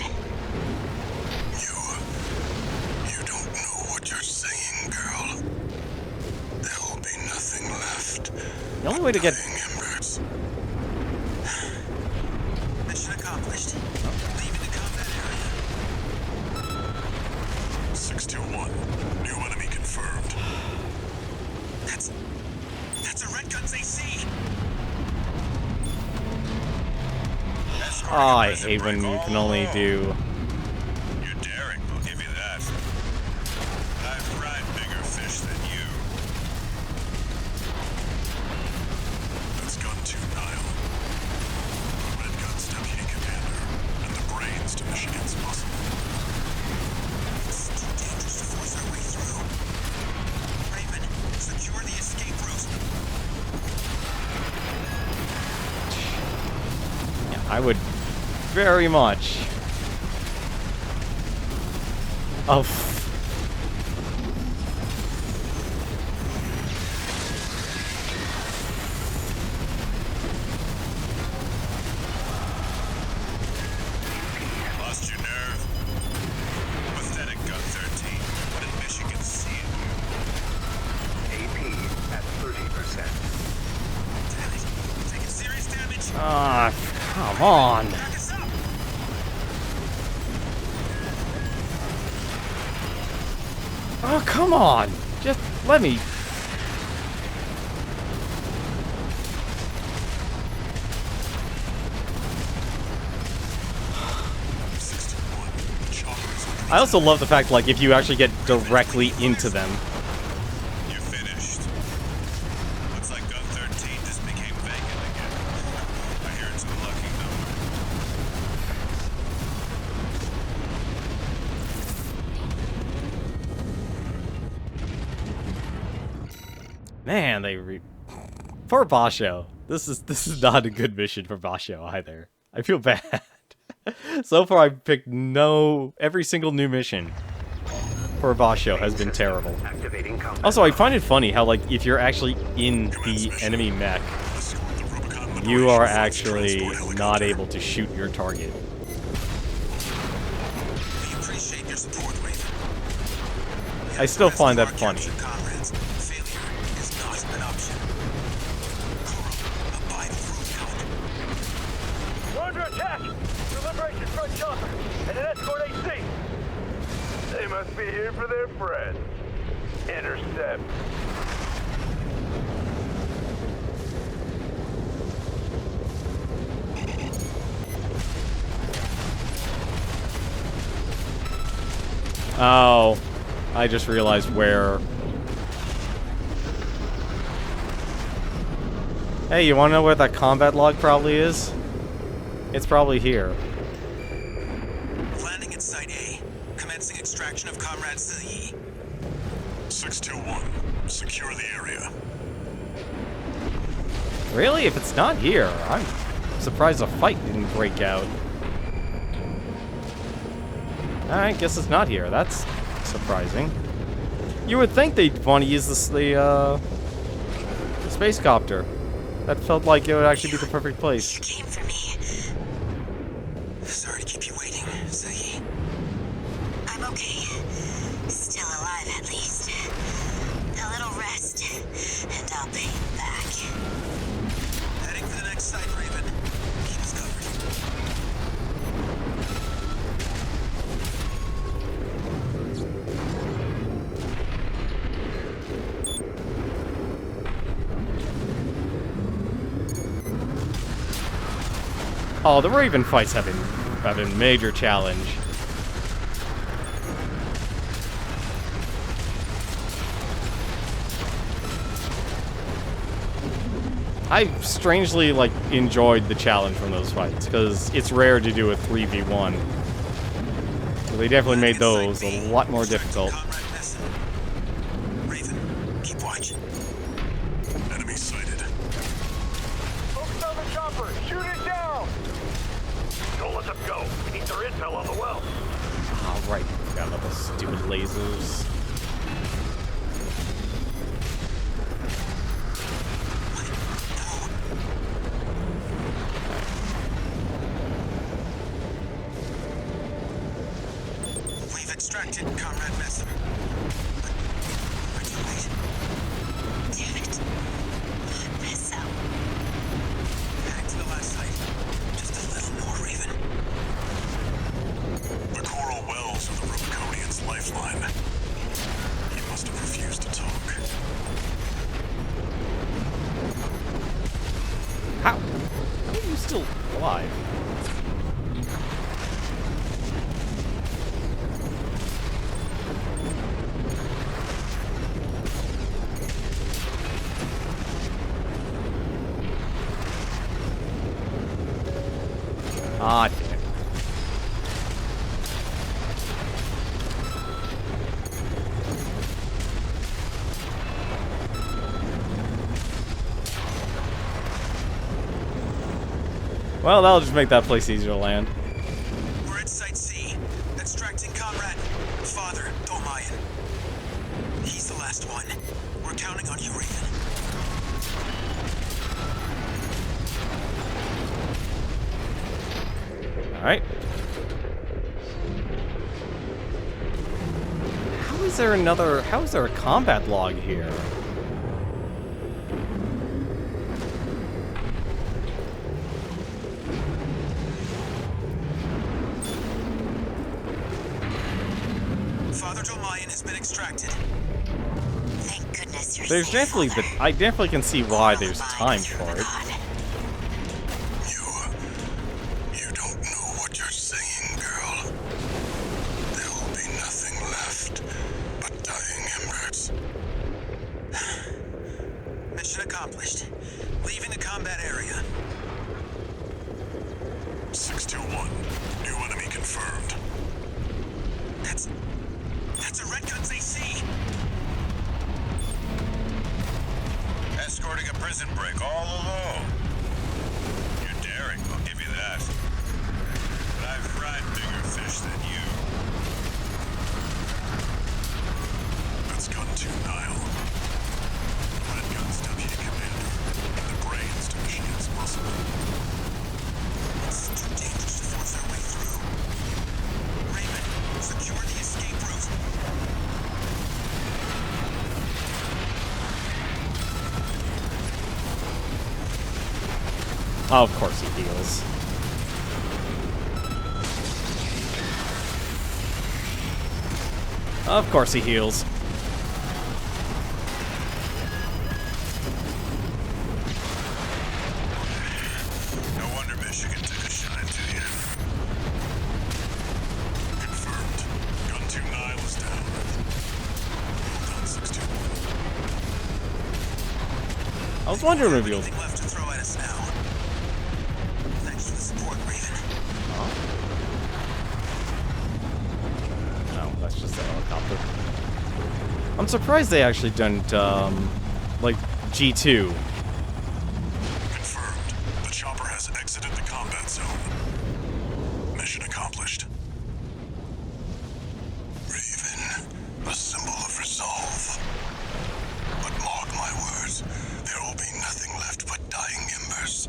S2: You don't know what you're saying, girl. There will be nothing left.
S1: The only way to get...
S2: Embers.
S7: Mission accomplished. Leaving the combat area.
S2: 621. New enemy confirmed.
S7: That's a Red Gun's AC.
S1: Oh, I hate when you can only do...
S2: You're daring, I'll give you that. I've fried bigger fish than you. That's Gun 2 Nile. Red Gun's deputy commander, and the brains to Michigan's muscle.
S7: It's too dangerous to force our way through. Raven, secure the escape route.
S1: Yeah, I would very much... Oh,
S2: Lost your nerve? Pathetic Gun 13. What did Michigan see in you?
S6: AP at 30%.
S7: Damn it. Taking serious damage.
S1: ah, come on.
S7: Back us up.
S1: Oh, come on. Just let me... I also love the fact, like, if you actually get directly into them.
S2: You're finished. Looks like Gun 13 just became vacant again. I hear it's a lucky number.
S1: Man, poor Basho. This is not a good mission for Basho either. I feel bad. So far, I've picked every single new mission for Basho has been terrible.
S6: Activating combat.
S1: Also, I find it funny how, like, if you're actually in the enemy mech, you are actually not able to shoot your target.
S7: We appreciate your support, Raven.
S1: I still find that funny.
S7: Comrades, failure is not an option. Coral, abide with Rubicon.
S4: We're under attack! The Liberation Front chopper and an escort AC! They must be here for their friend. Intercept.
S1: Oh, I just realized where... Hey, you wanna know where that combat log probably is? It's probably here.
S7: Landing at Site A. Commencing extraction of Comrade Zilyi.
S2: 621. Secure the area.
S1: Really? If it's not here, I'm surprised a fight didn't break out. Alright, guess it's not here. That's surprising. You would think they'd want to use the space copter. That felt like it would actually be the perfect place.
S5: You came for me.
S7: Sorry to keep you waiting, Zilyi.
S5: I'm okay. Still alive, at least. A little rest, and I'll pay you back.
S7: Heading for the next site, Raven. Keep us covered.
S1: Oh, the Raven fights have been major challenge. I strangely, like, enjoyed the challenge from those fights, because it's rare to do a 3v1. So they definitely made those a lot more difficult.
S7: Comrade Messin. Raven, keep watch.
S2: Enemy sighted.
S4: Focus on the chopper! Shoot it down! Don't let them go. We need their intel on the well.
S1: right. Forgot about those stupid lasers.
S7: We've extracted Comrade Messer. But we're too late.
S5: Damn it. Messer.
S7: Heading to the last site. Just a little more, Raven.
S2: The coral wells are the Rubiconian's lifeline. He must have refused to talk.
S1: How? How are you still alive? Ah, damn it. Well, that'll just make that place easier to land.
S7: We're at Site C. Extracting Comrade Father Dolmayan. He's the last one. We're counting on you, Raven.
S1: Alright. How is there a combat log here?
S7: Father Dolmayan has been extracted.
S5: Thank goodness you're
S1: There's
S5: safe,
S1: definitely
S5: Father.
S1: I definitely can see why there's time for it.
S2: You don't know what you're saying, girl. There will be nothing left but dying embers.
S7: Mission accomplished. Leaving the combat area.
S2: 621. New enemy confirmed.
S7: That's a Redguns AC.
S3: Escorting a prison break all alone. You're daring, I'll give you that. But I've fried bigger fish than you.
S2: That's Gun 2 Nile. Redgun's deputy commander. And the brains to Machine's muscle.
S7: It's too dangerous to force our way through. Raven, secure the escape route.
S1: Oh, of course he heals. Of course he heals.
S3: No wonder Michigan took a shine to you.
S2: Confirmed. Gun 2 Nile is down. Well done, 621.
S1: I was wondering if you'll...
S7: Nothing left to throw at us now. Thanks for the support, Raven.
S1: No, that's just a helicopter. I'm surprised they actually didn't, like, G2.
S2: Confirmed. The chopper has exited the combat zone. Mission accomplished. Raven, a symbol of resolve. But mark my words, there will be nothing left but dying embers.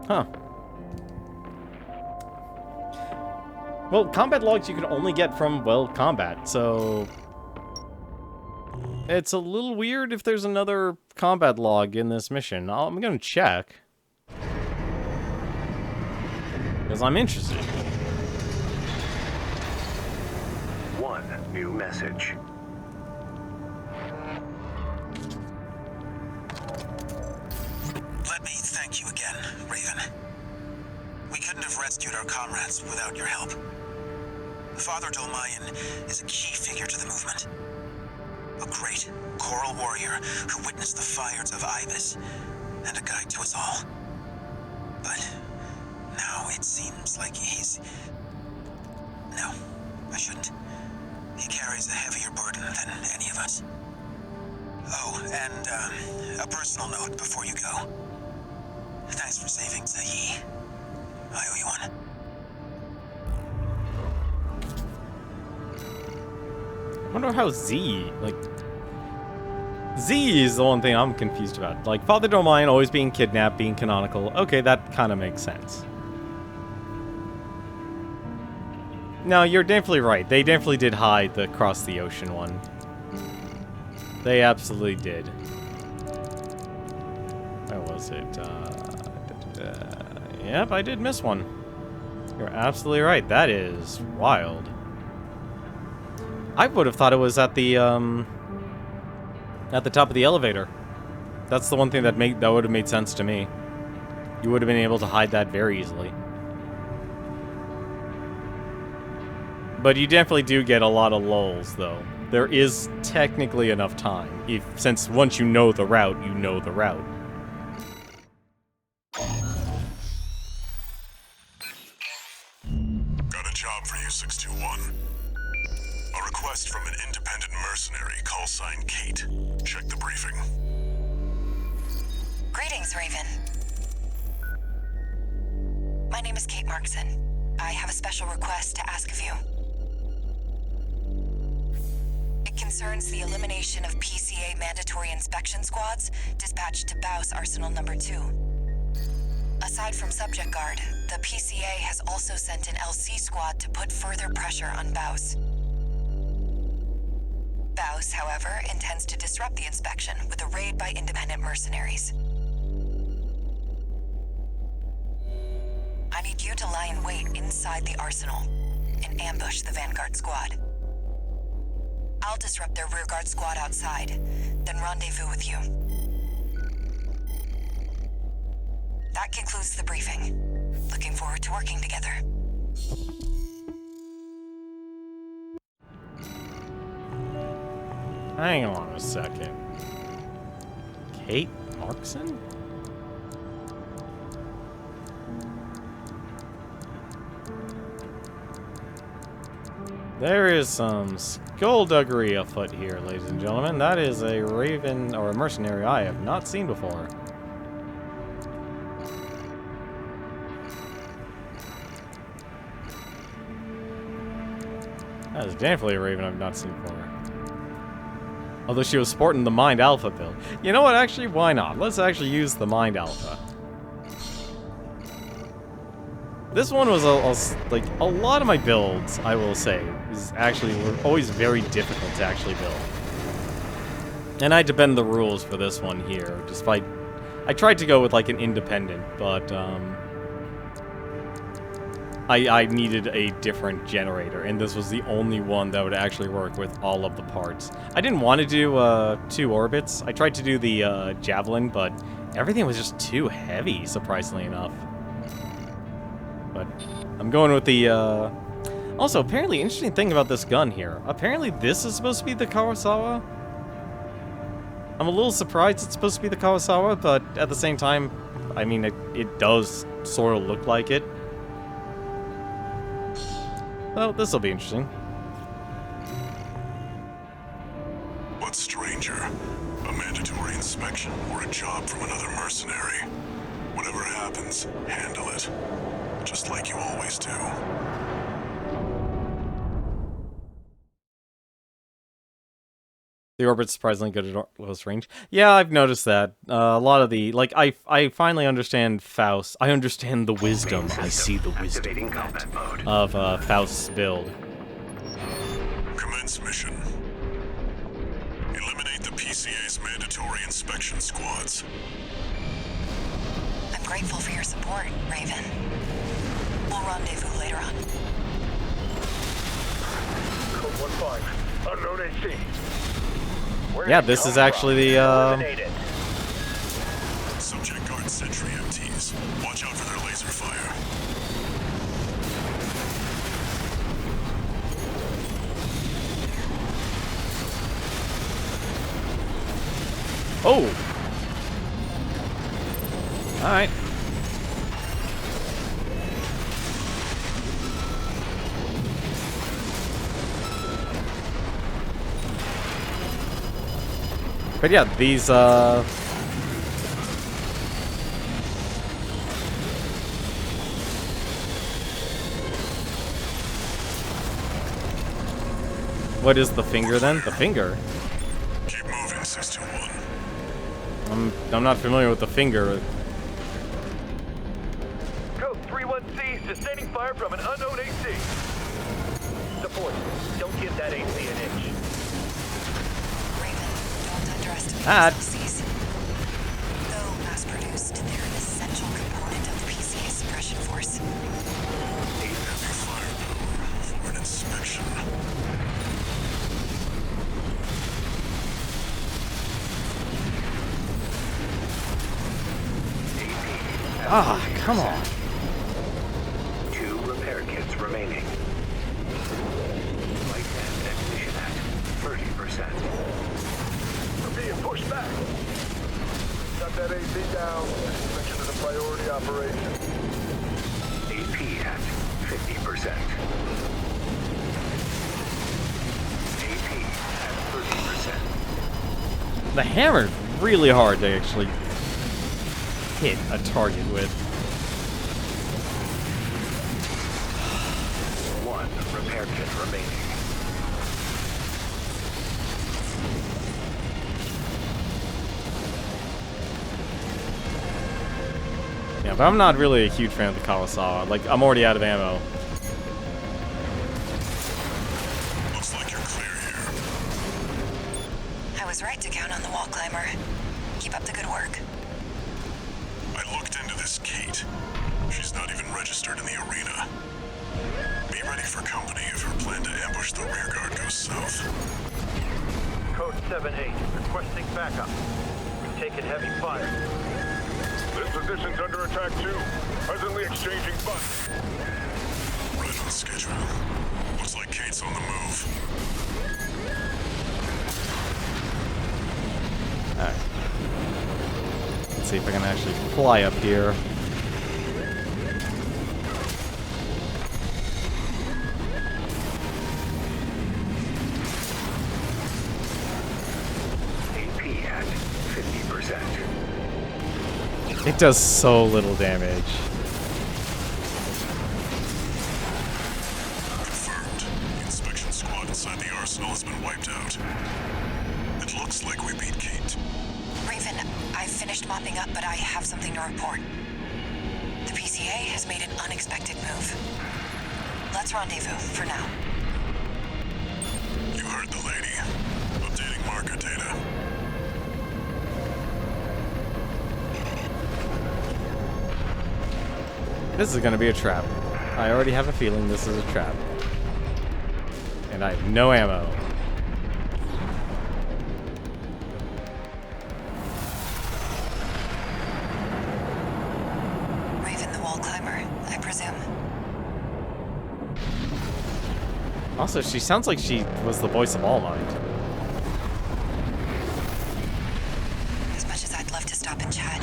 S1: Huh. Well, combat logs you can only get from, well, combat, so... It's a little weird if there's another combat log in this mission. I'm gonna check. Because I'm interested.
S6: One new message.
S7: Let me thank you again, Raven. We couldn't have rescued our comrades without your help. Father Dolmayan is a key figure to the movement. A great coral warrior who witnessed the fires of Ibis and a guide to us all. But now it seems like he's... No, I shouldn't. He carries a heavier burden than any of us. Oh, and a personal note before you go. Thanks for saving Zayi. I owe you one.
S1: I wonder how Z, like... Z is the one thing I'm confused about. Like, Father Don't Mind always being kidnapped, being canonical. Okay, that kind of makes sense. No, you're definitely right. They definitely did hide the Cross the Ocean one. They absolutely did. Where was it? Yep, I did miss one. You're absolutely right. That is wild. I would have thought it was at the top of the elevator. That's the one thing that would have made sense to me. You would have been able to hide that very easily. But you definitely do get a lot of lulls, though. There is technically enough time, since once you know the route, you know the route.
S2: Got a job for you, 621. A request from an independent mercenary, call sign Kate. Check the briefing.
S8: Greetings, Raven. My name is Kate Markson. I have a special request to ask of you. It concerns the elimination of PCA mandatory inspection squads dispatched to Baus Arsenal Number 2. Aside from Subject Guard, the PCA has also sent an LC squad to put further pressure on Baus. Baus, however, intends to disrupt the inspection with a raid by independent mercenaries. I need you to lie in wait inside the arsenal and ambush the Vanguard squad. I'll disrupt their rearguard squad outside, then rendezvous with you. That concludes the briefing. Looking forward to working together.
S1: Hang on a second. Kate Markson? There is some skullduggery afoot here, ladies and gentlemen. That is a raven, or a mercenary I have not seen before. That is definitely a raven I've not seen before. Although she was sporting the Mind Alpha build. You know what, actually, why not? Let's actually use the Mind Alpha. This one was, like, a lot of my builds, I will say, were always very difficult to actually build. And I had to bend the rules for this one here, despite... I tried to go with, like, an independent, but, I needed a different generator, and this was the only one that would actually work with all of the parts. I didn't want to do 2 orbits. I tried to do the javelin, but everything was just too heavy, surprisingly enough. But I'm going with the... Also, apparently, interesting thing about this gun here. Apparently, this is supposed to be the Kawasawa. I'm a little surprised it's supposed to be the Kawasawa, but at the same time, I mean, it does sort of look like it. Well, this will be interesting.
S2: What's stranger? A mandatory inspection or a job from another mercenary? Whatever happens, handle it. Just like you always do.
S1: The orbit's surprisingly good at close range. Yeah, I've noticed that. A lot of the... Like, I finally understand Faust. I understand the wisdom. I see the wisdom of Faust's build.
S2: Commence mission. Eliminate the PCA's mandatory inspection squads.
S8: I'm grateful for your support, Raven. We'll rendezvous later on.
S4: Code 1-5. Unknown AC.
S1: Yeah, this is actually the,
S2: Subject Guard sentry MTs. Watch out for their laser fire.
S1: Oh! Alright. But yeah, these, what is the finger then? The finger?
S2: Keep moving, 621.
S1: I'm not familiar with the finger.
S4: Code 31C, sustaining fire from an unknown AC. Support. Don't give that AC an inch.
S8: Raven, don't underestimate
S1: That.
S8: those LCs. Though mass-produced, they're an essential component of the PCA suppression force.
S2: Heavy firepower for an inspection.
S1: Ah, come on.
S6: 2 repair kits remaining. Right hand ammunition at 30%.
S4: We're being pushed back. Shut that AC down. Inspection of the priority operation.
S6: AP at 50%. AP at 30%.
S1: The hammer's really hard to actually hit a target with.
S6: 1 repair kit remaining.
S1: Yeah, but I'm not really a huge fan of the Kurosawa. Like, I'm already out of ammo.
S2: Looks like you're clear here.
S8: I was right to count on the wall climber. Keep up the good work.
S2: I looked into this Kate. She's not even registered in the arena. Be ready for company if her plan to ambush the rear guard goes south.
S4: Code 7-8, requesting backup. We've taken heavy fire. This position's under attack too. Presently exchanging fire.
S2: Right on schedule. Looks like Kate's on the move.
S1: Alright. Let's see if I can actually fly up here.
S6: AP at 50%.
S1: It does so little damage.
S2: Confirmed. The inspection squad inside the arsenal has been wiped out. It looks like we beat Kate.
S8: Raven, I've finished mopping up, but I have something to report. The PCA has made an unexpected move. Let's rendezvous for now.
S2: You heard the lady. Updating marker data.
S1: This is gonna be a trap. I already have a feeling this is a trap. And I have no ammo.
S8: Raven the wall climber, I presume.
S1: Also, she sounds like she was the voice of All Might.
S8: As much as I'd love to stop and chat,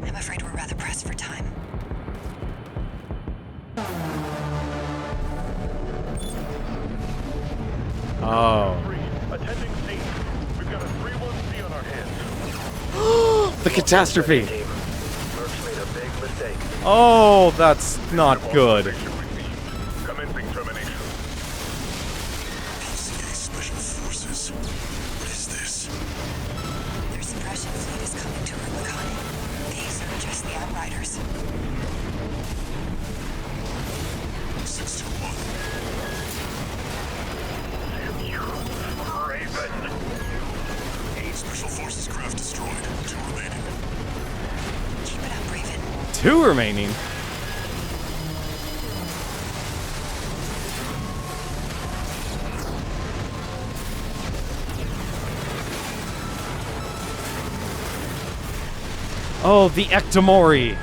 S8: I'm afraid we're rather pressed for time.
S1: Oh.
S4: Attending scene. We've got a 3-1C on our hands.
S1: The catastrophe!
S4: Mercs made a big mistake.
S1: Oh, that's not good.
S4: Commencing termination.
S2: PCA Special Forces. What is this?
S8: Their suppression fleet is coming to Rubicon. These are just the Outriders.
S2: 621.
S4: Raven.
S2: 8 Special Forces craft destroyed. 2 remaining.
S8: Keep it up, Raven.
S1: 2 remaining. Oh, the Ectomori!
S6: AP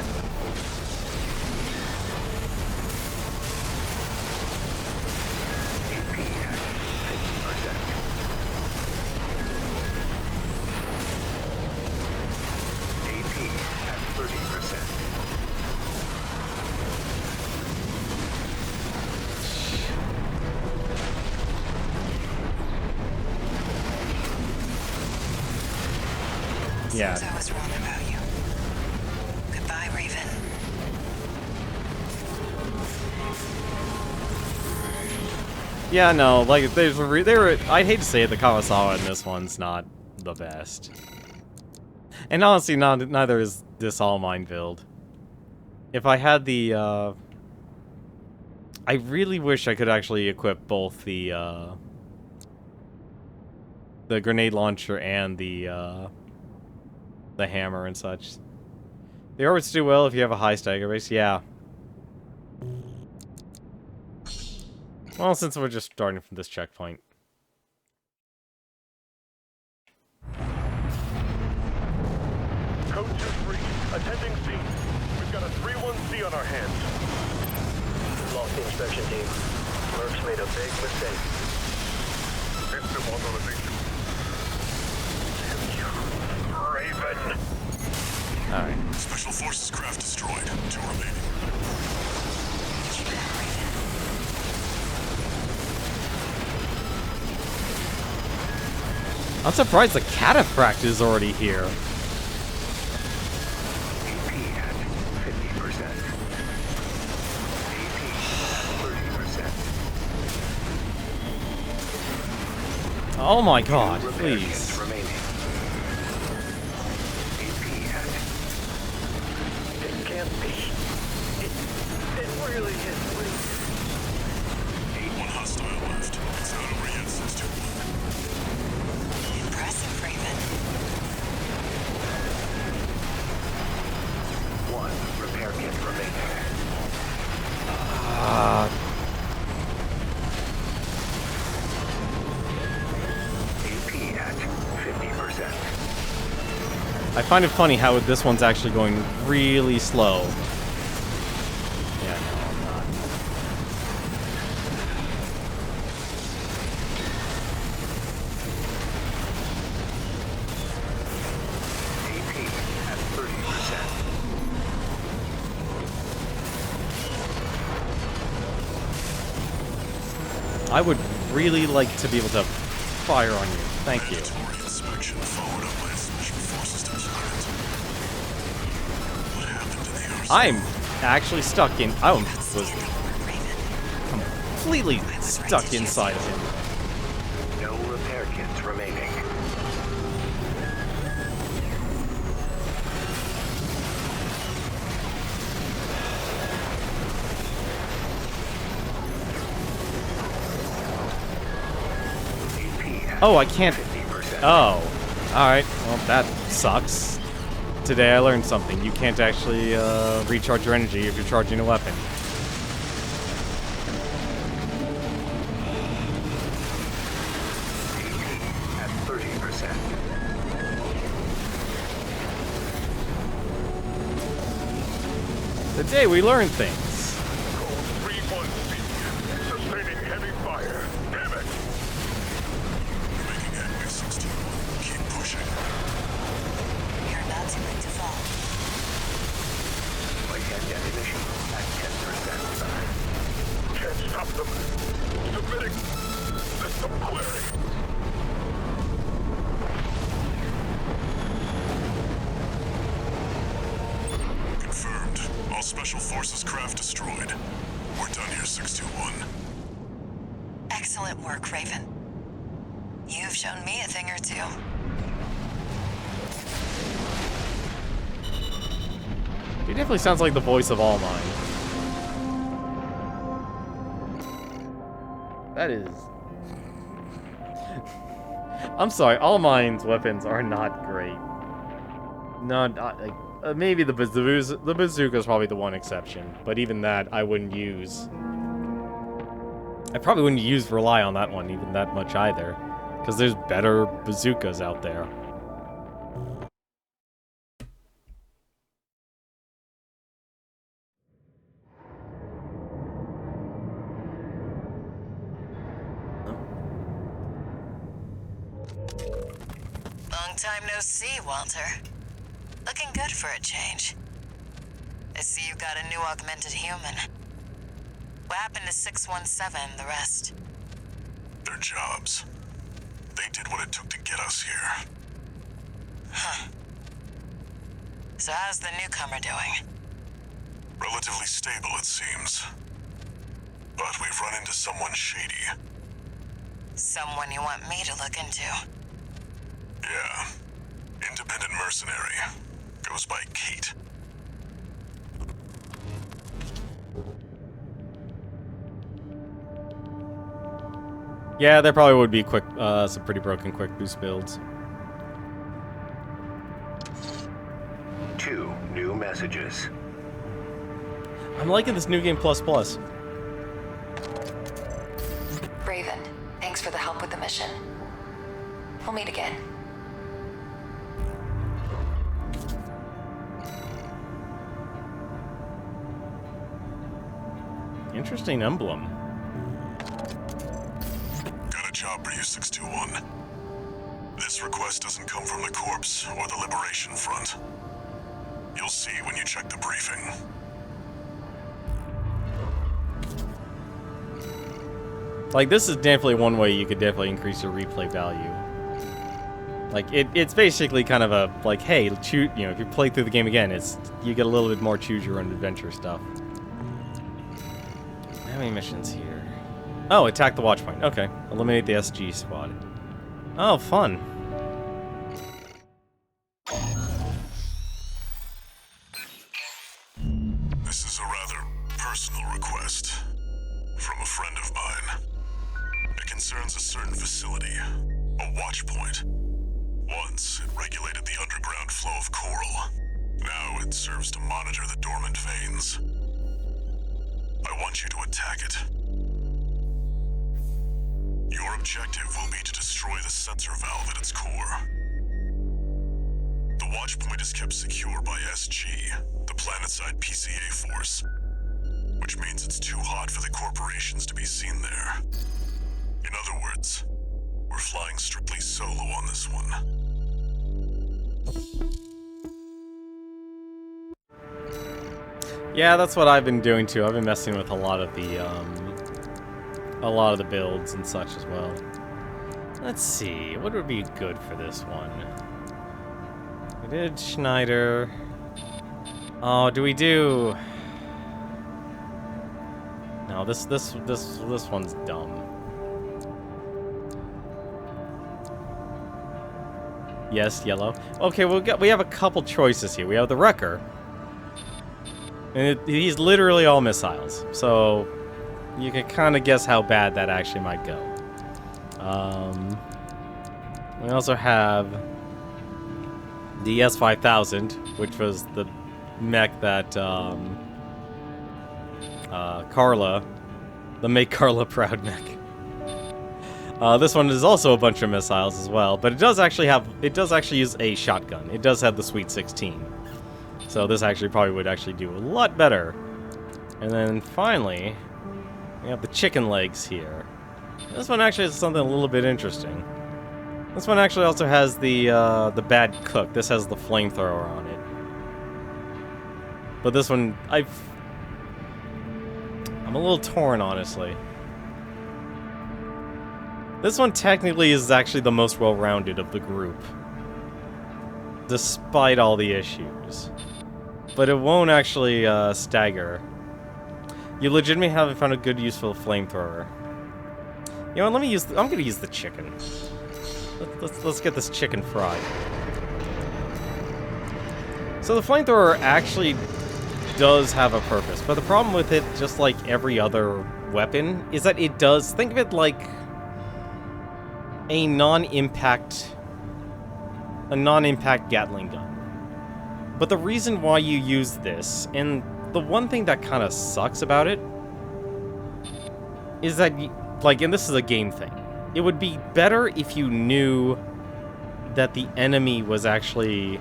S6: at 50%. AP at 30%.
S1: Yeah.
S8: Seems I was wrong about you. Goodbye, Raven.
S1: Yeah, no, like, I'd hate to say it, the Kawasawa in this one's not the best. And honestly, neither is this All Mine build. If I had the, I really wish I could actually equip both the grenade launcher and the hammer and such. The orbits do well if you have a high stagger base, yeah. Well, since we're just starting from this checkpoint.
S4: Code 2-3, attending scene. We've got a 3-1C on our hands. Lost the inspection team. Merck's made a big mistake. System authorization. Raven.
S1: Alright.
S2: Special Forces craft destroyed. 2 remaining.
S1: I'm surprised the cataphract is already here.
S6: AP at 50%. AP at 30%.
S1: Oh my god,
S6: Repair kits
S1: please.
S6: remaining. AP at
S4: It can't be. It really is.
S2: One hostile left. It's not over yet, 621.
S8: Impressive, Raven.
S6: 1 repair kit remaining. AP at 50%.
S1: I find it funny how this one's actually going really slow. Yeah, no, I'm not.
S6: AP at 30%.
S1: I would really like to be able to fire on you. Thank you.
S2: Mandatory inspection followed up by a Special Forces deployment. What happened to the arsenal?
S1: I'm actually stuck in... I was
S8: Outstanding work, Raven.
S1: completely stuck inside of him.
S6: No repair kits remaining. AP at
S1: Oh, I can't...
S6: 50%.
S1: Oh. Alright, well, that sucks. Today I learned something. You can't actually recharge your energy if you're charging a weapon.
S6: AP at 30%.
S1: Today we learned things.
S4: Code 3-1C. Sustaining heavy fire. Pivot.
S2: Making headway, 621. Keep pushing.
S8: You're not too late to fall.
S6: Light and ammunition at 10%.
S4: Can't stop them. Submitting. System query.
S2: Confirmed. All Special Forces craft destroyed. We're done here, 621.
S8: Excellent work, Raven. You've shown me a thing or two.
S1: He definitely sounds like the voice of All Mine. That is... I'm sorry, All Mine's weapons are not great. Maybe the bazooka is probably the one exception, but even that I wouldn't use. I probably wouldn't rely on that one even that much either, because there's better bazookas out there.
S8: Long time no see, Walter. Looking good for a change. I see you got a new augmented human. What happened to 617 and the rest?
S2: Their jobs. They did what it took to get us here.
S8: Huh. So how's the newcomer doing?
S2: Relatively stable, it seems. But we've run into someone shady.
S8: Someone you want me to look into?
S2: Yeah. Independent mercenary. Goes by Kate.
S1: Yeah, there probably would be quick, some pretty broken quick boost builds.
S6: 2 new messages.
S1: I'm liking this new game plus plus.
S8: Raven, thanks for the help with the mission. We'll meet again.
S1: Interesting emblem.
S2: Got a job for you, 621. This request doesn't come from the Corps or the Liberation Front. You'll see when you check the briefing.
S1: Like, this is definitely one way you could definitely increase your replay value. Like, it's basically kind of a, like, hey, you know, if you play through the game again, you get a little bit more choose your own adventure stuff. How many missions here? Oh, attack the watchpoint. Okay. Eliminate the SG squad. Oh, fun.
S2: This is a rather personal request from a friend of mine. It concerns a certain facility, a watch point. Once, it regulated the underground flow of coral. Now it serves to monitor the dormant veins. I want you to attack it. Your objective will be to destroy the sensor valve at its core. The watch point is kept secure by SG, the planetside PCA force, which means it's too hot for the corporations to be seen there. In other words, we're flying strictly solo on this one.
S1: Yeah, that's what I've been doing too. I've been messing with a lot of the builds and such as well. Let's see, what would be good for this one? We did Schneider. Oh, do we do? No, this one's dumb. Yes, yellow. Okay, we have a couple choices here. We have the Wrecker. And he's literally all missiles, so you can kind of guess how bad that actually might go. We also have the S5000, which was the mech that Carla, the Make Carla Proud mech. This one is also a bunch of missiles as well, but it does actually use a shotgun. It does have the Sweet 16. So this actually probably would actually do a lot better. And then finally, we have the chicken legs here. This one actually is something a little bit interesting. This one actually also has the bad cook. This has the flamethrower on it. But this one, I'm a little torn, honestly. This one technically is actually the most well-rounded of the group, despite all the issues. But it won't actually stagger. You legitimately haven't found a good use for the flamethrower. You know what, I'm gonna use the chicken. Let's get this chicken fried. So the flamethrower actually does have a purpose, but the problem with it, just like every other weapon, is that it does, think of it like a non-impact Gatling gun. But the reason why you use this, and the one thing that kind of sucks about it, is that, like, and this is a game thing, it would be better if you knew that the enemy was actually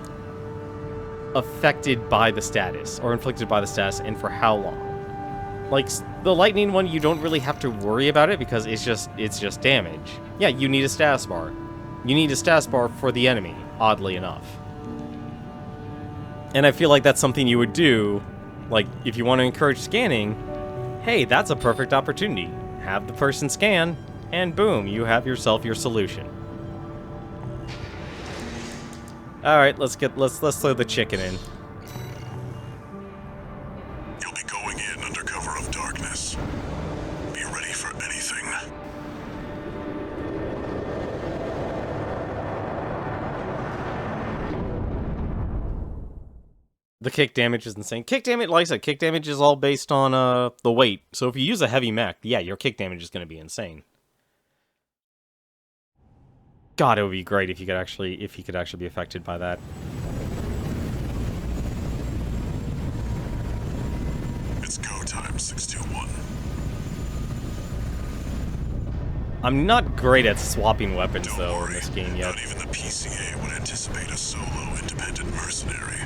S1: affected by the status, or inflicted by the status, and for how long. Like, the lightning one, you don't really have to worry about it, because it's just damage. Yeah, you need a status bar. You need a status bar for the enemy, oddly enough. And I feel like that's something you would do, like, if you want to encourage scanning, hey, that's a perfect opportunity. Have the person scan, and boom, you have yourself your solution. Alright, let's throw the chicken in.
S2: for anything.
S1: The kick damage is insane. Kick damage, like I said, kick damage is all based on the weight. So if you use a heavy mech, yeah, your kick damage is going to be insane. God, it would be great if you could actually, be affected by that.
S2: It's go time, 621.
S1: I'm not great at swapping weapons,
S2: Don't
S1: though,
S2: worry,
S1: in this game yet.
S2: not even the PCA would anticipate a solo independent mercenary.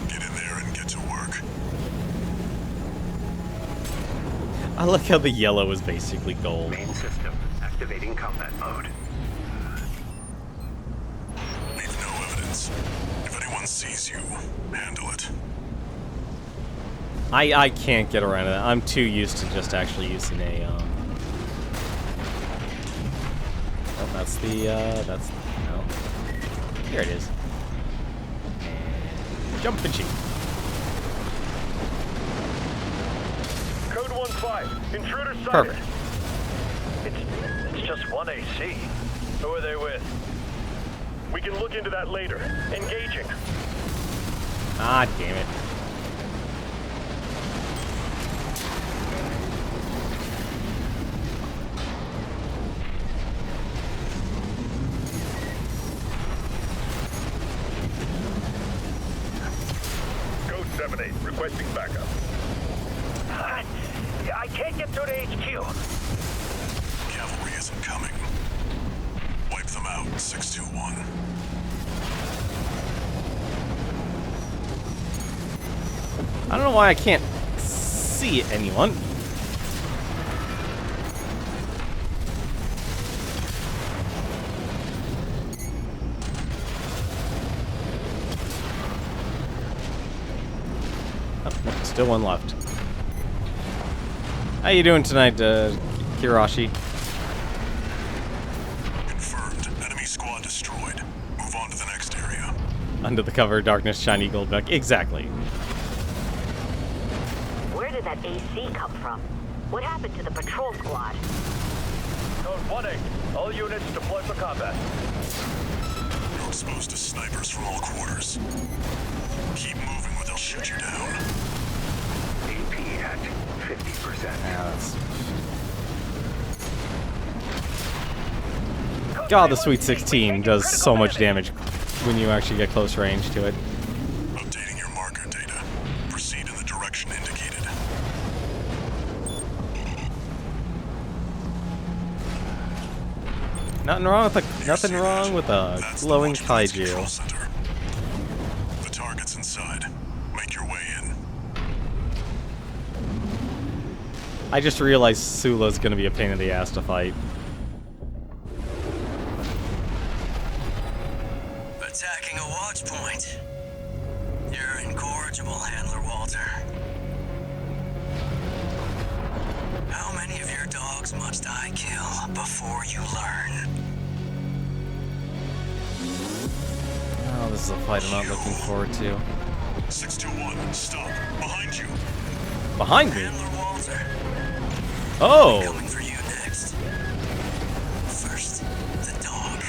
S2: Get in there and get to work.
S1: I like how the yellow is basically gold.
S6: Main system activating combat mode.
S2: Leave no evidence. If anyone sees you, handle it.
S1: I can't get around to that. I'm too used to just actually using a, Oh, that's the, no. Here it is. Jump pitching.
S4: Code 1-5. Intruder sighted.
S1: Perfect.
S4: It's just one AC. Who are they with? We can look into that later. Engaging.
S1: Ah, damn it.
S4: Code 7-8. Requesting backup. I can't get through to HQ.
S2: Cavalry isn't coming. Wipe them out, 621.
S1: I don't know why I can't see anyone. Oh, nope, still one left. How you doing tonight, Kirashi?
S2: Confirmed. Enemy squad destroyed. Move on to the next area.
S1: Under the cover of darkness, shiny gold back. Exactly.
S5: Where did that AC come from? What happened to the patrol squad?
S4: Code 1-8. All units deploy for combat.
S2: You're exposed to snipers from all quarters. Keep moving or they'll shoot you down.
S6: AP at 50%.
S1: Yeah, that's... God, the Sweet 16 does so much damage when you actually get close range to it.
S2: Updating your marker data. Proceed in the direction indicated.
S1: Nothing wrong with a
S2: That's the
S1: glowing
S2: launch point's control
S1: kaiju.
S2: center. The target's inside. Make your way in.
S1: I just realized Sula's gonna be a pain in the ass to fight.
S3: Attacking a watch point. You're incorrigible, Handler Walter. How many of your dogs must I kill before you learn?
S1: Oh, this is a fight I'm not looking forward to.
S2: 621, stop. Behind you.
S1: Behind me?
S3: Handler Walter,
S1: Oh!
S3: coming for you next. First, the dog.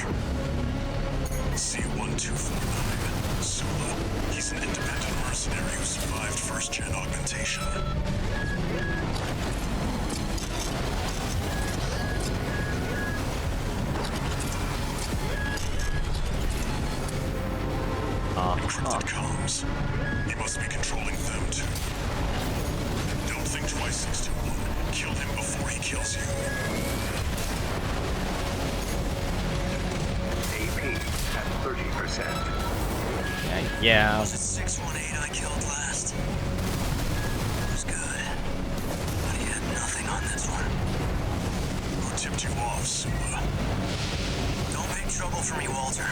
S2: C1249. Sula. He's an independent mercenary who survived first-gen augmentation. Encrypted comms. He must be controlling them too. Don't think twice, 621. Kill him before he kills you.
S6: AP at 30%.
S1: Yeah.
S3: Was it 618 I killed last? It was good. But he had nothing on this one.
S2: Who tipped you off, Sula?
S3: Don't make trouble for me, Walter.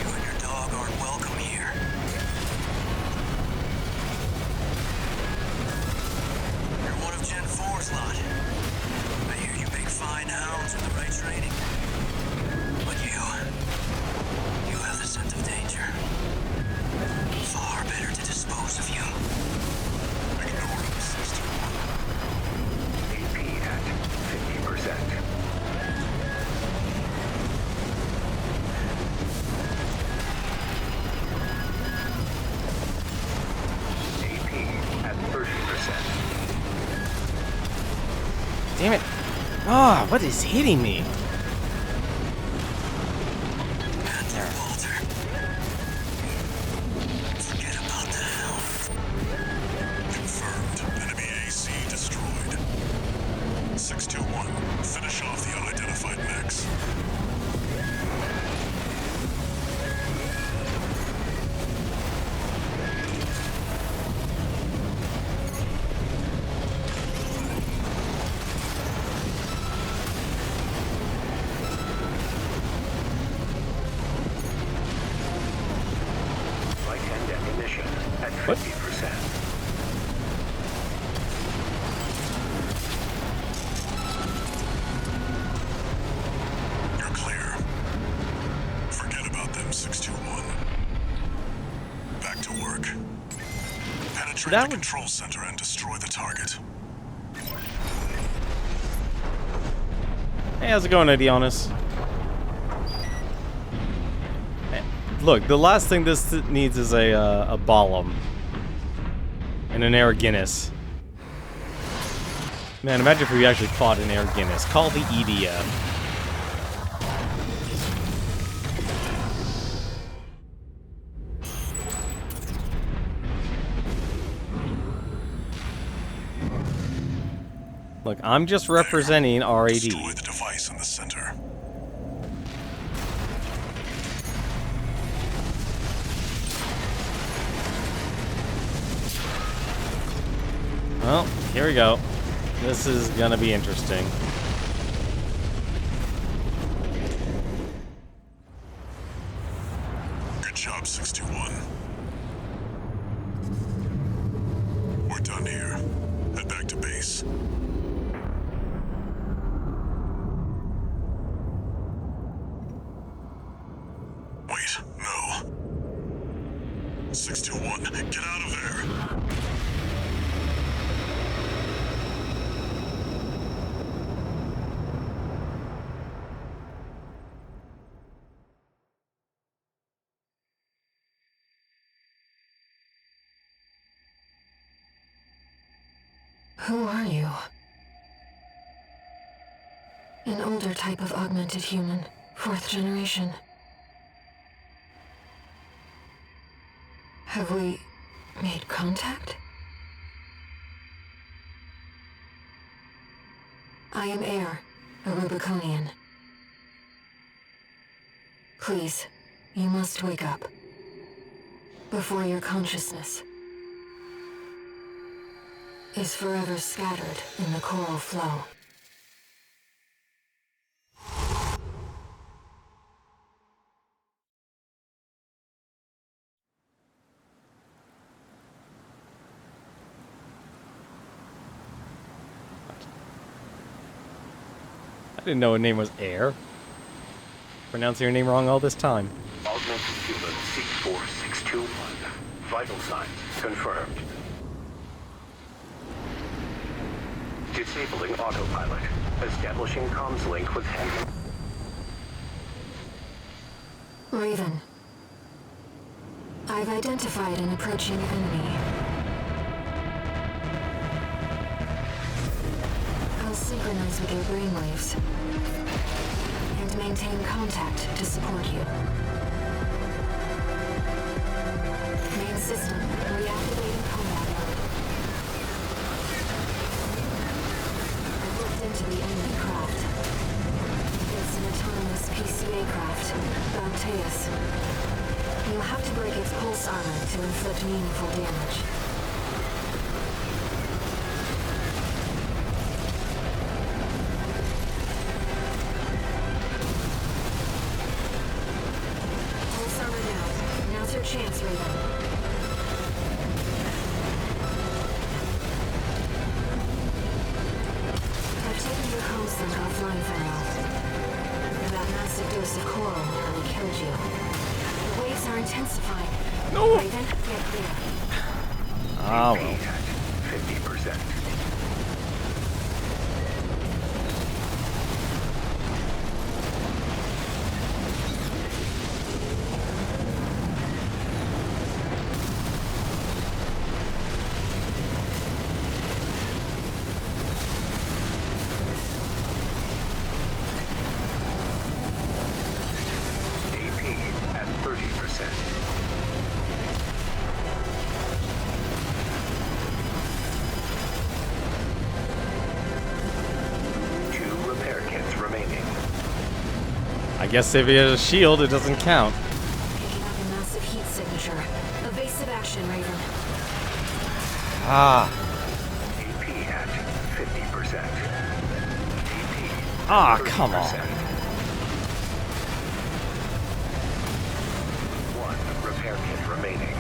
S3: You and your dog aren't welcome here. You're one of Gen 4's lot. I hear you make fine hounds with the right training. But you have the scent of danger.
S1: Damn it. Ah, what is hitting me?
S3: Walter. Forget about the hound.
S2: Confirmed. Enemy AC destroyed. 621. Finish off the unidentified mechs.
S6: Right-hand ammunition at 50%.
S2: You're clear. Forget about them, 621. Back to work. Penetrate
S1: That
S2: the
S1: would-
S2: control center and destroy the target.
S1: Hey, how's it going, Adionis? Look, the last thing this needs is a Balam. And an Air Guinness. Man, imagine if we actually fought an Air Guinness. Call the EDF. Look, I'm just representing RAD.
S2: Destroy the device in the center.
S1: Well, here we go. This is gonna be interesting.
S2: Good job, 621. We're done here. Head back to base. Wait, no. 621, get out of there.
S9: Who are you? An older type of augmented human, 4th generation. Have we made contact? I am Air, a Rubiconian. Please, you must wake up. Before your consciousness is forever scattered in the coral flow.
S1: I didn't know her name was Air. Pronouncing her name wrong all this time.
S6: Augmented human C4621. Vital signs confirmed. Disabling autopilot. Establishing comms link with hand.
S9: Raven. I've identified an approaching enemy. I'll synchronize with your brainwaves and maintain contact to support you. Main system reactivating combat mode. I've looked into the enemy craft. It's an autonomous PCA craft, Bauteus. You'll have to break its pulse armor to inflict meaningful damage. Pulse armor down. Now's your chance, Raven. I've taken your home sync offline for now. That massive dose of coral nearly killed you. The waves are intensifying.
S1: No!
S9: Raven, get clear.
S1: Ah, well.
S6: At 50%.
S1: I guess if he has a shield, it doesn't count.
S9: Picking up a massive heat signature. Evasive action, Raven.
S1: Ah.
S6: AP at 50%. AP.
S1: Ah, come on.
S6: 1 repair kit remaining.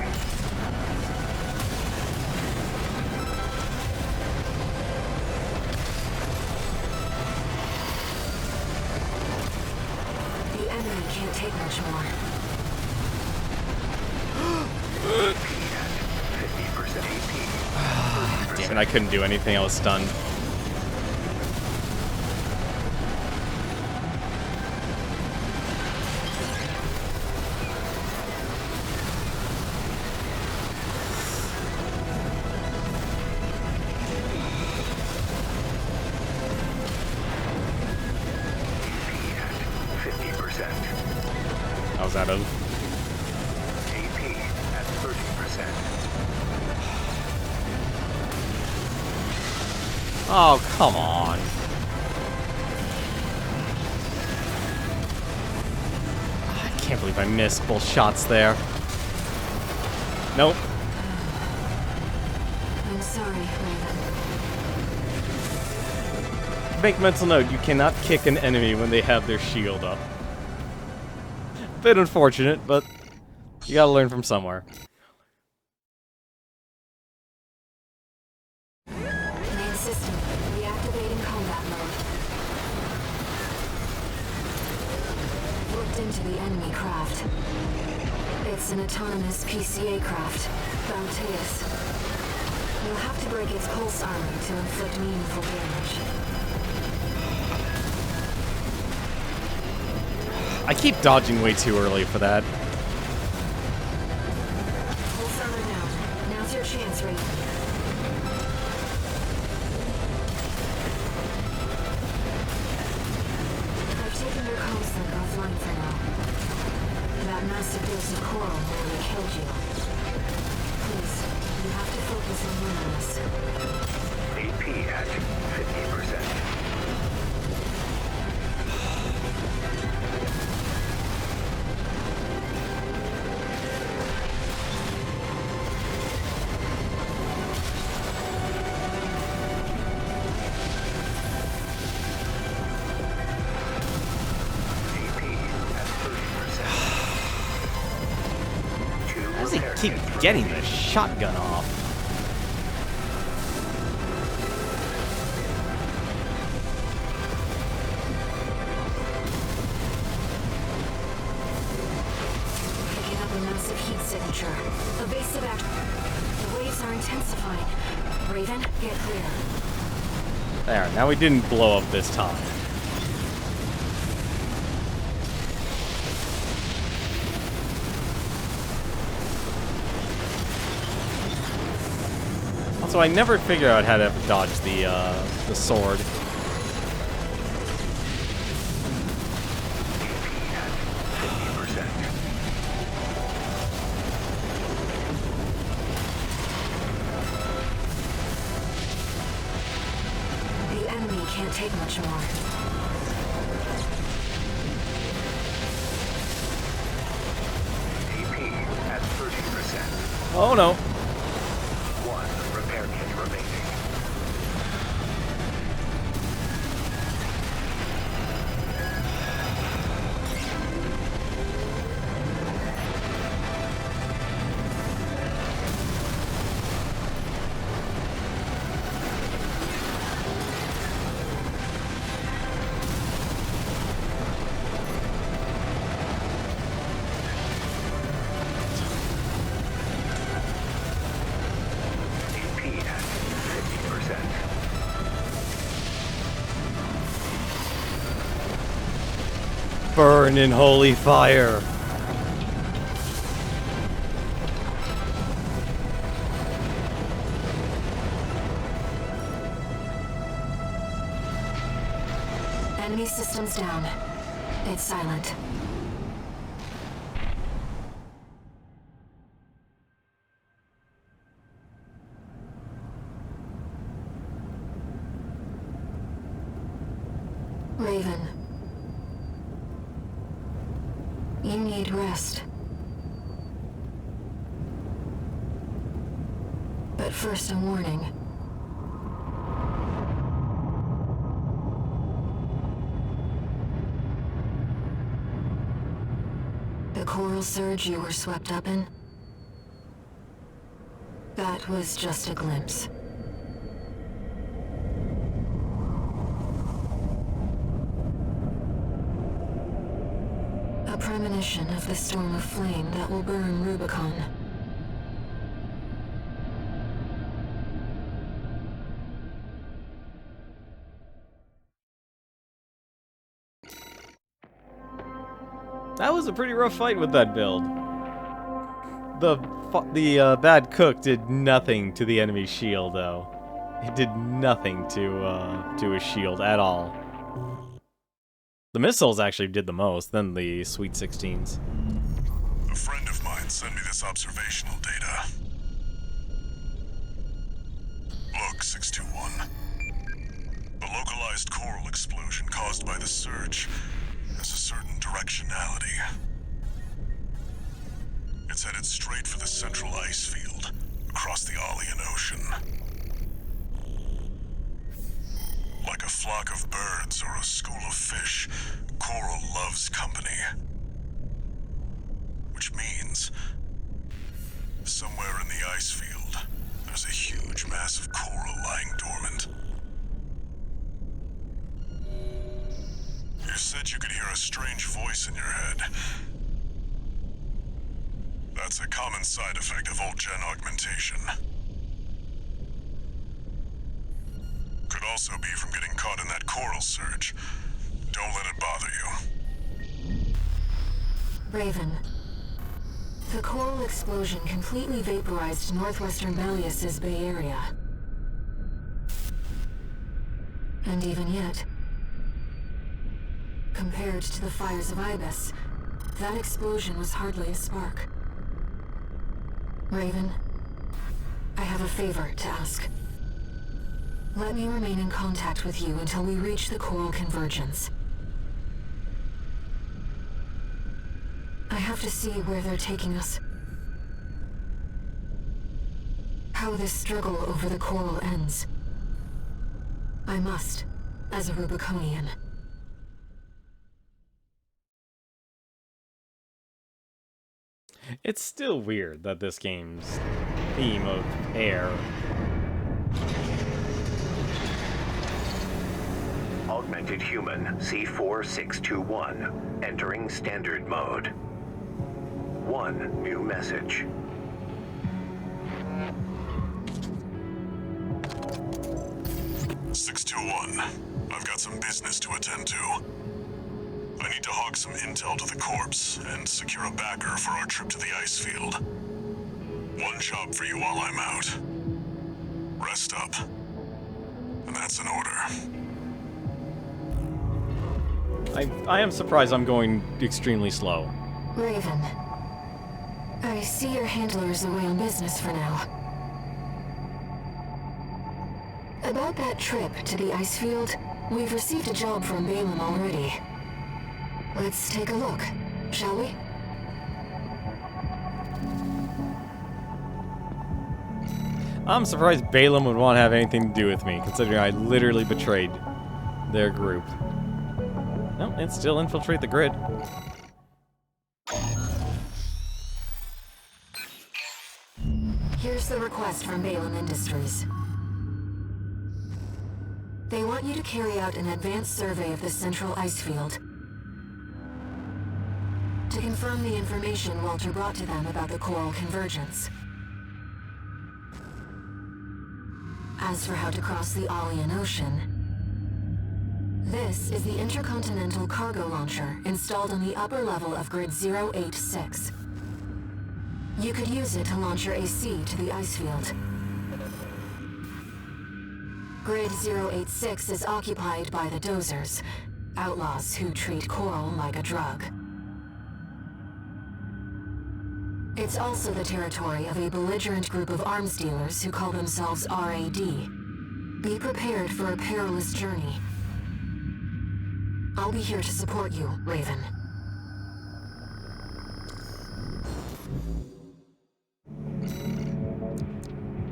S9: The enemy can't take much more.
S6: AP at 50% AP.
S1: Damn it, I couldn't do anything. I was stunned.
S6: AP at 50%.
S1: I was out of.
S6: AP at 30%.
S1: Oh, come on. I can't believe I missed both shots there. Nope.
S9: I'm sorry, Raven.
S1: Make mental note, you cannot kick an enemy when they have their shield up. Bit unfortunate, but you gotta learn from somewhere.
S9: Main system, reactivating combat mode. Looked into the enemy craft. It's an autonomous PCA craft, Bauteus. You'll have to break its pulse armor to inflict meaningful damage.
S1: I keep dodging way too early for that.
S9: Pulse armor down. Now's your chance, Raven. I've taken your comms link offline for now. That massive dose of coral nearly killed you. Please, you have to focus on winning this.
S6: AP at 50%. AP at 30%. 2
S1: How does he
S6: repair
S1: keep
S6: kits
S1: getting
S6: remaining.
S1: the shotgun off?
S9: Picking up a massive heat signature. Evasive action. The waves are intensifying. Raven, get clear.
S1: There, now we didn't blow up this time. Also, I never figured out how to dodge the sword.
S6: AP at 50%.
S9: The enemy can't take much more.
S6: AP at 30%.
S1: Oh no.
S6: 1 repair kit remaining. AP at 50%.
S1: Burn in holy fire.
S9: Enemy systems down. It's silent. Raven. You need rest. But first, a warning. The coral surge you were swept up in? That was just a glimpse. A premonition of the storm of flame that will burn Rubicon.
S1: That was a pretty rough fight with that build. The bad cook did nothing to the enemy's shield, though. It did nothing to his shield at all. The missiles actually did the most, then the Sweet 16s.
S2: A friend of mine sent me this observational data. Look, 621. The localized coral explosion caused by the surge has a certain directionality. It's headed straight for the central ice field, across the Arlean Ocean. Like a flock of birds or a school of fish, coral loves company. Which means, somewhere in the ice field, there's a huge mass of coral lying dormant. You said you could hear a strange voice in your head. That's a common side effect of old-gen augmentation. Could also be from getting caught in that coral surge. Don't let it bother you.
S9: Raven. The coral explosion completely vaporized northwestern Malleus's Bay Area. And even yet, compared to the fires of Ibis, that explosion was hardly a spark. Raven, I have a favor to ask. Let me remain in contact with you until we reach the coral convergence. I have to see where they're taking us. How this struggle over the coral ends. I must, as a Rubiconian.
S1: It's still weird that this game's theme of air.
S6: Augmented human C4621, entering standard mode. One new message.
S2: I've got some business to attend to. I need to hawk some intel to the corpse and secure a backer for our trip to the ice field. One job for you while I'm out. Rest up. And that's an order.
S1: I am surprised I'm going extremely slow.
S9: Raven, I see your handler's away on business for now. About that trip to the ice field, we've received a job from Balaam already. Let's take a look, shall we?
S1: I'm surprised Balaam would want to have anything to do with me, considering I literally betrayed their group. No, and still infiltrate the grid.
S9: Here's the request from Balaam Industries. They want you to carry out an advanced survey of the central ice field to confirm the information Walter brought to them about the coral convergence. As for how to cross the Arlean Ocean, this is the intercontinental cargo launcher installed on the upper level of Grid 086. You could use it to launch your AC to the ice field. Grid 086 is occupied by the Dozers, outlaws who treat coral like a drug. It's also the territory of a belligerent group of arms dealers who call themselves RAD. Be prepared for a perilous journey. I'll be here to support you, Raven.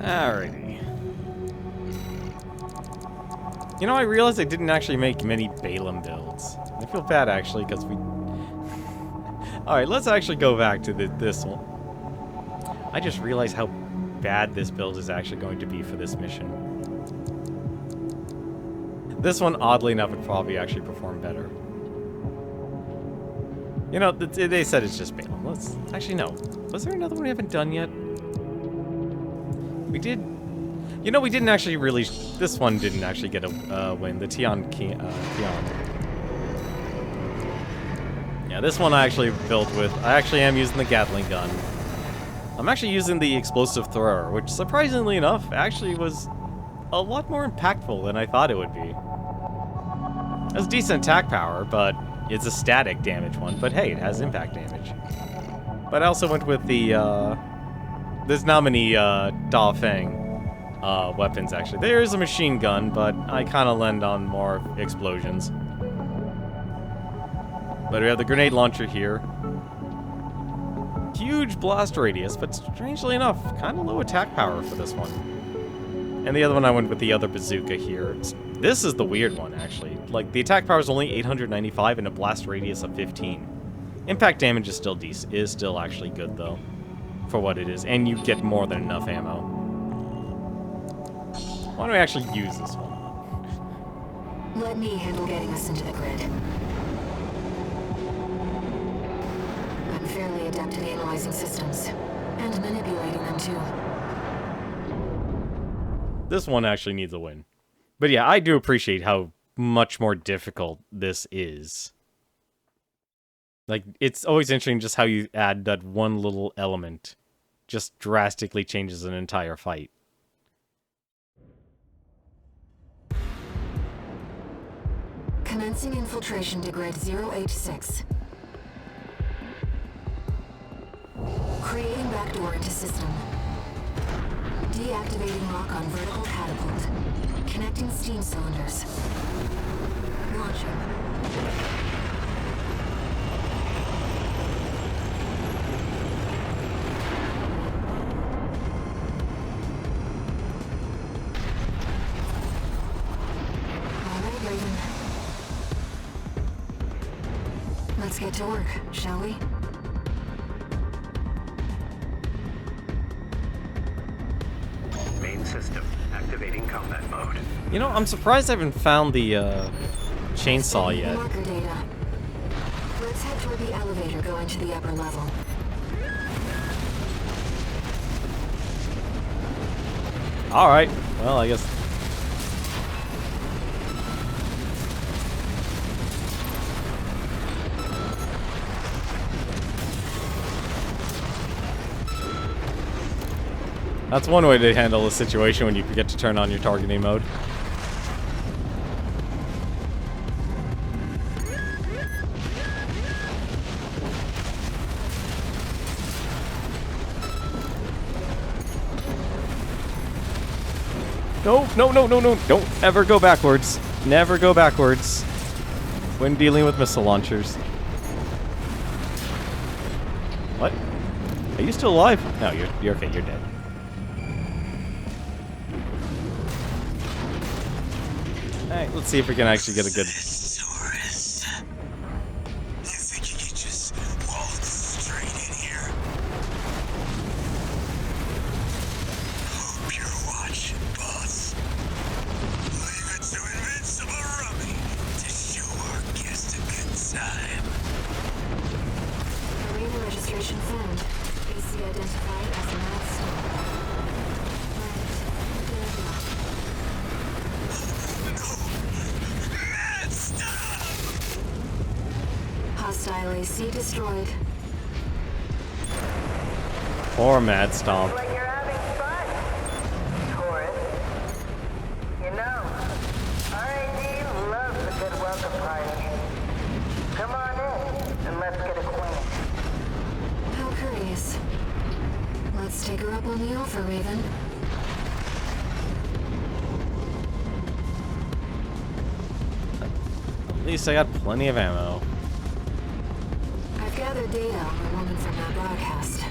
S1: Alrighty. You know, I realized I didn't actually make many Balaam builds. I feel bad, actually, because we... Alright, let's actually go back to this one. I just realized how bad this build is actually going to be for this mission. This one, oddly enough, would probably actually perform better. You know, they said it's just Balaam. Let's... Actually, no. Was there another one we haven't done yet? We did... You know, we didn't actually really... This one didn't actually get a win. The Tian. Yeah, this one I actually built with... I actually am using the Gatling gun. I'm actually using the explosive thrower, which, surprisingly enough, actually was a lot more impactful than I thought it would be. It has decent attack power, but it's a static damage one. But hey, it has impact damage. But I also went with the... There's not many Da Feng weapons, actually. There is a machine gun, but I kind of lend on more explosions. But we have the grenade launcher here. Huge blast radius, but strangely enough, kind of low attack power for this one. And the other one I went with the other bazooka here. This is the weird one, actually. Like, the attack power is only 895 and a blast radius of 15. Impact damage is still actually good, though, for what it is. And you get more than enough ammo. Why don't we actually use this one?
S9: Let me handle getting us into the grid. I'm fairly adept at analyzing systems, and manipulating them too.
S1: This one actually needs a win. But yeah, I do appreciate how much more difficult this is. Like, it's always interesting just how you add that one little element. Just drastically changes an entire fight.
S9: Commencing infiltration to grid 086. Creating backdoor into system. Deactivating lock on vertical catapult. Connecting steam cylinders. Launching. Let's get to work, shall we?
S6: Main system activating combat mode.
S1: You know, I'm surprised I haven't found the chainsaw yet.
S9: Marker data. Let's head toward the elevator going to the upper level.
S1: Alright, well, I guess... That's one way to handle a situation when you forget to turn on your targeting mode. No, no, no, no, no. Don't ever go backwards. Never go backwards when dealing with missile launchers. What? Are you still alive? No, you're okay. You're dead. Alright, let's see if we can actually get a good...
S3: Tourist. You think you could just walk straight in here? Hope you're watching, boss. Leave it to Invincible Rummy to show our guest a good time.
S9: Arena registration found. AC identified as a milestone. Hostile AC destroyed.
S1: Or Mad Stomp.
S10: Like you're having fun, tourist. You know, RAD loves a good welcome party. Come on in, and let's get acquainted.
S9: How curious. Let's take her up on the offer, Raven.
S1: At least I got plenty of ammo.
S9: I've gathered data on the woman from that broadcast.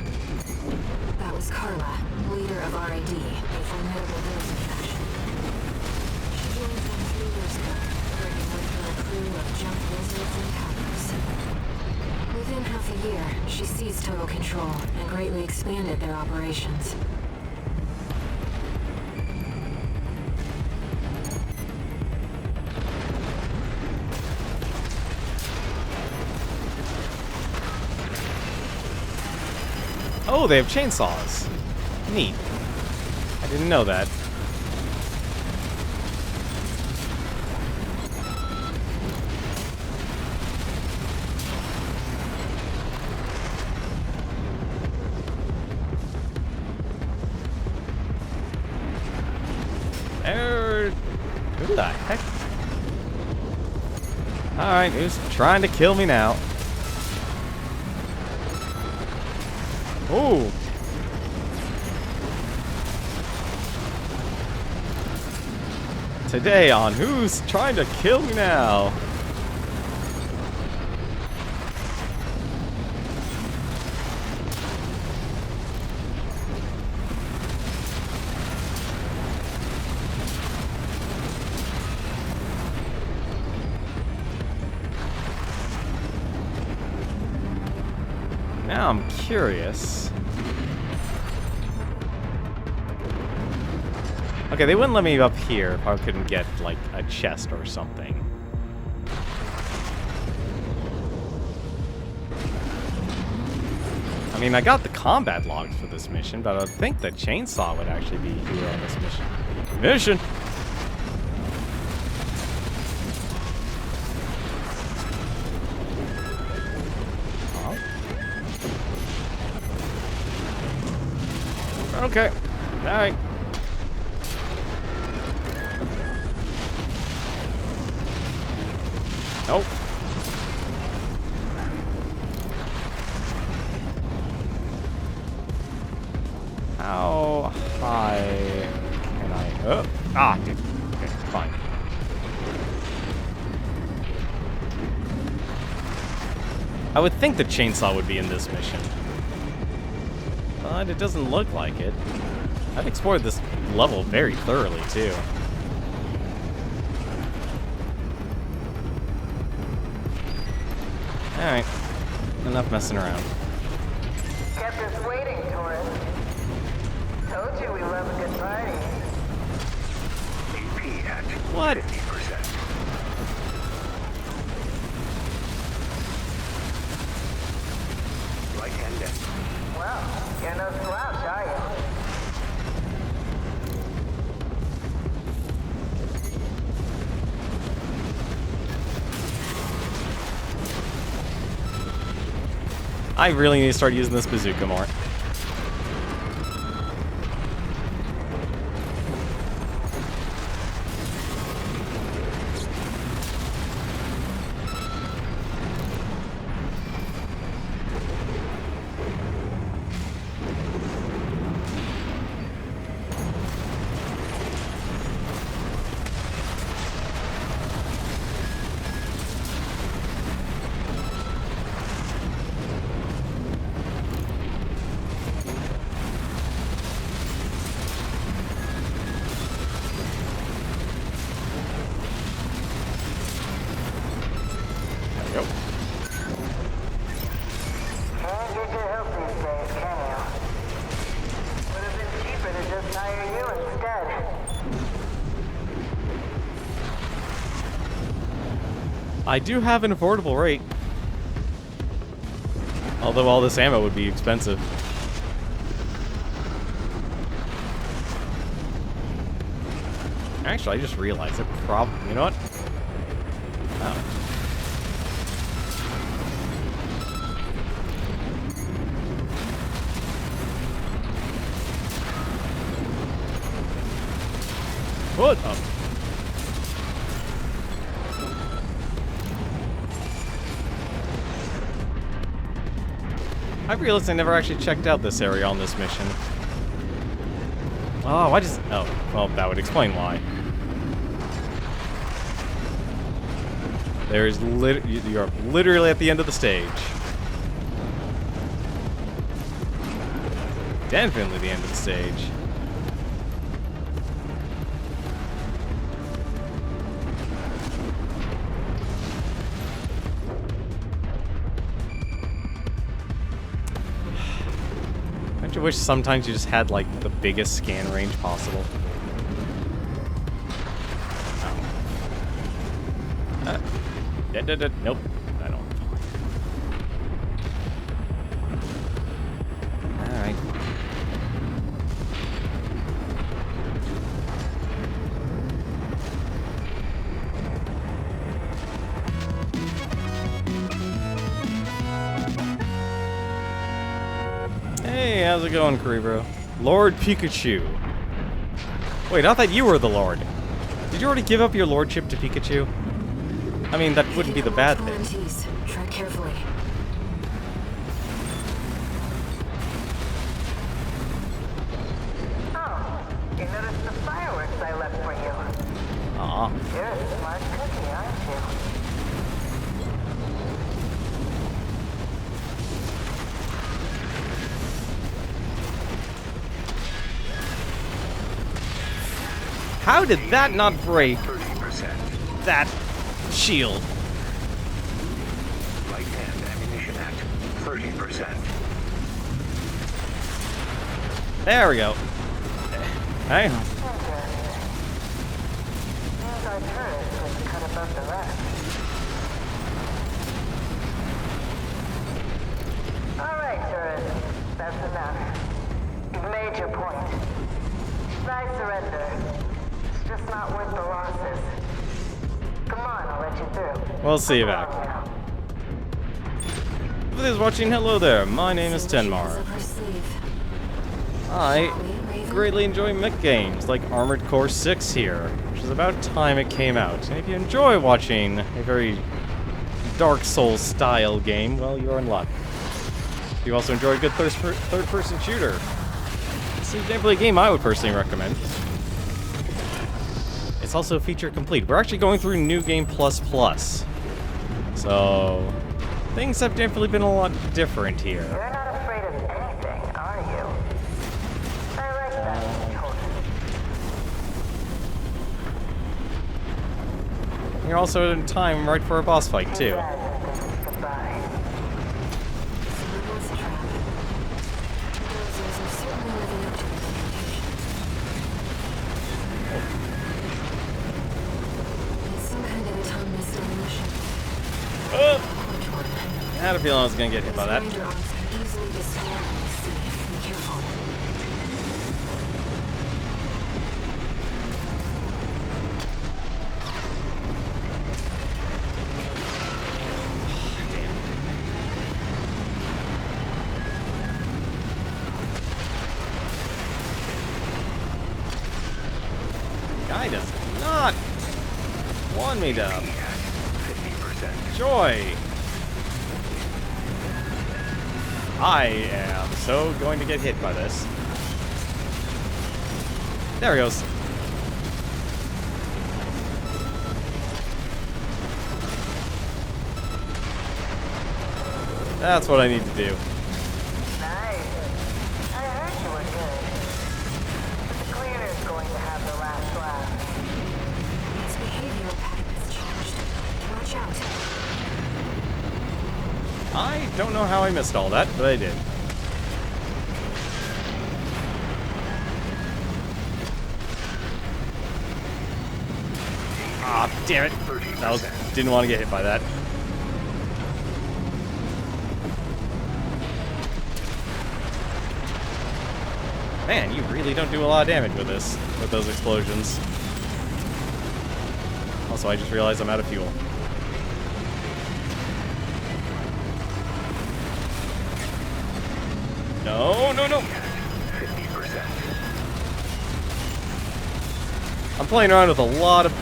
S9: That was Carla, leader of RAD, a formidable village faction. She joined them 3 years ago, bringing with her a crew of junk wizards and hackers. Within half a year, she seized total control and greatly expanded their operations.
S1: Oh, they have chainsaws. Neat. I didn't know that. Who the heck? Alright, who's trying to kill me now? Oh! Today on Who's Trying to Kill Me Now? Now I'm curious. Okay, they wouldn't let me up here if I couldn't get, like, a chest or something. I mean, I got the combat logs for this mission, but I would think the chainsaw would actually be here on this mission. Mission! Okay. Alright. Nope. How high can I... Oh! Ah, dude. Okay, fine. I would think the chainsaw would be in this mission. But it doesn't look like it. I've explored this level very thoroughly, too. Alright. Enough messing around.
S10: Kept us waiting, Taurus. Told you we love a good party.
S6: AP at
S1: What?
S6: 50%. Right hand in.
S10: Well, you're no slouch, are you?
S1: I really need to start using this bazooka more.
S10: Can't get your help these days, can you? Would have been cheaper to just hire you instead.
S1: I do have an affordable rate. Although all this ammo would be expensive. Actually, I just realized it probably... You know what? Oh. What? Oh. I realized I never actually checked out this area on this mission. Oh, why just... Oh, well, that would explain why. There's you're literally at the end of the stage. Definitely the end of the stage. Don't you wish sometimes you just had, like, the biggest scan range possible? Oh. Nope. I don't. Alright. Hey, how's it going, Cerebro? Lord Pikachu. Wait, I thought you were the Lord. Did you already give up your lordship to Pikachu? I mean, that wouldn't be the bad thing.
S9: Tread carefully.
S10: Oh, you noticed the fireworks I left for you.
S1: Aw.
S10: You're a smart cookie, aren't you?
S1: How did that not break
S6: 30%.
S1: that shield?
S6: Right hand ammunition at 30%.
S1: There we go. Hang on.
S10: Seems our turret was cut above the rest. All right, turret. That's enough. You've made your point. I surrender. It's just not worth the losses. Come on, I'll let you through.
S1: We'll see you back. For those watching, hello there. My name is Tenmar. I greatly enjoy mech games like Armored Core 6 here, which is about time it came out. And if you enjoy watching a very Dark Souls style game, well, you're in luck. If you also enjoy a good third-person shooter, this is definitely a game I would personally recommend. It's also feature complete. We're actually going through New Game Plus Plus. So, things have definitely been a lot different here.
S10: You're not afraid of anything, are you? I like that.
S1: You're also in time right for a boss fight, too.
S10: Goodbye.
S1: I had a feeling I was gonna get hit by that. Guy does not want me to.
S6: 50%.
S1: Joy! I am so going to get hit by this. There he goes. That's what I need to do.
S10: Nice. I heard you were good. But the cleaner's going to have the last laugh.
S9: His behavioral pattern has changed. Watch out.
S1: I don't know how I missed all that, but I did. Ah, damn it. Didn't want to get hit by that. Man, you really don't do a lot of damage with this, with those explosions. Also, I just realized I'm out of fuel. No, no, no.
S6: 50%.
S1: I'm playing around with a lot of...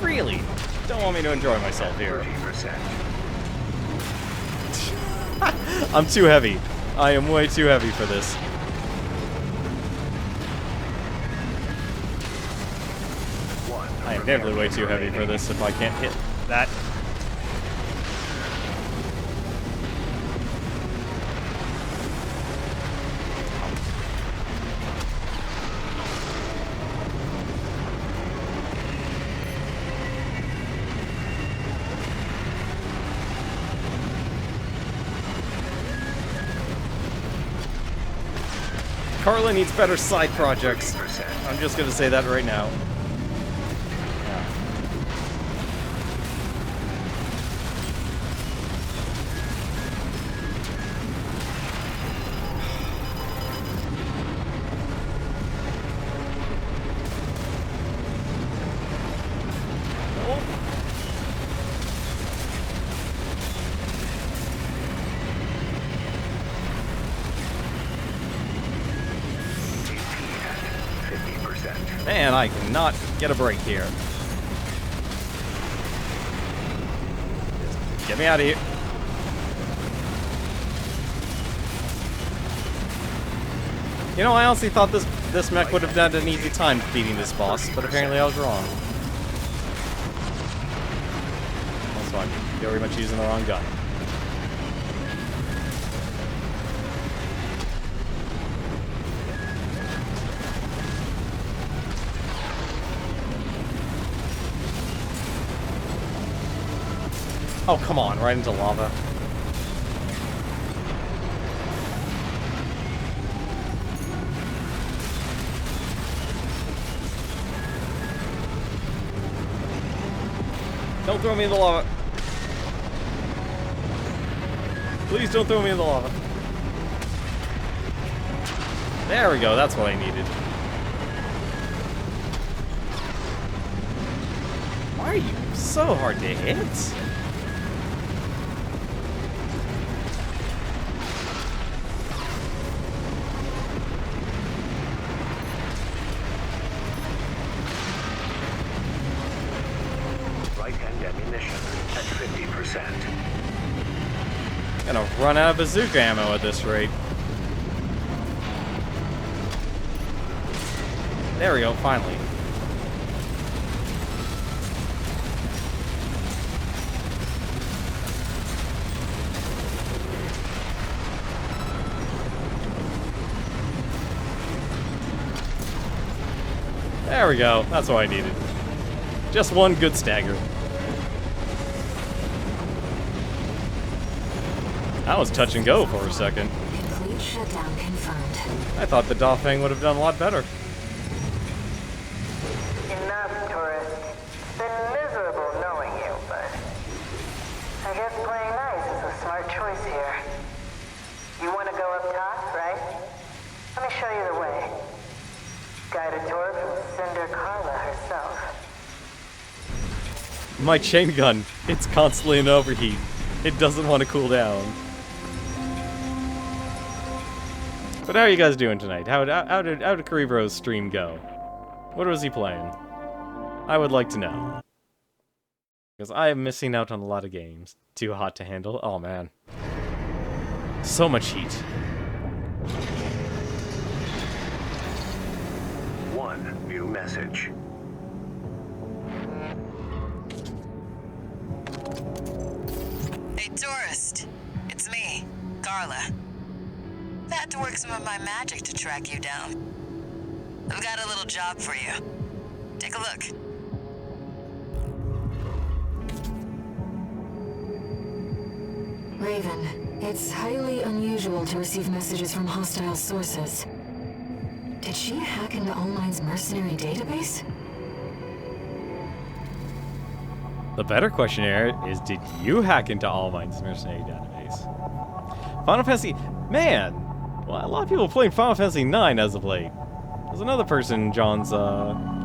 S1: Really? Don't want me to enjoy myself here.
S6: 30%.
S1: I'm too heavy. I am way too heavy for this. I am definitely way too heavy for this if I can't hit that. Carla needs better side projects.
S6: 50%.
S1: I'm just gonna say that right now. Man, I cannot get a break here. Just get me out of here. You know, I honestly thought this mech would have had an easy time defeating this boss, but apparently I was wrong. Also, I'm very much using the wrong gun. Oh, come on, right into lava. Don't throw me in the lava. Please don't throw me in the lava. There we go, that's what I needed. Why are you so hard to hit?
S6: Right-hand ammunition at 50%.
S1: Gonna run out of bazooka ammo at this rate. There we go, finally. There we go, that's what I needed. Just one good stagger. That was touch and go for a second.
S9: Complete shutdown confirmed.
S1: I thought the Dolphang would have done a lot better.
S10: Enough, tourist. It's been miserable knowing you, but I guess playing nice is a smart choice here. You want to go up top, right? Let me show you the way. Guided tour from Cinder Carla herself.
S1: My chain gun, it's constantly in overheat. It doesn't want to cool down. But how are you guys doing tonight? How did Caribro's stream go? What was he playing? I would like to know. Because I am missing out on a lot of games. Too hot to handle. Oh man. So much heat.
S6: One new message.
S8: Hey, tourist. It's me, Carla. I had to work some of my magic to track you down. I've got a little job for you. Take a look.
S9: Raven, it's highly unusual to receive messages from hostile sources. Did she hack into Allmine's mercenary database?
S1: The better question here is, did you hack into Allmine's mercenary database? Final Fantasy... Man! Well, a lot of people are playing Final Fantasy 9 as of late. There's another person in John's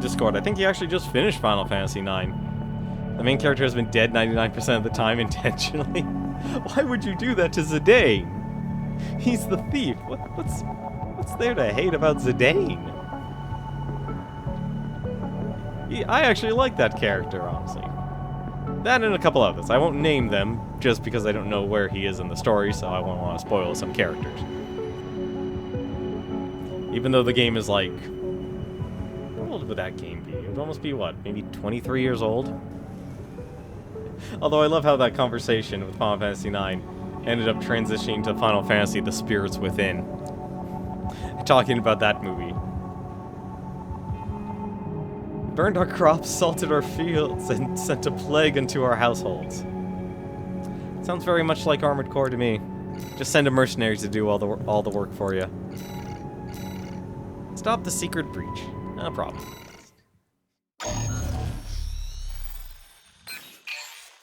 S1: Discord. I think he actually just finished Final Fantasy 9. The main character has been dead 99% of the time intentionally. Why would you do that to Zidane? He's the thief. What's there to hate about Zidane? I actually like that character, honestly. That and a couple others. I won't name them, just because I don't know where he is in the story, so I won't want to spoil some characters. Even though the game is like... How old would that game be? It would almost be, what, maybe 23 years old? Although I love how that conversation with Final Fantasy IX ended up transitioning to Final Fantasy The Spirits Within. Talking about that movie. Burned our crops, salted our fields, and sent a plague into our households. Sounds very much like Armored Core to me. Just send a mercenary to do all the work for you. Stop the secret breach. No problem.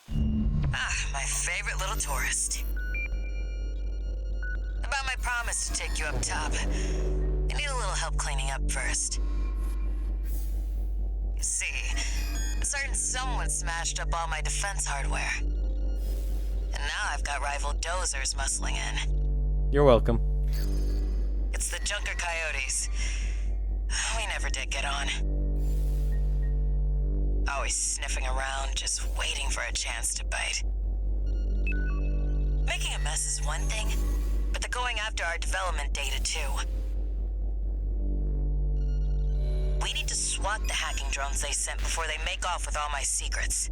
S8: My favorite little tourist. About my promise to take you up top. I need a little help cleaning up first. You see, a certain someone smashed up all my defense hardware. And now I've got rival dozers muscling in.
S1: You're welcome.
S8: It's the Junker Coyotes. We never did get on. Always sniffing around, just waiting for a chance to bite. Making a mess is one thing, but they're going after our development data too. We need to swat the hacking drones they sent before they make off with all my secrets.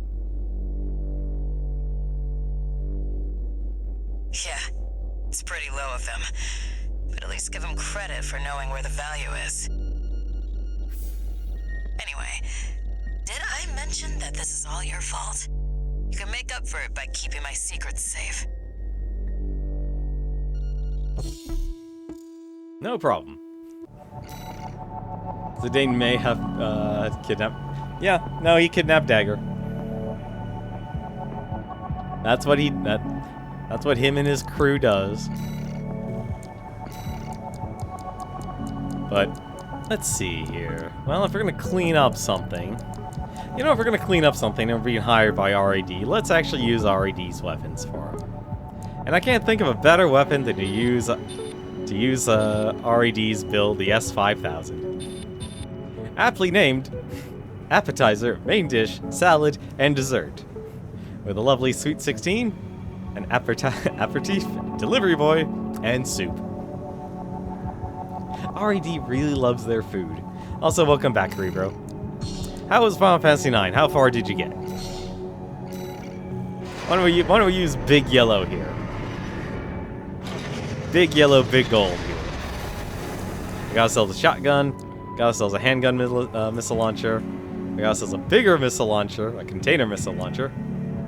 S8: Yeah, it's pretty low of them, but at least give them credit for knowing where the value is. Anyway, did I mention that this is all your fault? You can make up for it by keeping my secrets safe.
S1: No problem. Zidane may have kidnapped. Yeah, no, he kidnapped Dagger. That's what he. That's what him and his crew does. But let's see here. Well, if we're gonna clean up something, you know, if we're gonna clean up something and we're being hired by RAD, let's actually use RAD's weapons for him. And I can't think of a better weapon than to use RAD's build, the S5000. Aptly named appetizer, main dish, salad, and dessert. With a lovely Sweet 16, an aperitif, delivery boy, and soup. RAD really loves their food. Also, welcome back, Rebro. How was Final Fantasy IX? How far did you get? Why don't we use Big Yellow here? Big Yellow, Big Gold here. We got ourselves a shotgun. Got ourselves a handgun missile launcher. We got ourselves a bigger missile launcher, a container missile launcher.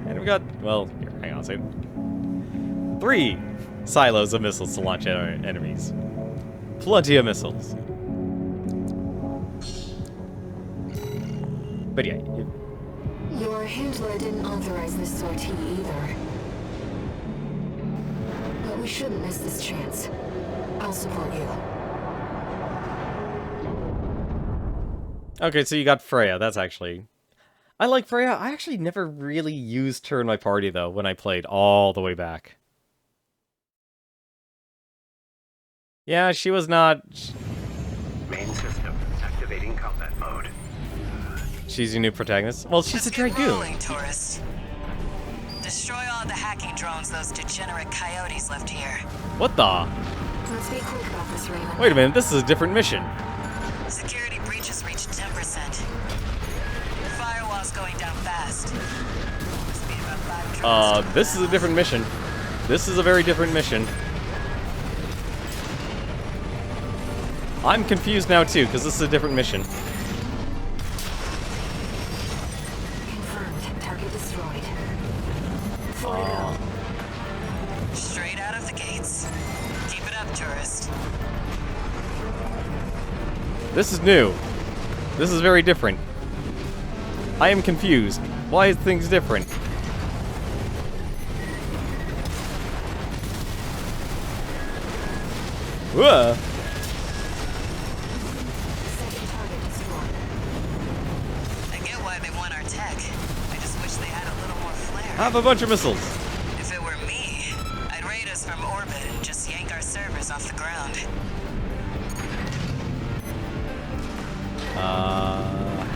S1: And we got, well, here, hang on a second. 3 silos of missiles to launch at our enemies. Plenty of missiles. But yeah.
S9: Your handler didn't authorize this sortie either. But we shouldn't miss this chance. I'll support you.
S1: Okay, so you got Freya. That's actually... I like Freya. I actually never really used her in my party, though, when I played all the way back. Yeah, she was not...
S6: Main system activating combat mode.
S1: She's your new protagonist? Well, she's a Dragoon.
S8: Rolling, tourist. Destroy all the hacking drones those degenerate coyotes left here.
S1: What the?
S9: Let's be quick about this, Raven.
S1: Wait a minute, this is a different mission.
S8: Security breaches reached 10%. Firewall's going down fast. Must be about 5 drones.
S1: This is a different mission. This is a very different mission. I'm confused now too, because this is a different mission.
S9: Confirmed. Target destroyed.
S8: Straight out of the gates. Keep it up, tourist.
S1: This is new. This is very different. I am confused. Why is things different? Whoa. Have a bunch of missiles.
S8: If it were me, I'd raid us from orbit and just yank our servers off the ground.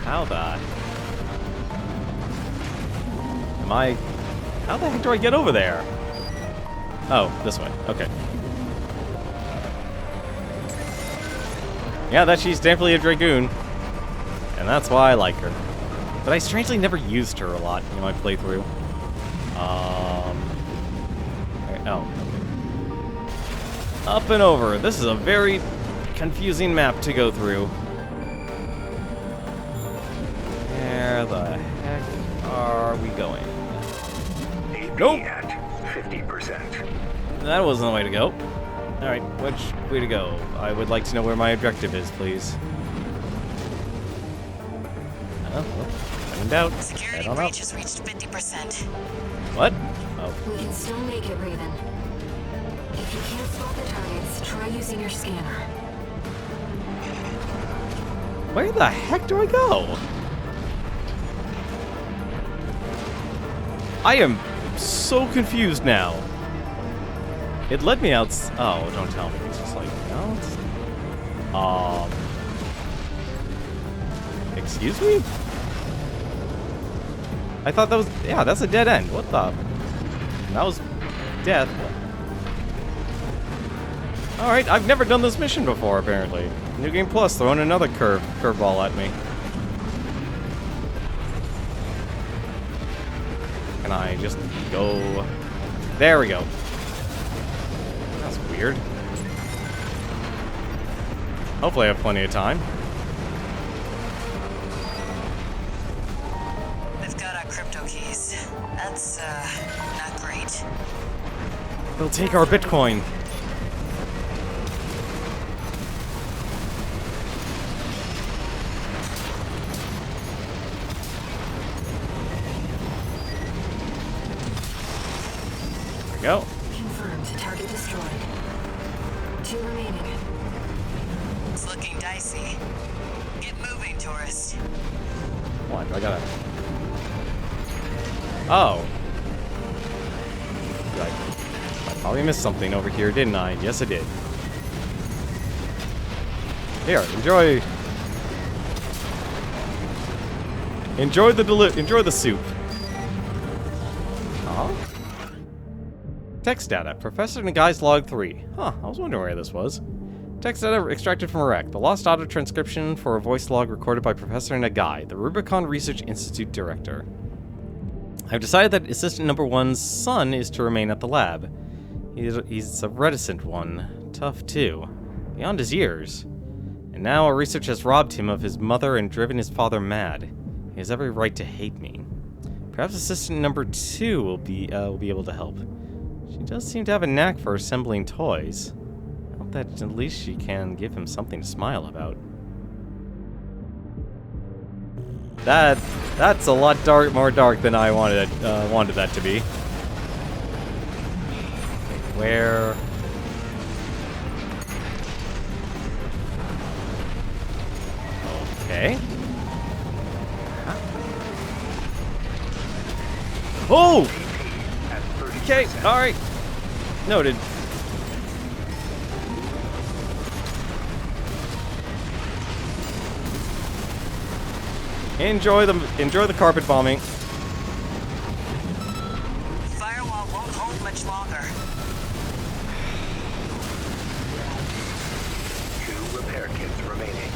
S1: How the... How the heck do I get over there? Oh, this way. Okay. Yeah, she's definitely a Dragoon. And that's why I like her. But I strangely never used her a lot in my playthrough. Oh. Up and over. This is a very confusing map to go through. Where the heck are we going?
S6: AP
S1: Nope.
S6: at 50%.
S1: That wasn't the way to go. Alright, which way to go? I would like to know where my objective is, please. Oh, well, when in doubt,
S8: Security
S1: head on up.
S8: breach has reached 50%.
S1: What? Oh.
S9: We can still make it, Raven. If you can't spot the targets, try using your scanner.
S1: Where the heck do I go? I am so confused now. It led me out. Oh, don't tell me. It's just like, no. Excuse me? I thought that was. Yeah, that's a dead end. What the? That was death. Alright, I've never done this mission before, apparently. New Game Plus throwing another curveball at me. Can I just go? There we go. That's weird. Hopefully I have plenty of time.
S8: They've got our crypto keys. That's, not great.
S1: They'll take our Bitcoin. Go.
S9: Confirmed. Target destroyed. 2 remaining.
S8: It's looking dicey. Get moving, tourist.
S1: What? I gotta. Oh. I probably missed something over here, didn't I? Yes, I did. Here, enjoy. Enjoy the soup. Huh? Text data. Professor Nagai's log 3. Huh, I was wondering where this was. Text data extracted from a wreck. The lost audio transcription for a voice log recorded by Professor Nagai, the Rubicon Research Institute director. I've decided that Assistant Number 1's son is to remain at the lab. He's a reticent one. Tough, too. Beyond his years. And now our research has robbed him of his mother and driven his father mad. He has every right to hate me. Perhaps Assistant Number 2 will be able to help. She does seem to have a knack for assembling toys. I hope that at least she can give him something to smile about. That's a lot more dark than I wanted that to be. Where? Okay. Oh! Okay, alright. Noted. Enjoy the carpet bombing.
S8: Firewall won't hold much longer.
S6: 2 repair kits remaining.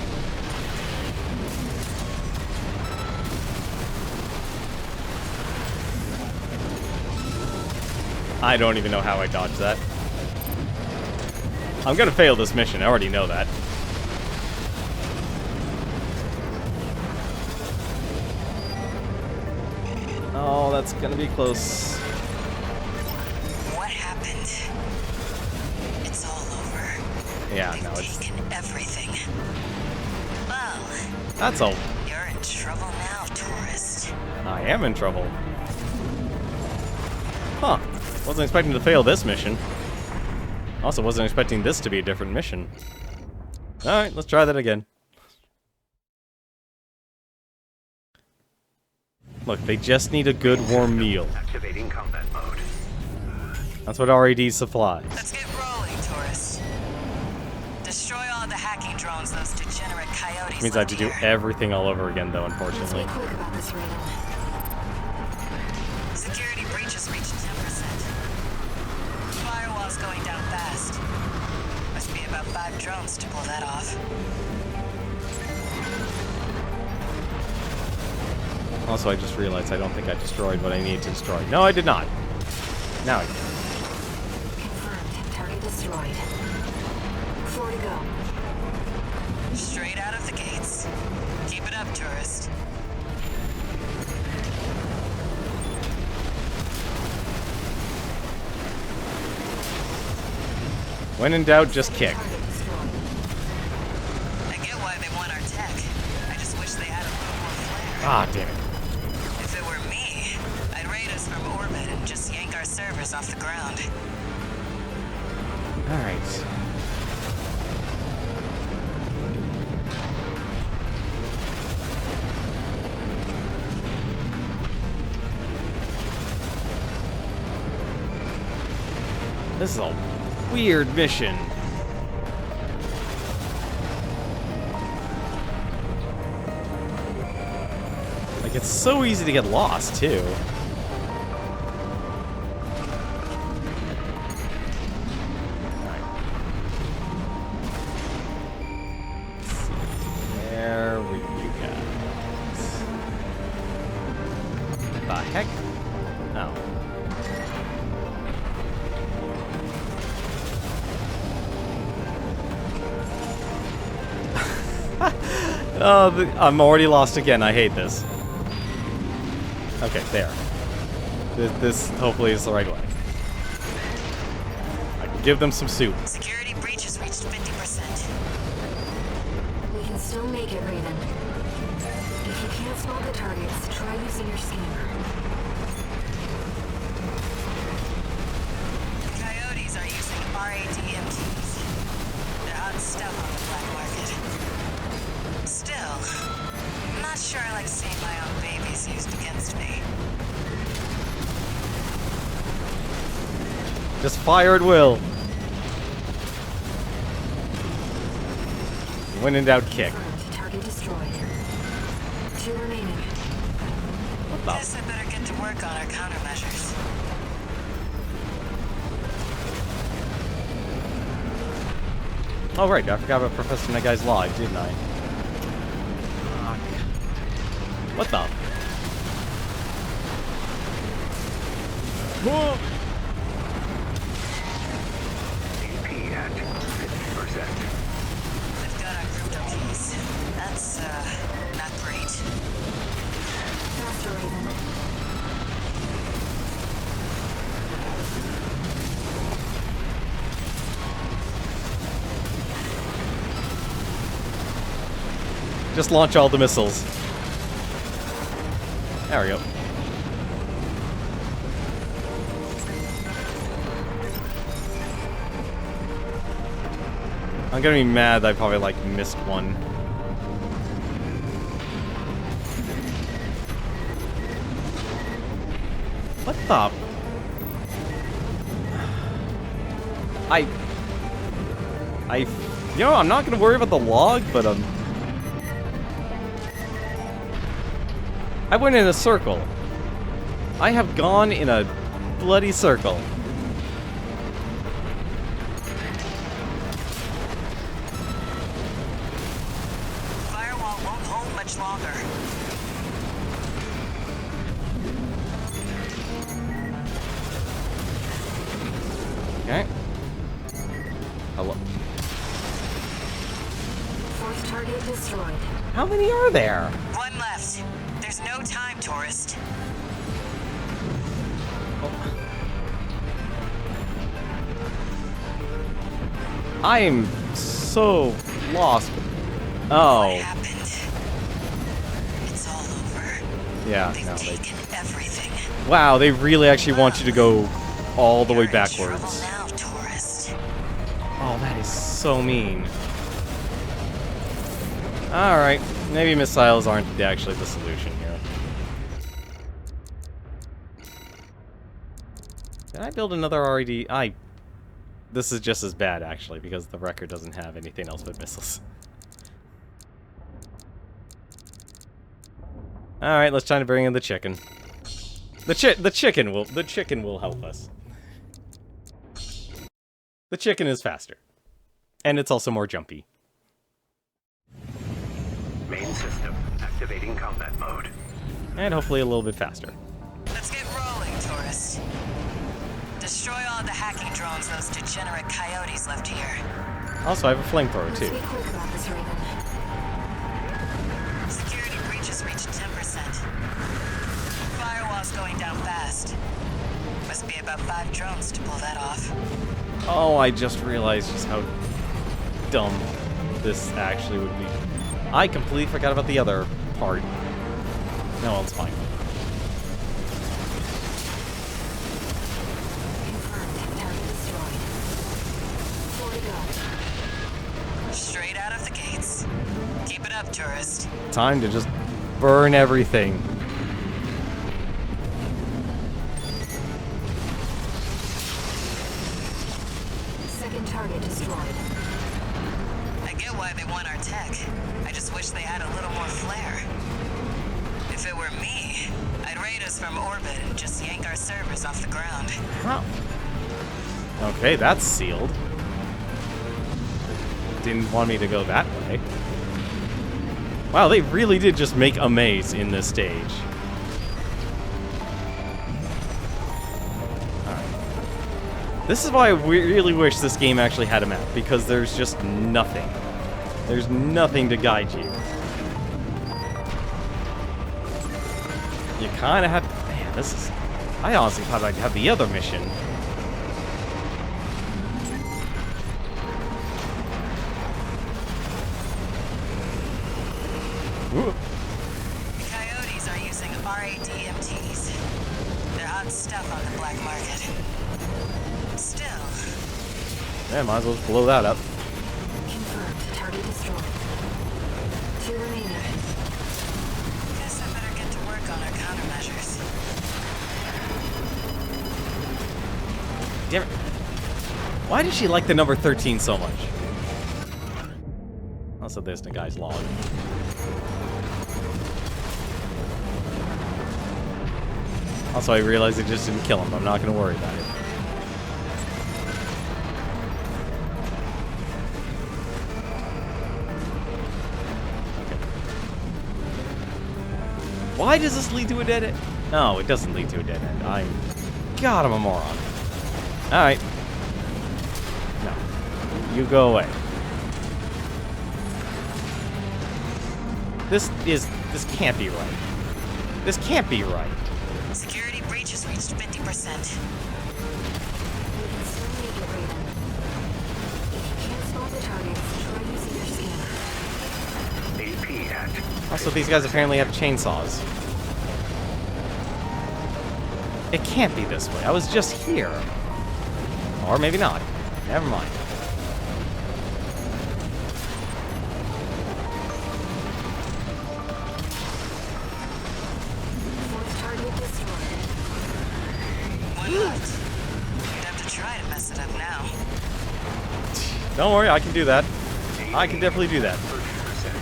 S1: I don't even know how I dodged that. I'm gonna fail this mission, I already know that. Oh, that's gonna be close.
S8: What happened? It's all over.
S1: Yeah,
S8: They've
S1: no, it's...
S8: taken everything. Well,
S1: That's all.
S8: you're in trouble now, tourist.
S1: I am in trouble. Huh. Wasn't expecting to fail this mission. Also wasn't expecting this to be a different mission. Alright, let's try that again. Look, they just need a good warm meal.
S6: Activating combat mode.
S1: That's what RAD supplies.
S8: Let's get rolling, tourist. Destroy all the hacking drones those degenerate coyotes
S1: Which means I have to do
S8: left here.
S1: everything all over again, though,
S9: Let's
S1: unfortunately.
S9: be quick about this, Raven.
S8: Security breach has reached 10%. Firewall's going down fast. Must be about 5 drones to pull that off.
S1: Also, I just realized I don't think I destroyed what I needed to destroy. No, I did not. Now I did.
S9: Confirmed. Target destroyed. 4 to go.
S8: Straight out of the gates. Keep it up, tourist.
S1: When in doubt, just kick.
S8: I get why they want our tech. I just wish they had a little more flair.
S1: Ah, damn it.
S8: If it were me, I'd raid us from orbit and just yank our servers off the ground.
S1: Alright. This is a weird mission. Like, it's so easy to get lost, too. There we go. The heck? Oh. Oh, I'm already lost again. I hate this. Okay, there. This hopefully is the right way. I can give them some soup.
S8: Security breach has reached 50%.
S9: We can still make it, Raven. If you can't spot the targets, try using your scanner.
S8: Coyotes are using RADMTs. They're hot stuff on the black market. Still, I'm not sure I like seeing my own babies used against me.
S1: Just fire at will. When in doubt, kick.
S9: Target destroyed. 2 remaining.
S8: Guess I better get to work on our countermeasures.
S1: Oh, right. I forgot about Professor Negai's Log, didn't I? What the? Whoa!
S6: AP at 50%.
S8: We've got our crypto keys. That's, not great.
S9: Faster, Raven.
S1: Just launch all the missiles. There we go. I'm gonna be mad that I probably, like, missed one. What the? You know, I'm not gonna worry about the log, but, I went in a circle. I have gone in a bloody circle.
S8: Firewall won't hold much longer.
S1: Okay. Hello.
S9: Fourth target destroyed.
S1: How many are there?
S8: One left. There's no time, tourist.
S1: I am so lost. Oh.
S8: What happened? It's all over.
S1: Yeah,
S8: They've
S1: no,
S8: taken everything.
S1: wow, they really actually want you to go all the way
S8: You're in trouble
S1: backwards.
S8: now, tourist.
S1: Oh, that is so mean. Alright, maybe missiles aren't actually the solution here. Can I build another RED? This is just as bad, actually, because the record doesn't have anything else but missiles. Alright, let's try to bring in the chicken. The chicken will help us. The chicken is faster. And it's also more jumpy.
S6: Main system activating combat mode.
S1: And hopefully a little bit faster.
S8: Let's get rolling, tourist. Destroy all the hacking drones those degenerate coyotes left here.
S1: Also, I have a flamethrower,
S9: Let's
S1: too.
S9: be quick about this, Raven.
S8: Security breach has reached 10%. Firewall's going down fast. Must be about 5 drones to pull that off.
S1: Oh, I just realized just how dumb this actually would be. I completely forgot about the other part. No, it's fine.
S8: Straight out of the gates. Keep it up, tourist.
S1: Time to just burn everything.
S9: Second target destroyed.
S8: I get why they want our tech. I just wish they had a little more flair. If it were me, I'd raid us from orbit and just yank our servers off the ground.
S1: How? Okay, that's sealed. Didn't want me to go that way. Wow, they really did just make a maze in this stage. Alright. This is why I really wish this game actually had a map, because there's just nothing. There's nothing to guide you. You kind of have... Man, this is... I honestly thought I'd have the other mission. Ooh.
S8: The Coyotes are using RADMTs. They're hot stuff on the black market. Still...
S1: Yeah, might as well blow that up.
S9: Confirmed. Target destroyed. 2 remaining.
S8: Guess I better get to work on our countermeasures.
S1: Damn it. Why does she like the number 13 so much? Also, there's the guy's log. Also, I realized it just didn't kill him. I'm not going to worry about it. Why does this lead to a dead end? No, it doesn't lead to a dead end. God, I'm a moron. Alright. No. You go away. This can't be right. This can't be right.
S8: Security breach has reached 50%.
S9: We can still make it, Raven. If you can't spot the targets, try using your scanner.
S6: AP at.
S1: Also, these guys apparently have chainsaws. It can't be this way. I was just here. Or maybe not. Never mind.
S9: Fourth target destroyed.
S8: One left. You'd have to try to mess it up now.
S1: Don't worry, I can do that. I can definitely do that.
S6: 30%.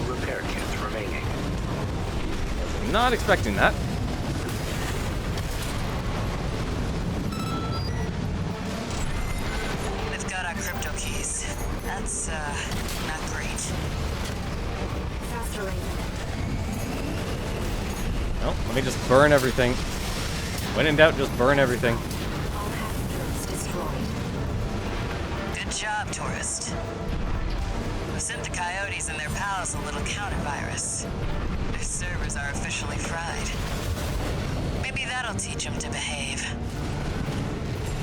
S6: Repair kits remaining.
S1: Not expecting that.
S8: They've got our crypto keys. That's, not great.
S9: Faster, Raven.
S1: No, let me just burn everything. When in doubt, just burn everything.
S9: All half drones destroyed.
S8: Good job, tourist. We sent the Coyotes and their pals a little counter-virus. Their servers are officially fried. Maybe that'll teach them to behave.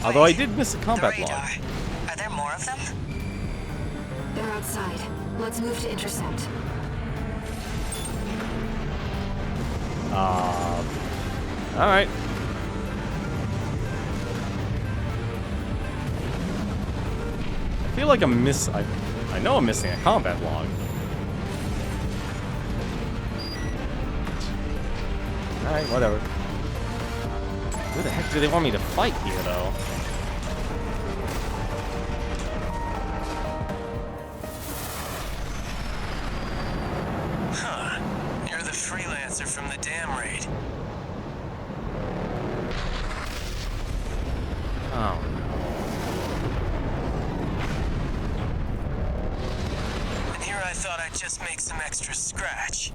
S1: Although I
S8: Wait,
S1: did miss a
S8: the
S1: combat
S8: radar.
S1: log.
S8: Are there more of them?
S9: They're outside. Let's move to intercept.
S1: Alright. I feel like I know I'm missing a combat log. Alright, whatever. Where the heck do they want me to fight here, though?
S3: Huh. You're the freelancer from the dam raid.
S1: Oh.
S3: And here I thought I'd just make some extra scratch.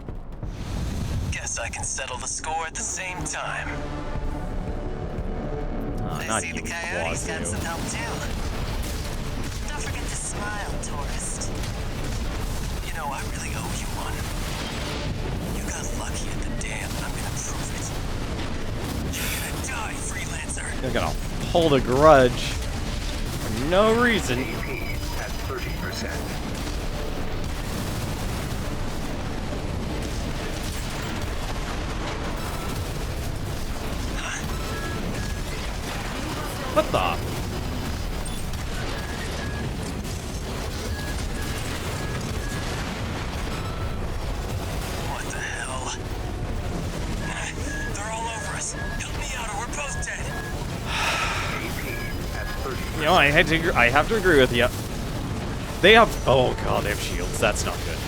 S3: Guess I can settle the score at the same time.
S1: Oh,
S8: I
S1: not
S8: see
S1: you,
S8: the Coyotes got
S1: Wazoo.
S8: some help too. Don't forget to smile, tourist.
S3: You know I really owe you one. You got lucky at the dam, and I'm gonna prove it. You're gonna die, freelancer.
S1: You're gonna hold a grudge for no reason.
S6: AP at 30%.
S1: What the?
S3: What the hell? They're all over us. Help me out or we're both dead.
S6: AP at 30%.
S1: You know, I have to agree with you. They have. Oh god, they have shields. That's not good.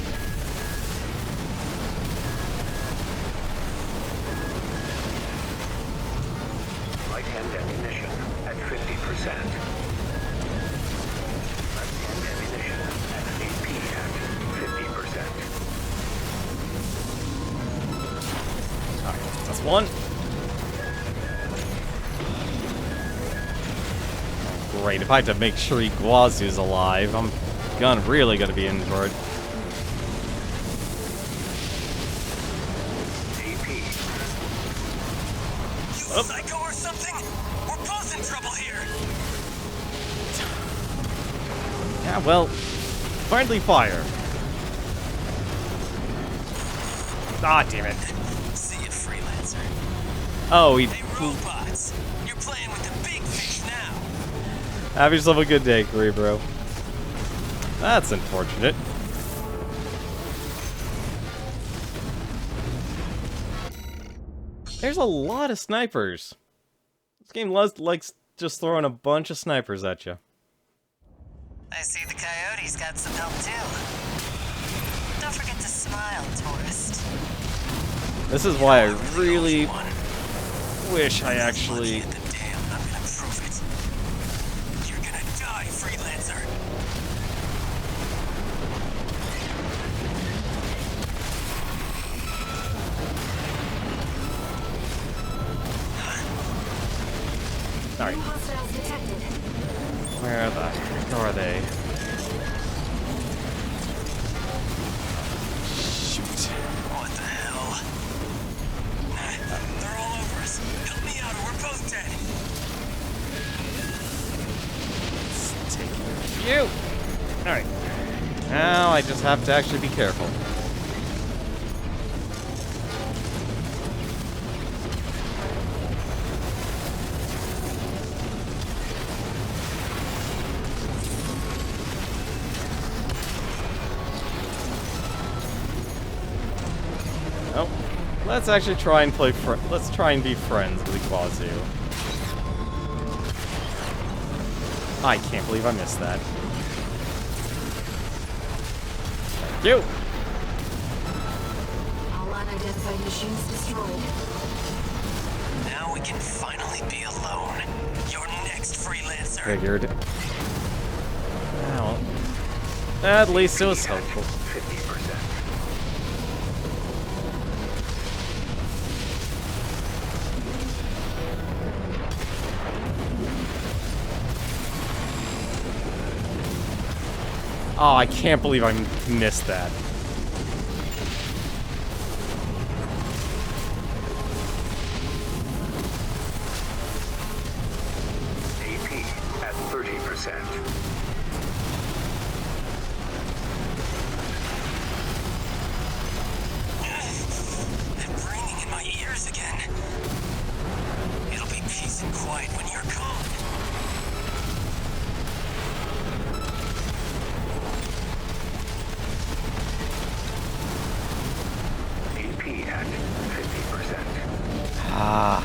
S6: Right-hand ammunition at 50%. Right-hand ammunition at AP at 50%.
S1: Alright, that's one. Great, if I have to make sure Iguazu's alive, I'm really gonna be in for it.
S6: AP.
S3: You psycho or something? We're both in trouble here.
S1: Yeah, well, friendly fire. Ah, damn it.
S3: See you, freelancer.
S1: Oh, he.
S3: Hey, robots. You're playing with the big fish now.
S1: Have yourself a good day, Cerebro. That's unfortunate. There's a lot of snipers. This game likes just throwing a bunch of snipers at you.
S8: I see the coyotes got some help too. Don't forget to smile, tourist.
S1: This is why I really wish I actually...
S3: At the dam, I'm gonna prove it. You're gonna die, freelancer.
S1: Alright,
S9: Hostiles detected.
S1: where the heck are they? Shoot.
S3: What the hell? They're all over us. Help me out or we're both dead.
S1: Let's take you. Alright. Now I just have to actually be careful. Oh, let's actually try and play let's try and be friends with Iguazu. I can't believe I missed that. Thank you.
S9: All unidentified machines destroyed.
S3: Now we can finally be alone. You're next, freelancer.
S1: Figured. Well, at least it was helpful.
S6: 50%.
S1: Oh, I can't believe I missed that.
S6: AP at 30%.
S3: That ringing in my ears again. It'll be peace and quiet when you're gone.
S6: AP at 50%.
S1: Ah.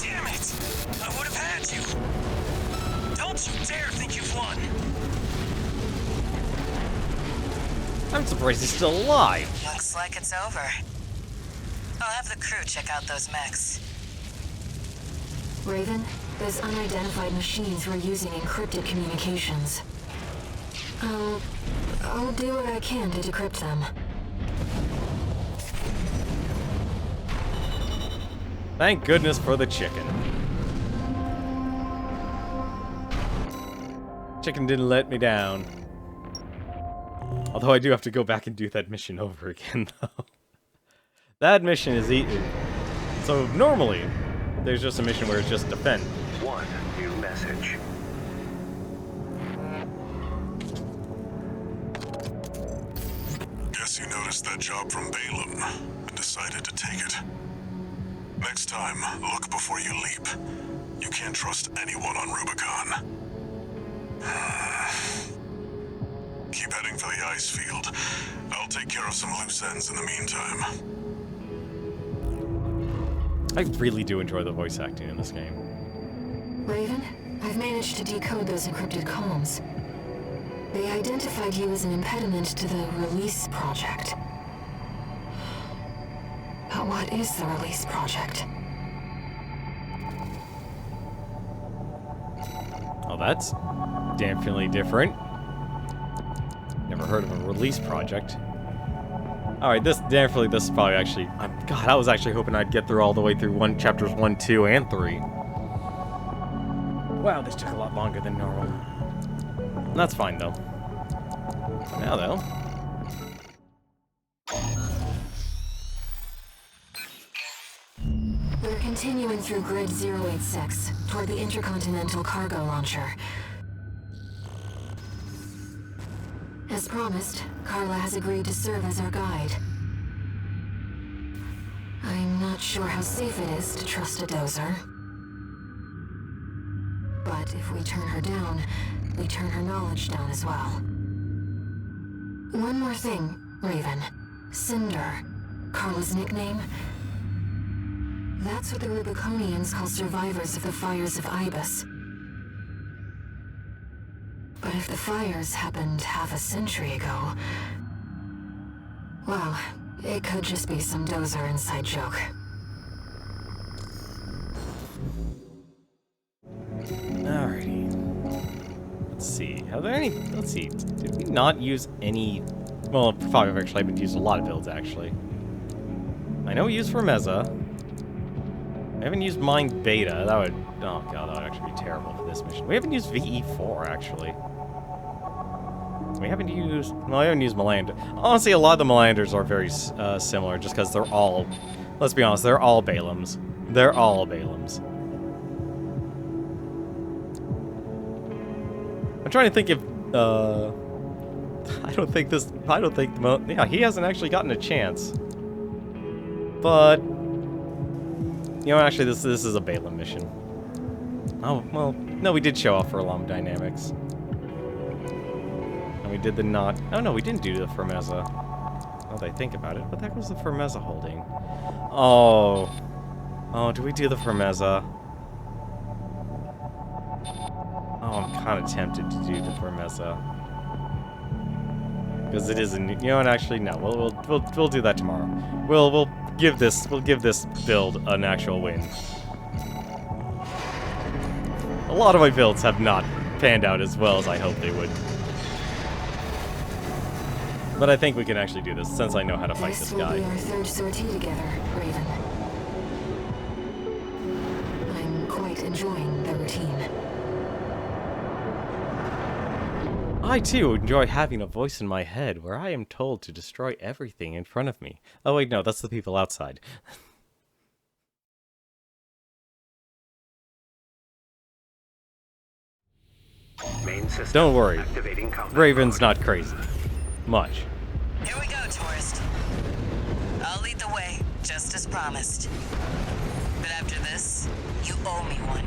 S3: Damn it! I would have had you. Don't you dare think you've won.
S1: I'm surprised he's still alive.
S8: Looks like it's over. I'll have the crew check out those mechs.
S9: Raven, those unidentified machines were using encrypted communications. I'll do what I can to decrypt them.
S1: Thank goodness for the chicken. Chicken didn't let me down. Although I do have to go back and do that mission over again, though. That mission is eaten. So normally, there's just a mission where it's just defend.
S6: One new message.
S2: Guess you noticed that job from Balaam and decided to take it. Next time, look before you leap. You can't trust anyone on Rubicon. Keep heading for the ice field. I'll take care of some loose ends in the meantime.
S1: I really do enjoy the voice acting in this game.
S9: Raven, I've managed to decode those encrypted comms. They identified you as an impediment to the release project. But what is the release project?
S1: Oh, that's definitely different. Never heard of a release project. Alright, this is probably actually... God, I was actually hoping I'd get through all the way through chapters 1, 2, and 3. Wow, this took a lot longer than normal. That's fine, though. Now, though...
S9: We're continuing through Grid 086, toward the Intercontinental Cargo Launcher. As promised, Carla has agreed to serve as our guide. I'm not sure how safe it is to trust a dozer. But if we turn her down, we turn her knowledge down as well. One more thing, Raven. Cinder. Carla's nickname. That's what the Rubiconians call survivors of the fires of Ibis. But if the fires happened half a century ago... well, it could just be some dozer inside joke.
S1: Alrighty. Let's see. Are there any... Let's see. Did we not use any... Well, probably actually haven't used a lot of builds, actually. I know we used Fermezza. I haven't used Mind Beta. That would... Oh god, that would actually be terrible for this mission. We haven't used VE4, actually. We haven't used... Well, I haven't used Melander. Honestly, a lot of the Melanders are very similar, just because they're all... Let's be honest, they're all Balaams. They're all Balaams. I'm trying to think if... I don't think... Yeah, he hasn't actually gotten a chance. But... You know, actually, this is a Balaam mission. Oh, well, no, we did show off for Alarm Dynamics. And we did the not... Oh, no, we didn't do the Fermezza. Now that I think about it. What the heck was the Fermezza holding? Oh. Oh, do we do the Fermezza? Oh, I'm kind of tempted to do the Fermezza. Because it isn't... You know what, actually, no. We'll do that tomorrow. We'll give this build an actual win. A lot of my builds have not panned out as well as I hoped they would. But I think we can actually do this, since I know how to fight this guy.
S9: This will be our third sortie together, Raven. I'm quite enjoying the routine.
S1: I, too, enjoy having a voice in my head where I am told to destroy everything in front of me. Oh, wait, no, that's the people outside.
S6: Main system.
S1: Don't worry.
S6: Activating combat
S1: Raven's
S6: mode.
S1: not crazy. Much.
S8: Here we go, tourist. I'll lead the way, just as promised. But after this, you owe me one.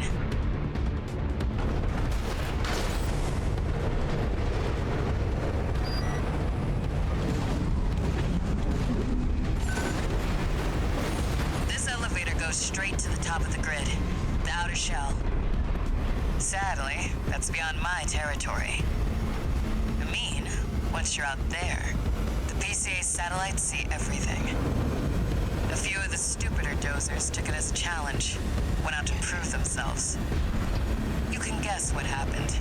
S8: This elevator goes straight to the top of the grid, the outer shell. Sadly, that's beyond my territory. I mean, once you're out there, the PCA satellites see everything. A few of the stupider dozers took it as a challenge, went out to prove themselves. You can guess what happened.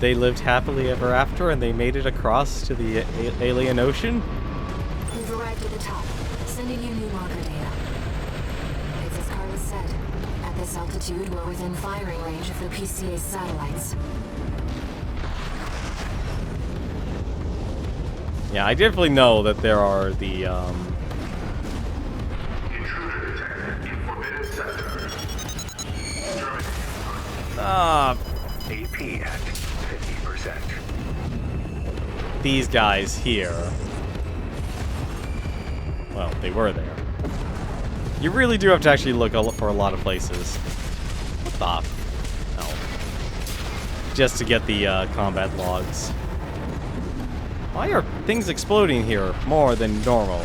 S1: They lived happily ever after and they made it across to the alien ocean?
S9: We've arrived at the top, sending you new marker data. It's as Carla said. At this this altitude, we're within firing range of the PCA's satellites.
S1: Yeah, I definitely know that there are the,
S6: Intruder detected in forbidden sector. AP at 50%.
S1: these guys here. Well, they were there. You really do have to actually look for a lot of places. What the? No. Just to get the combat logs. Why are things exploding here more than normal?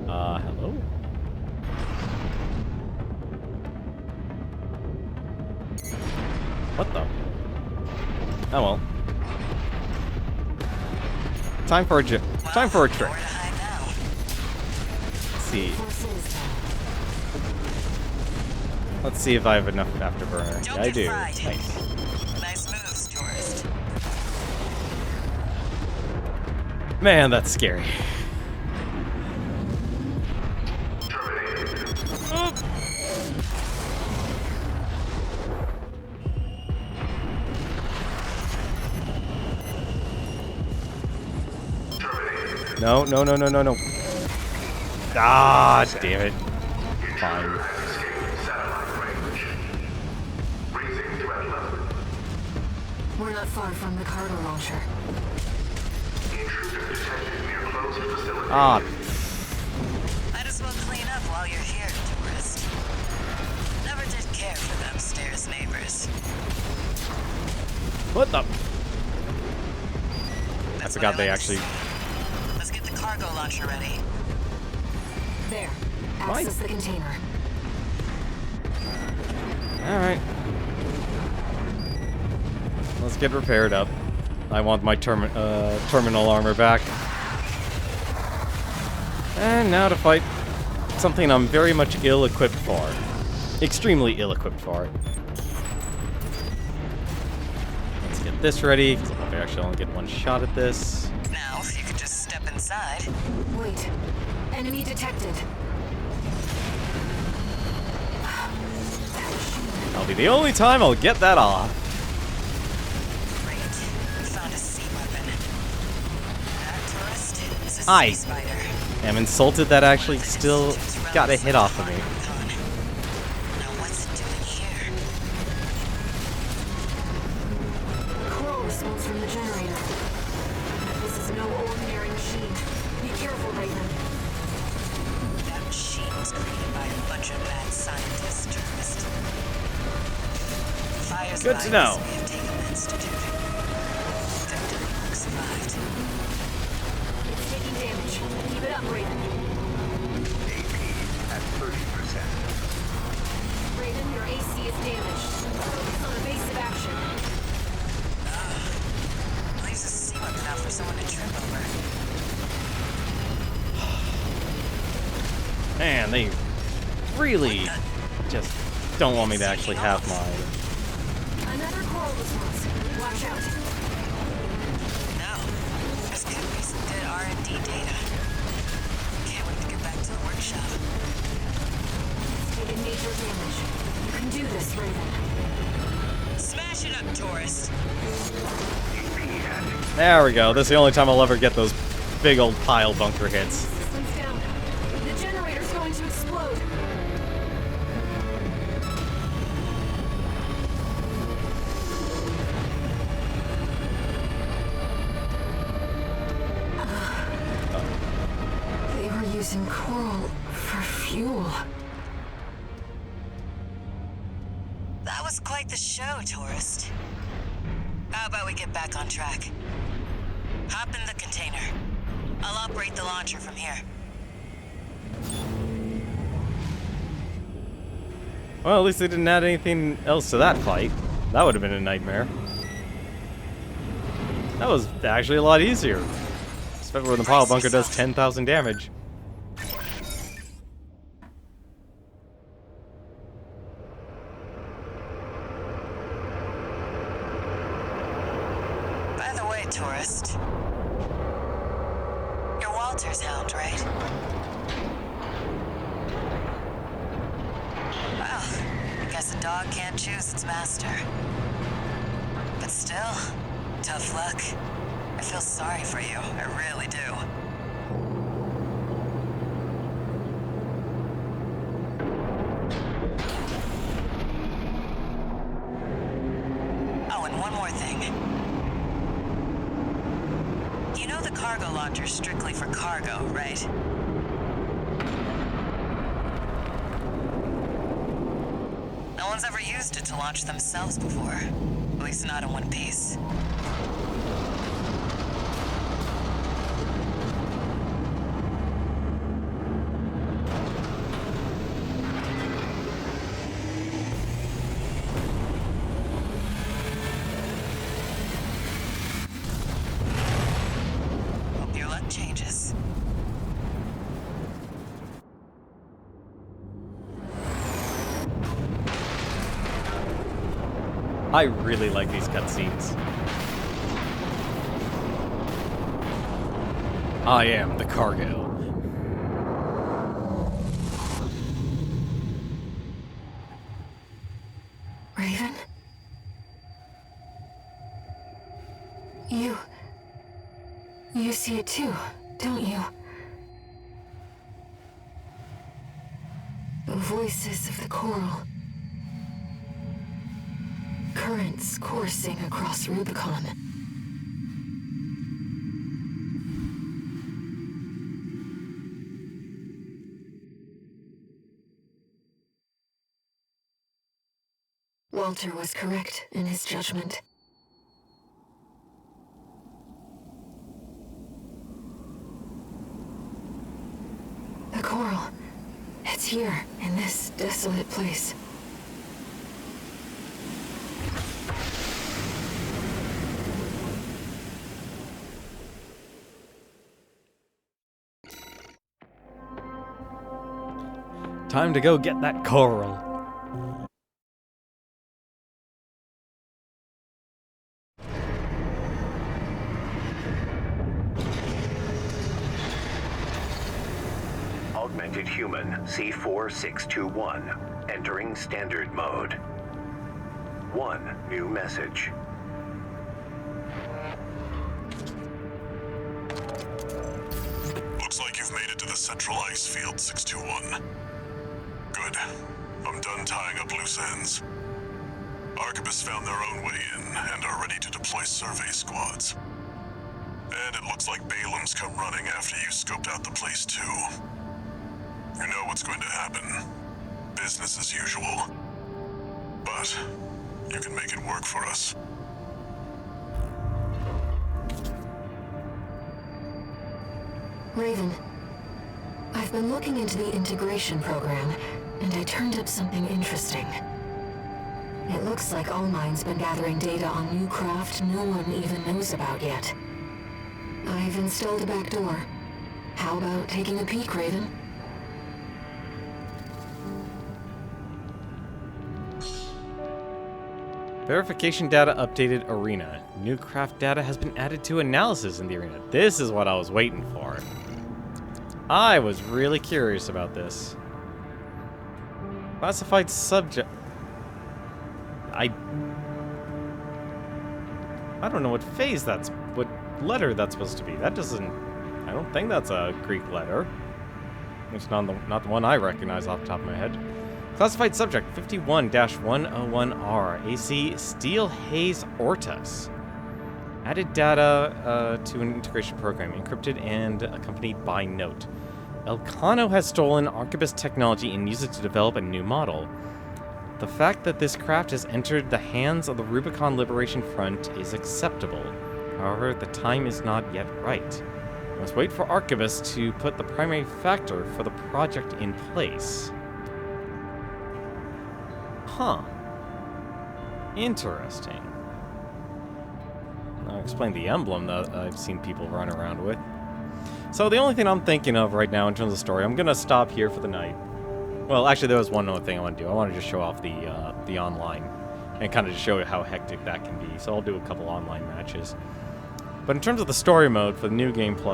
S1: Hello? What the? Oh well. Time for a trick. Let's see. Let's see if I have enough afterburner. Yeah, I do. Nice.
S8: Nice moves, tourist.
S1: Man, that's scary. No, no, no, no, no, no. Ah, damn it. Fine.
S9: We're not far from the cargo launcher.
S1: Ah,
S8: Might as well clean up while you're here, tourist. Never did care for them stairs neighbors.
S1: what the? I
S8: That's
S1: forgot
S8: what
S1: they
S8: like to
S1: actually.
S8: see. Let's get the cargo launcher ready.
S9: There.
S1: Why?
S9: Access the container.
S1: Alright. Let's get repaired up. I want my terminal armor back. And now to fight something I'm very much ill-equipped for. Extremely ill-equipped for. Let's get this ready, because I'll actually only get one shot at this.
S8: Now, if you could just step inside.
S9: Wait. Enemy detected.
S1: That'll be the only time I'll get that off.
S8: Great. We found a sea weapon. That tourist is a
S1: Aye.
S8: sea spider.
S1: I'm insulted that actually still got a hit off of me.
S8: Now what's it doing here?
S9: Coral response from the generator. This is no ordinary machine. Be careful, Raven.
S8: That machine was created by a bunch of mad scientists, tourist. Fire's
S1: Good to
S8: lives
S1: know.
S8: may have taken the institute. Victor Mark survived.
S9: It's taking damage. Keep it up, Raven.
S6: AP at 30%.
S9: Raven, your AC is damaged. Focus on evasive action.
S8: Leaves a sea weapon out for someone to trip over.
S1: Man, they really just don't want me to actually have my...
S9: Another coral response. Watch out.
S8: No. This could be some good R&D data. Can't wait to get back to the workshop.
S9: It's taken major damage. You can do this, Raven.
S8: Smash it up, tourist.
S1: There we go. This is the only time I'll ever get those big old pile bunker hits.
S9: Systems down. The generator's going to explode. They were using coral for fuel.
S8: That was quite the show, tourist. How about we get back on track? Hop in the container. I'll operate the launcher from here.
S1: Well, at least they didn't add anything else to that fight. That would have been a nightmare. That was actually a lot easier. Especially when the pile bunker does 10,000 damage.
S8: By the way, tourist. You're Walter's hound, right? Well, I guess a dog can't choose its master. But still, tough luck. I feel sorry for you, I really do. Oh, and one more thing. You know the cargo launcher's strictly for cargo, right? No one's ever used it to launch themselves before. At least not in one piece. Hope your luck changes.
S1: I really like these cutscenes. I am the cargo.
S9: Raven? You see it too, don't you? The voices of the coral. Currents coursing across Rubicon. Walter was correct in his judgment. The coral. It's here, in this desolate place.
S1: Time to go get that coral.
S6: Augmented human C4621. Entering standard mode. 1 new message.
S2: Looks like you've made it to the central ice field, 621. Good. I'm done tying up loose ends. Arquebus found their own way in and are ready to deploy survey squads. And it looks like Balaam's come running after you scoped out the place too. You know what's going to happen. Business as usual. But you can make it work for us.
S9: Raven, I've been looking into the integration program, and I turned up something interesting. It looks like Allmine's been gathering data on new craft no one even knows about yet. I've installed a backdoor. How about taking a peek, Raven?
S1: Verification data updated arena. New craft data has been added to analysis in the arena. This is what I was waiting for. I was really curious about this. Classified subject. I don't know what phase that's, what letter that's supposed to be. That doesn't, I don't think that's a Greek letter. It's not the one I recognize off the top of my head. Classified subject 51-101R, AC Steel Haze Ortus. Added data to an integration program, encrypted and accompanied by note. Elcano has stolen Arquebus technology and used it to develop a new model. The fact that this craft has entered the hands of the Rubicon Liberation Front is acceptable. However, the time is not yet right. We must wait for Arquebus to put the primary factor for the project in place. Huh. Interesting. I'll explain the emblem that I've seen people run around with. So the only thing I'm thinking of right now in terms of story, I'm gonna stop here for the night. Well, actually, there was one other thing I want to do. I want to just show off the online and kind of just show you how hectic that can be. So I'll do a couple online matches. But in terms of the story mode for the new game ++,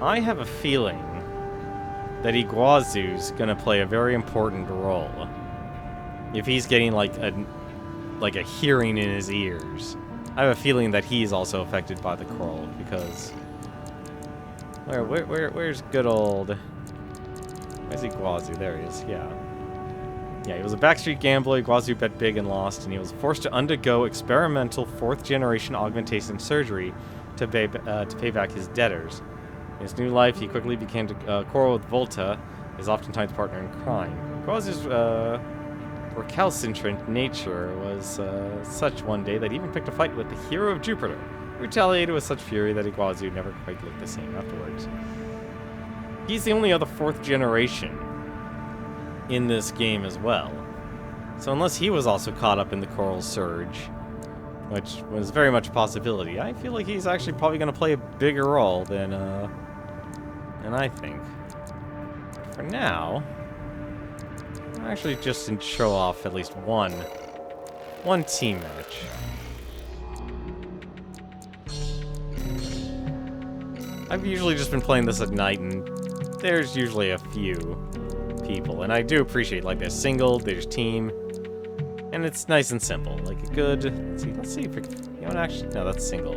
S1: I have a feeling that Iguazu's gonna play a very important role. If he's getting like a hearing in his ears, I have a feeling that he's also affected by the coral because where's good old? Where's Iguazu? There he is. Yeah. Yeah, he was a backstreet gambler. Iguazu bet big and lost, and he was forced to undergo experimental 4th-generation augmentation surgery to pay back his debtors. In his new life, he quickly began to quarrel with Volta, his oftentimes partner in crime. Iguazu's recalcitrant nature was such one day that he even picked a fight with the hero of Jupiter, who retaliated with such fury that Iguazu never quite looked the same afterwards. He's the only other 4th generation in this game as well. So unless he was also caught up in the coral surge, which was very much a possibility, I feel like he's actually probably going to play a bigger role than I think. For now, I'm actually just to show off at least one team match. I've usually just been playing this at night, and there's usually a few people, and I do appreciate, like, there's single, there's team, and it's nice and simple. Like a good, let's see if we can, you know what, actually, no, that's single.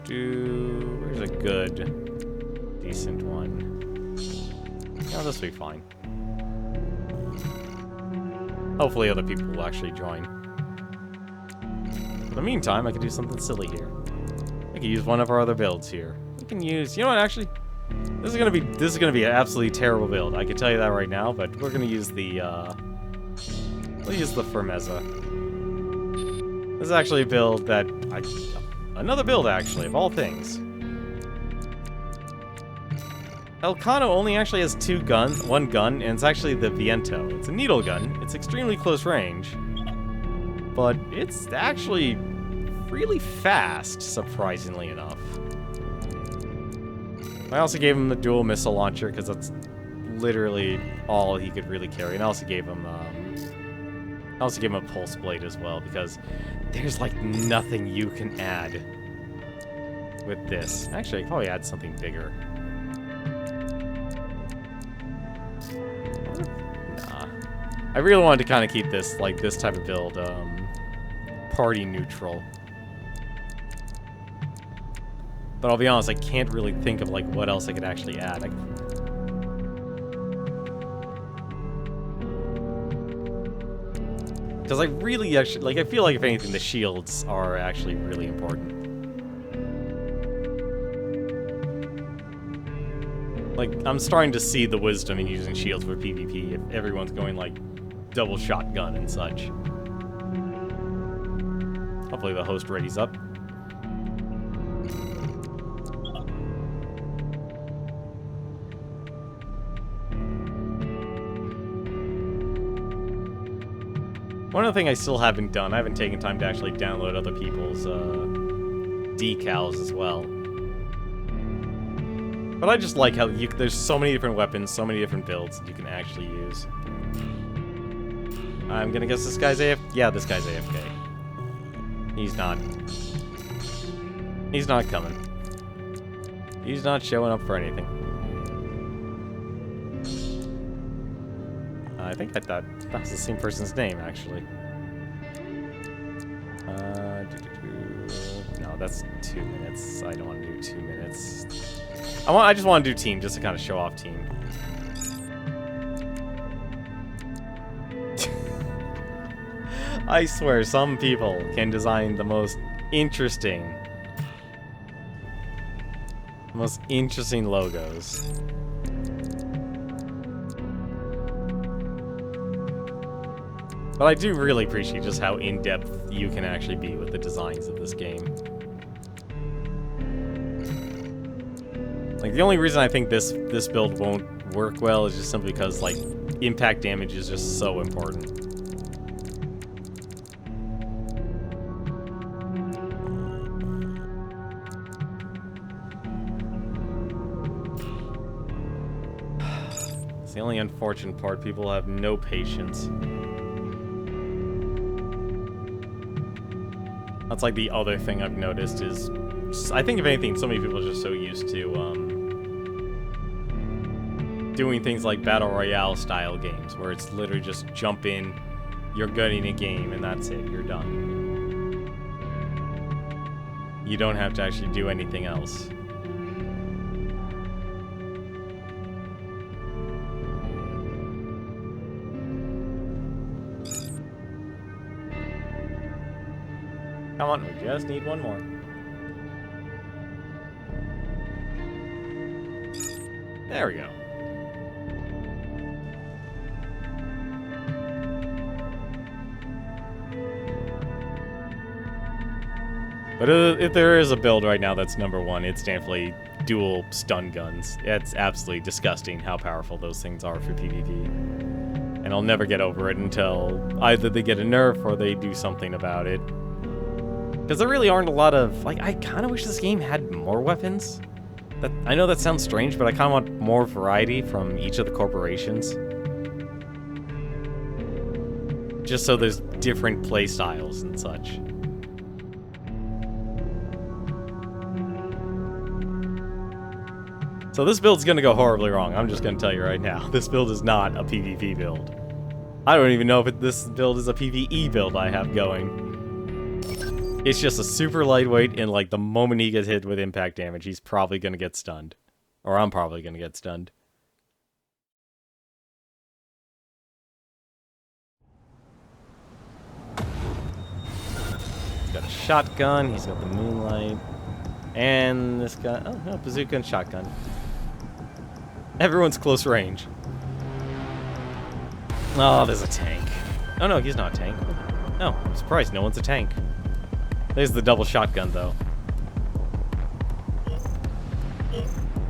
S1: Where's a good, decent one? No, this will be fine. Hopefully other people will actually join. In the meantime, I can do something silly here. I can use one of our other builds here. We can use, you know what, actually, this is gonna be an absolutely terrible build. I can tell you that right now, but we're gonna use the, we'll use the Firmeza. This is actually a build that another build, actually, of all things. Elcano only actually has one gun, and it's actually the Viento. It's a needle gun. It's extremely close range, but it's actually really fast, surprisingly enough. I also gave him the dual missile launcher because that's literally all he could really carry, and I also gave him a pulse blade as well because there's like nothing you can add with this. Actually, I could probably add something bigger. Nah. I really wanted to kind of keep this, like, this type of build, party neutral. But I'll be honest, I can't really think of, like, what else I could actually add. Because I really actually, like, I feel like if anything, the shields are actually really important. Like, I'm starting to see the wisdom in using shields for PvP if everyone's going, like, double shotgun and such. Hopefully the host readies up. One other thing I still haven't done, I haven't taken time to actually download other people's decals as well. But I just like how there's so many different weapons, so many different builds that you can actually use. I'm gonna guess this guy's AFK. Yeah, this guy's AFK. He's not coming. He's not showing up for anything. I think I thought that was the same person's name, actually. No, that's 2 minutes. I don't want to do 2 minutes. I just want to do team, just to kind of show off team. I swear, some people can design the most interesting logos. But I do really appreciate just how in-depth you can actually be with the designs of this game. Like, the only reason I think this build won't work well is just simply because, like, impact damage is just so important. It's the only unfortunate part. People have no patience. That's like the other thing I've noticed is, I think if anything, so many people are just so used to, doing things like Battle Royale style games, where it's literally just jump in, you're good in a game, and that's it, you're done. You don't have to actually do anything else. Come on, we just need one more. There we go. But if there is a build right now that's #1, it's definitely dual stun guns. It's absolutely disgusting how powerful those things are for PvP. And I'll never get over it until either they get a nerf or they do something about it. Because there really aren't a lot of... Like, I kind of wish this game had more weapons. I know that sounds strange, but I kind of want more variety from each of the corporations. Just so there's different play styles and such. So this build's gonna go horribly wrong. I'm just gonna tell you right now. This build is not a PvP build. I don't even know if this build is a PvE build I have going. It's just a super lightweight, and like the moment he gets hit with impact damage, he's probably gonna get stunned. Or I'm probably gonna get stunned. He's got a shotgun, he's got the moonlight. And this guy, oh no, bazooka and shotgun. Everyone's close range. Oh, there's a tank. Oh no, he's not a tank. No, I'm surprised no one's a tank. There's the double shotgun though.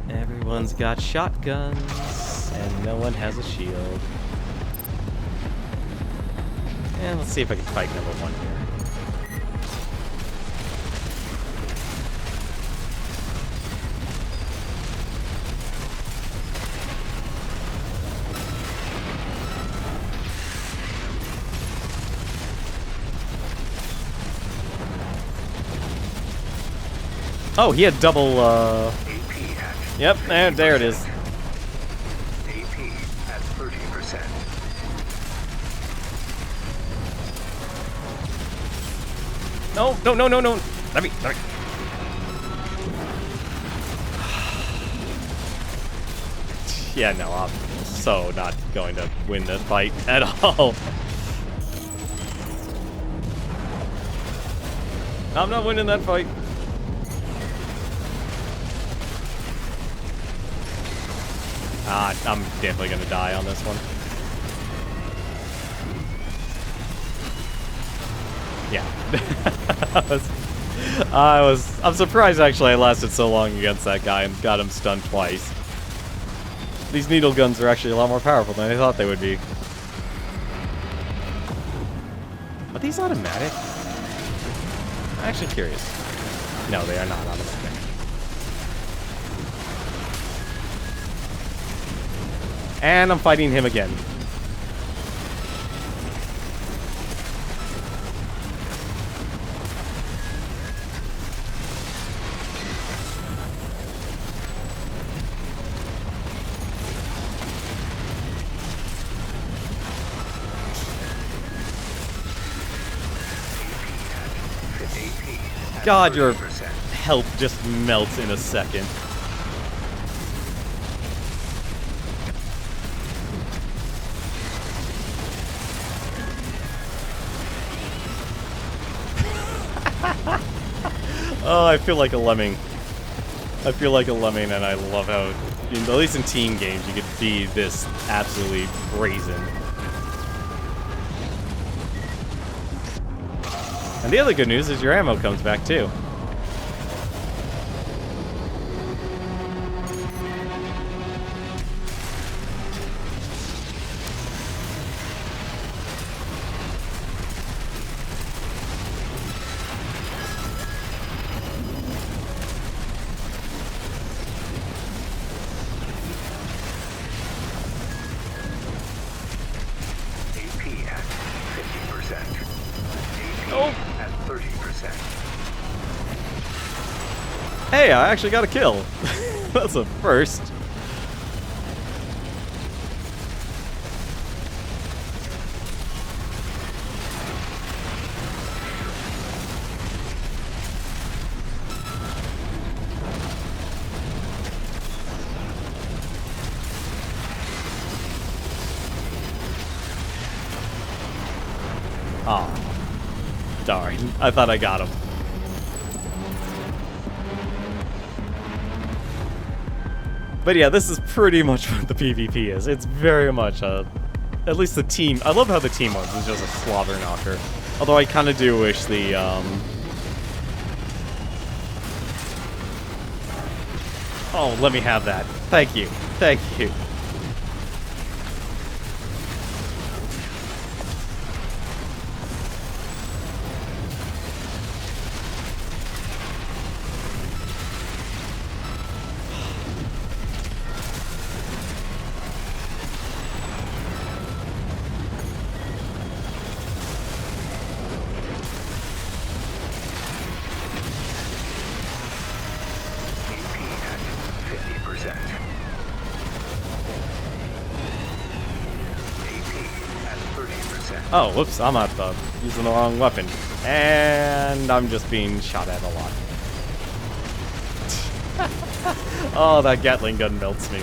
S1: Everyone's got shotguns, and no one has a shield. And let's see if I can fight #1 here. Oh, he had double, Yep, there it is.
S6: AP at 30%.
S1: No. Let me. Yeah, no, I'm so not going to win this fight at all. I'm not winning that fight. I'm definitely gonna die on this one. Yeah. I'm surprised actually I lasted so long against that guy and got him stunned twice. These needle guns are actually a lot more powerful than I thought they would be. Are these automatic? I'm actually curious. No, they are not automatic. And I'm fighting him again. God, your health just melts in a second. Oh, I feel like a lemming. I feel like a lemming, and I love how, at least in team games, you could be this absolutely brazen. And the other good news is your ammo comes back, too. Hey, I actually got a kill. That's a first. I thought I got him. But yeah, this is pretty much what the PvP is. It's very much at least the team. I love how the team mode is just a slobber knocker. Although I kind of do wish the Oh, let me have that. Thank you. Thank you. Oh, whoops, I'm out using the wrong weapon. And I'm just being shot at a lot. Oh, that Gatling gun melts me.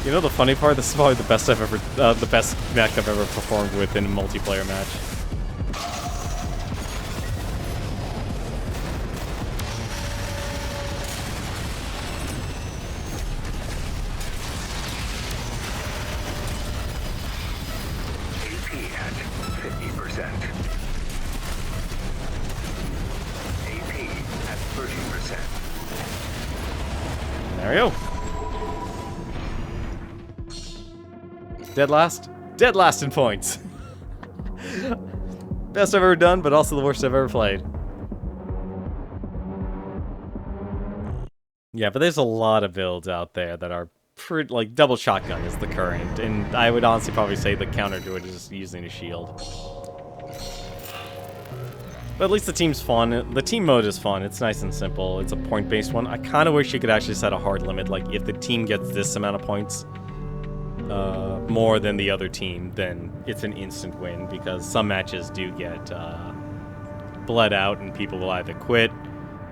S1: You know the funny part? This is probably the best I've ever, the best mech I've ever performed with in a multiplayer match. There we go. Dead last? Dead last in points. Best I've ever done, but also the worst I've ever played. Yeah, but there's a lot of builds out there that are pretty, like, double shotgun is the current, and I would honestly probably say the counter to it is using a shield. But at least the team's fun. The team mode is fun. It's nice and simple. It's a point-based one. I kind of wish you could actually set a hard limit. Like, if the team gets this amount of points more than the other team, then it's an instant win. Because some matches do get bled out, and people will either quit,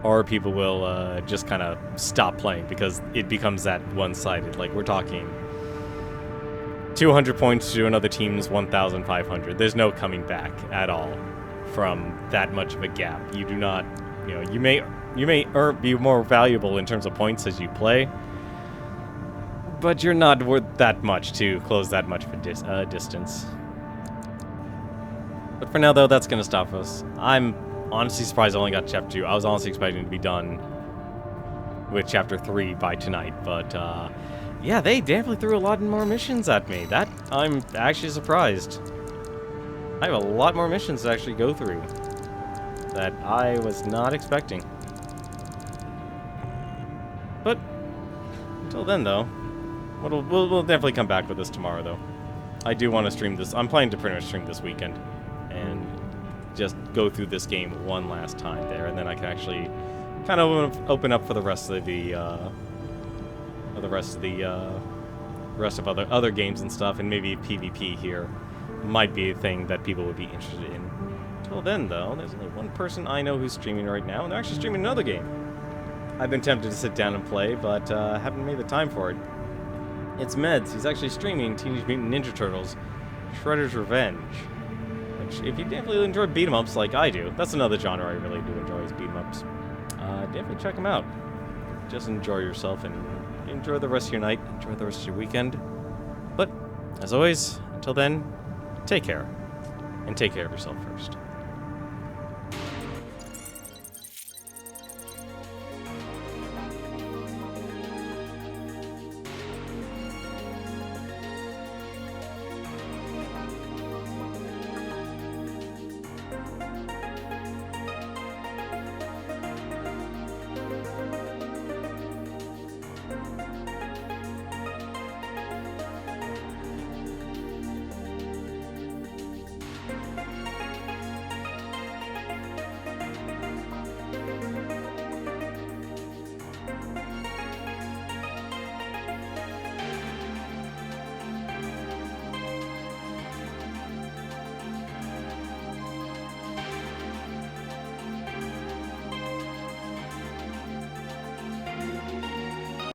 S1: or people will just kind of stop playing. Because it becomes that one-sided. Like, we're talking 200 points to another team's 1,500. There's no coming back at all from that much of a gap. You do not, you know, you may be more valuable in terms of points as you play, but you're not worth that much to close that much of a distance. But for now, though, that's gonna stop us. I'm honestly surprised I only got Chapter 2. I was honestly expecting to be done with Chapter 3 by tonight, but yeah, they definitely threw a lot more missions at me. That I'm actually surprised. I have a lot more missions to actually go through that I was not expecting. But until then, though, we'll definitely come back with this tomorrow, though. I do want to stream this. I'm planning to pretty much stream this weekend and just go through this game one last time there, and then I can actually kind of open up for the rest of the other games and stuff, and maybe PvP here might be a thing that people would be interested in. Until then, though, there's only one person I know who's streaming right now, and they're actually streaming another game. I've been tempted to sit down and play, but haven't made the time for it. It's Meds. He's actually streaming Teenage Mutant Ninja Turtles Shredder's Revenge. Which, if you definitely enjoy beat-em-ups like I do, that's another genre I really do enjoy is beat-em-ups. Definitely check him out. Just enjoy yourself and enjoy the rest of your night, enjoy the rest of your weekend. But, as always, until then, take care, and take care of yourself first.